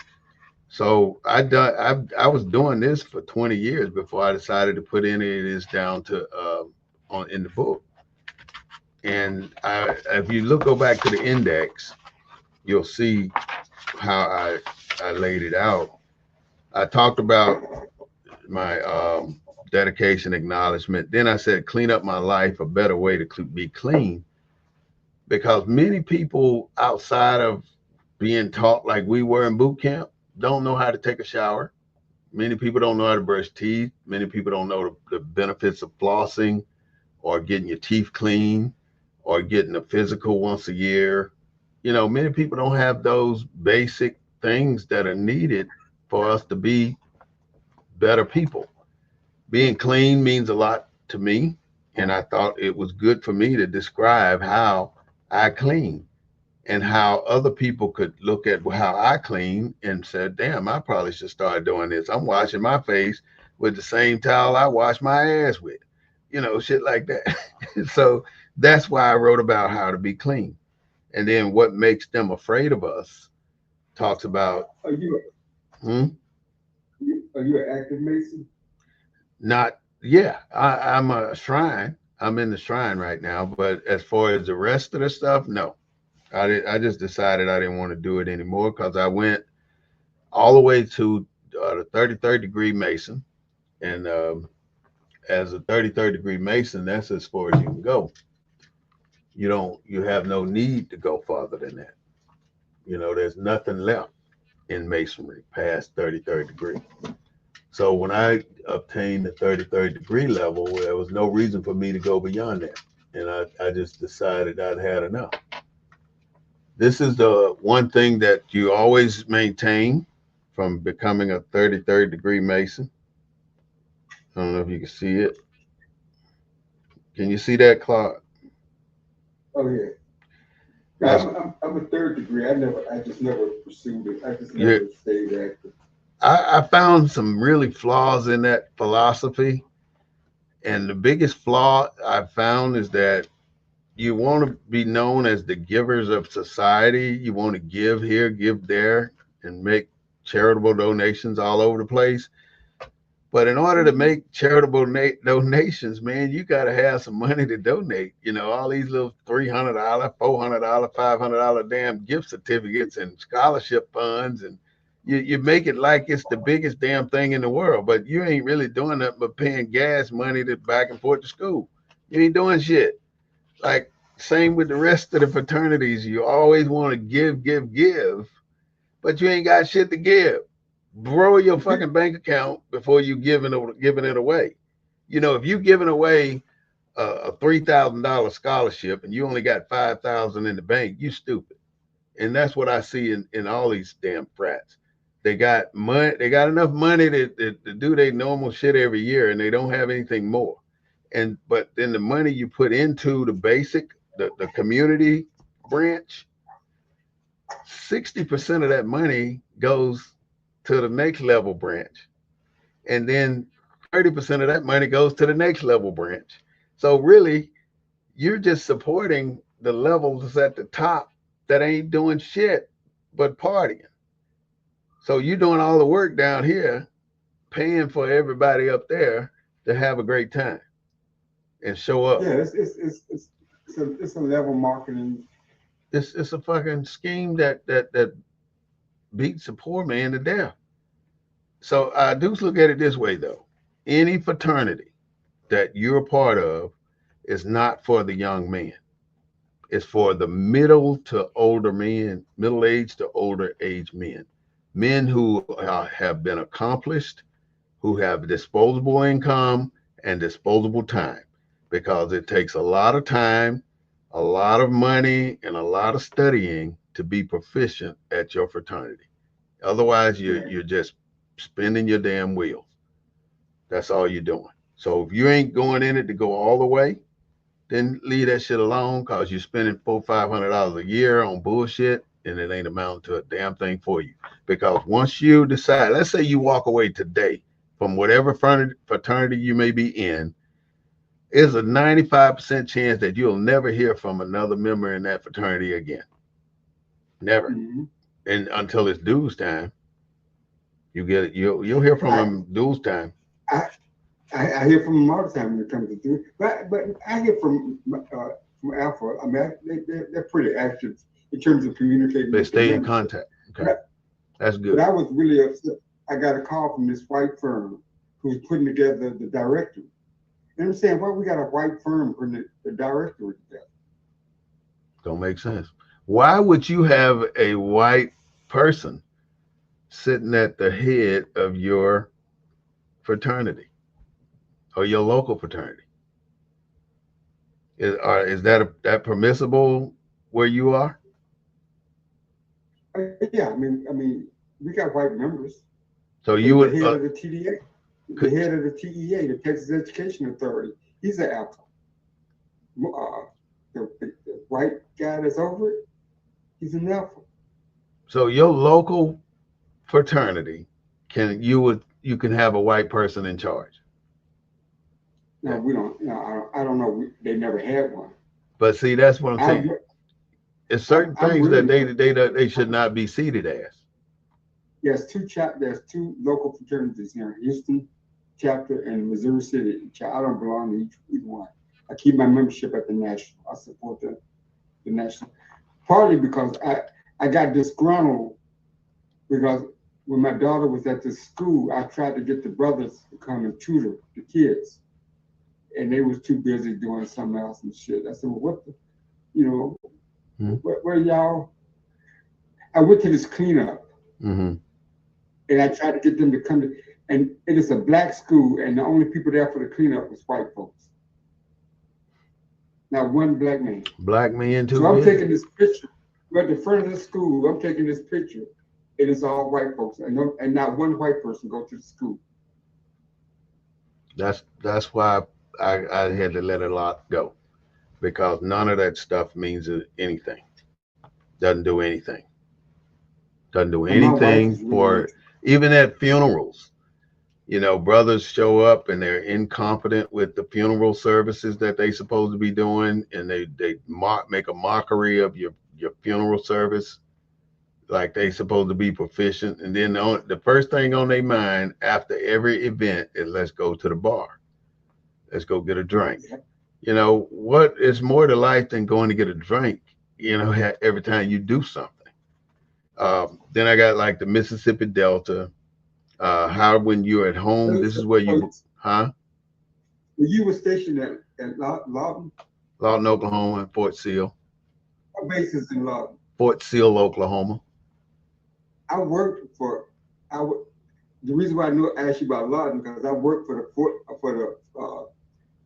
So I was doing this for 20 years before I decided to put any of this down to on in the book. And if you go back to the index, you'll see how I laid it out. I talked about my dedication, acknowledgement. Then I said, clean up my life, a better way to be clean, because many people outside of being taught like we were in boot camp don't know how to take a shower. Many people don't know how to brush teeth. Many people don't know the benefits of flossing or getting your teeth clean or getting a physical once a year. Many people don't have those basic things that are needed for us to be better people. Being clean means a lot to me, and I thought it was good for me to describe how I clean and how other people could look at how I clean and said, damn, I probably should start doing this. I'm washing my face with the same towel I wash my ass with, shit like that. So that's why I wrote about how to be clean. And then what makes them afraid of us talks about, Are you hmm, are you an active Mason? not, yeah, I'm a shrine. I'm in the shrine right now. But as far as the rest of the stuff, no. I just decided I didn't want to do it anymore because I went all the way to the 33rd degree Mason. And as a 33rd degree Mason, that's as far as you can go. You have no need to go farther than that. There's nothing left in Masonry past 33rd degree. So when I obtained the 33rd degree level, there was no reason for me to go beyond that. And I just decided I'd had enough. This is the one thing that you always maintain from becoming a 33rd degree Mason. I don't know if you can see it. Can you see that, Clark? Oh yeah. Yeah, That's I'm a third degree. I just never pursued it. I just you. never stayed active. I found some really flaws in that philosophy, and the biggest flaw I found is that you want to be known as the givers of society. You want to give here, give there, and make charitable donations all over the place. But in order to make charitable donations, man, you got to have some money to donate. You know, all these little $300, $400, $500 damn gift certificates and scholarship funds, and you make it like it's the biggest damn thing in the world. But you ain't really doing nothing but paying gas money to back and forth to school. You ain't doing shit. Like same with the rest of the fraternities. You always want to give, give, give, but you ain't got shit to give. Borrow your fucking bank account before you giving it away. You know, if you giving away a $3,000 scholarship and you only got 5,000 in the bank, you stupid. And that's what I see in all these damn frats. They got money. They got enough money to do their normal shit every year, and they don't have anything more. And but then the money you put into the basic, the community branch, 60% of that money goes to the next level branch. And then 30% of that money goes to the next level branch. So really, you're just supporting the levels at the top that ain't doing shit but partying. So you're doing all the work down here, paying for everybody up there to have a great time and show up. Yeah, it's a level marketing. It's a fucking scheme that beats the poor man to death. So I do look at it this way though. Any fraternity that you're a part of is not for the young man. It's for the middle to older men, middle aged to older age men, men who have been accomplished, who have disposable income and disposable time, because it takes a lot of time, a lot of money, and a lot of studying to be proficient at your fraternity. Otherwise, you're just spinning your damn wheels. That's all you're doing. So if you ain't going in it to go all the way, then leave that shit alone because you're spending $400-500 a year on bullshit and it ain't amounting to a damn thing for you. Because once you decide, let's say you walk away today from whatever fraternity you may be in, there's a 95% chance that you'll never hear from another member in that fraternity again. Never. Mm-hmm. And until it's dues time, you'll hear from them dues time. I hear from them all the time when it comes to do, but I hear from Alpha. I mean, they're pretty active in terms of communicating. They with stay the in members. contact. Okay, that's But good. I was really upset. I got a call from this white firm who's putting together the directory. And I'm saying, well, we got a white firm putting the directory together. Don't make sense. Why would you have a white person sitting at the head of your fraternity or your local fraternity? Is that permissible where you are? Yeah, I mean, we got white members. So The, you the would head of the TDA, the head of the TEA, the Texas Education Authority, he's an Alpha. The white guy that's over it, he's an Alpha. so your local fraternity you can have a white person in charge. No, we don't. No, I don't know. They never had one. But see, that's what I'm I'm, saying. It's I'm, certain I'm things that really they should not be seated as. there's two local fraternities here in Houston chapter and Missouri City. I don't belong to either one. I keep my membership at the national. I support the national. Partly because I got disgruntled because when my daughter was at this school, I tried to get the brothers to come and tutor the kids, and they was too busy doing something else and shit. I said, well, what the, where y'all? I went to this cleanup, Mm-hmm. and I tried to get them to come to, and it is a black school, and the only people there for the cleanup was white folks. Not one black man. Black men too So I'm busy. taking this picture. We're at the front of the school. I'm taking this picture. It is all white folks, and not one white person go to the school. That's why I had to let a lot go because none of that stuff means anything. Doesn't do anything. Doesn't do And my wife anything is really for into. even at funerals. You know, brothers show up and they're incompetent with the funeral services that they supposed to be doing, and make a mockery of your funeral service, like they supposed to be proficient. And then the first thing on their mind after every event is let's go to the bar, let's go get a drink. You know, what is more to life than going to get a drink? You know, every time you do something. Then I got like the Mississippi Delta. How when you're at home, this is where you, huh? You were stationed at Lawton. Lawton, Oklahoma, and Fort Sill. Our base is in Lawton. Fort Sill, Oklahoma. I worked for. The reason why I asked you about Lawton because I worked for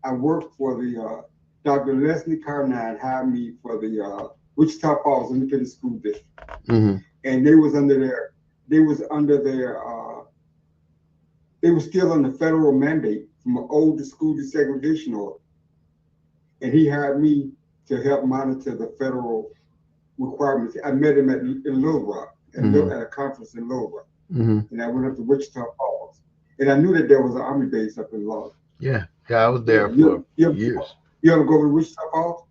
I worked for the Dr. Leslie Carnine hired me for the Wichita Falls Independent School District, and they was under their they were still under federal mandate from an old school desegregation order, and he hired me to help monitor the federal requirements. I met him in Little Rock at a conference in Little Rock, and I went up to Wichita Falls, and I knew that there was an Army base up in Lawton. Yeah, I was there for years. You ever go to Wichita Falls?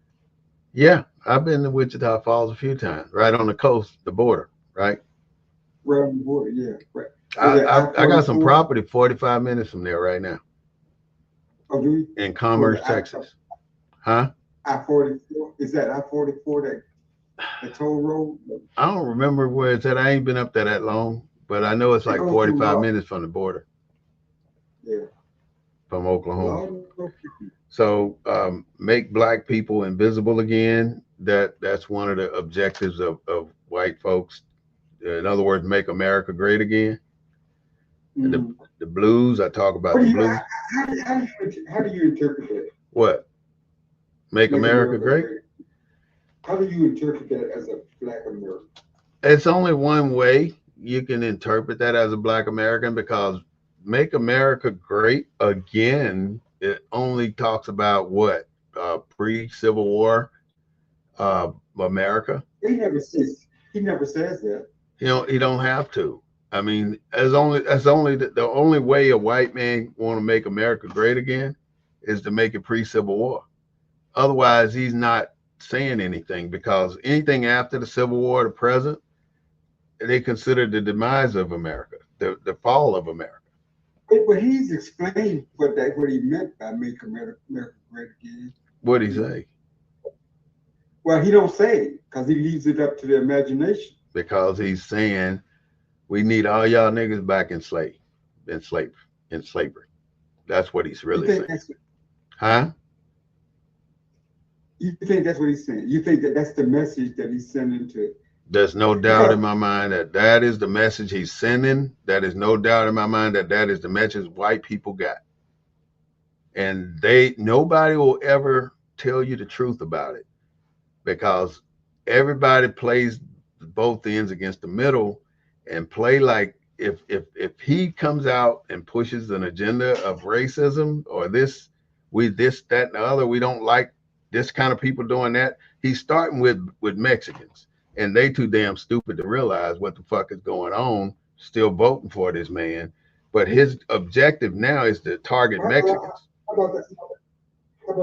Yeah, I've been to Wichita Falls a few times, right on the coast, the border, right? Right on the border, yeah, right. I got some property 45 minutes from there right now. Oh, do you? In Commerce, Texas. Huh? I-44, is that I-44 the toll road? I don't remember where it's at. I ain't been up there that long, but I know it's like 45 minutes from the border. Yeah. From Oklahoma. So make black people invisible again. That's one of the objectives of white folks. In other words, make America great again. The blues, I talk about the blues. How do you interpret that? What? Make America great? How do you interpret that as a black American? It's only one way you can interpret that as a black American, because make America great again, it only talks about what? Pre-Civil War America. He never says that. You know, he don't have to. I mean, the only way a white man want to make America great again is to make it pre-Civil War. Otherwise, he's not saying anything, because anything after the Civil War to present, they consider the demise of America, the fall of America. But he's explained what he meant by make America great again. What'd he say? Well, he don't say it because he leaves it up to the imagination. Because he's saying we need all y'all niggas back in slavery. That's what he's really saying. Huh? You think that's what he's saying? You think that's the message that he's sending to? There's no doubt in my mind that is the message he's sending. That is no doubt in my mind that is the message white people got. And nobody will ever tell you the truth about it, because everybody plays both ends against the middle and play like if he comes out and pushes an agenda of racism or this, that, and the other, we don't like this kind of people doing that. He's starting with Mexicans, and they too damn stupid to realize what the fuck is going on, still voting for this man. But his objective now is to target Mexicans. How about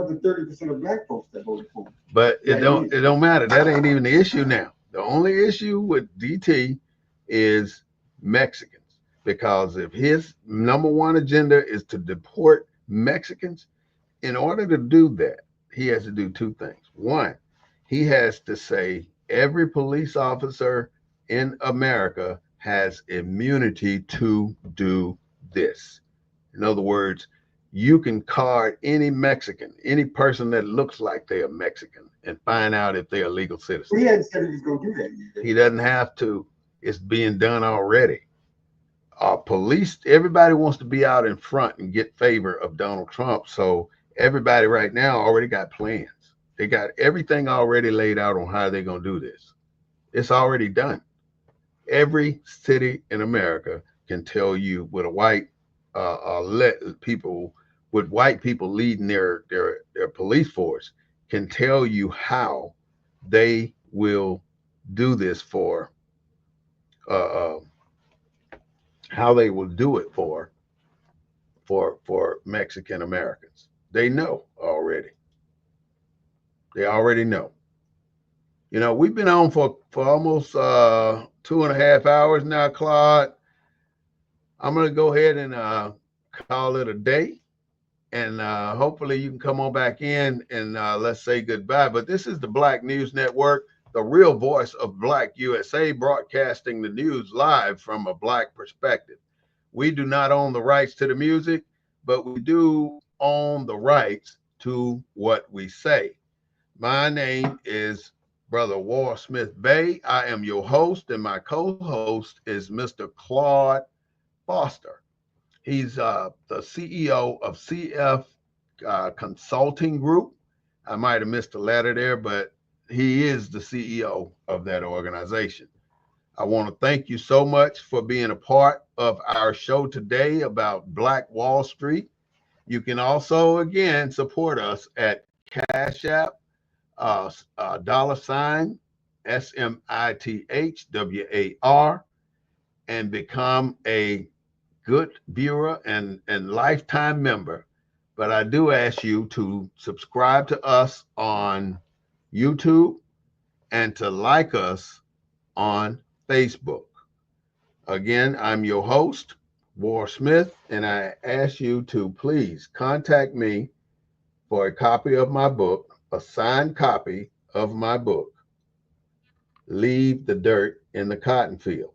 the 30% of black folks that voted for him? But it don't matter. That ain't even the issue now. The only issue with DT is Mexicans, because if his number one agenda is to deport Mexicans, in order to do that, he has to do two things. One, he has to say every police officer in America has immunity to do this. In other words, you can card any Mexican, any person that looks like they're Mexican, and find out if they're a legal citizen. He hadn't said he was going to do that yet. He doesn't have to. It's being done already. Police, everybody wants to be out in front and get favor of Donald Trump. So everybody right now already got plans. They got everything already laid out on how they're going to do this. It's already done. Every city in America can tell you with a white with white people leading their police force can tell you how they will do this for how they will do it for for Mexican Americans. They know already. They already know. You know, we've been on for almost 2.5 hours now, Claude. I'm gonna go ahead and call it a day, and hopefully you can come on back in and let's say goodbye. But this is the Black News Network, the real voice of Black USA, broadcasting the news live from a Black perspective. We do not own the rights to the music, but we do own the rights to what we say. My name is Brother Smith-Bey. I am your host, and my co-host is Mr. Claude Foster. He's the CEO of CF Consulting Group. I might have missed a letter there, but he is the CEO of that organization. I want to thank you so much for being a part of our show today about Black Wall Street. You can also, again, support us at Cash App, $ SMITHWAR, and become a good viewer and lifetime member. But I do ask you to subscribe to us on YouTube and to like us on Facebook. Again, I'm your host, War Smith, and I ask you to please contact me for a copy of my book, a signed copy of my book, Leave the Dirt in the Cotton Field.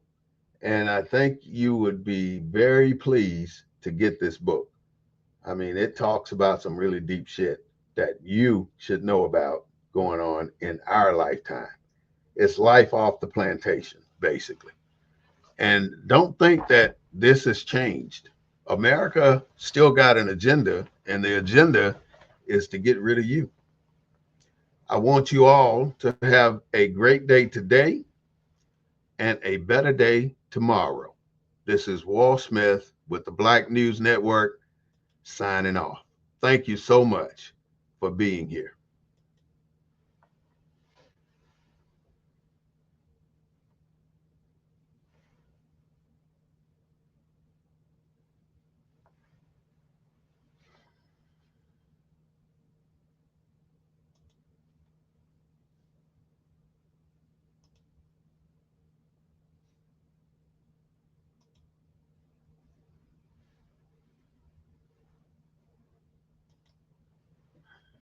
And I think you would be very pleased to get this book. I mean, it talks about some really deep shit that you should know about going on in our lifetime. It's life off the plantation, basically. And don't think that this has changed. America still got an agenda, and the agenda is to get rid of you. I want you all to have a great day today and a better day tomorrow. This is Wall Smith with the Black News Network signing off. Thank you so much for being here.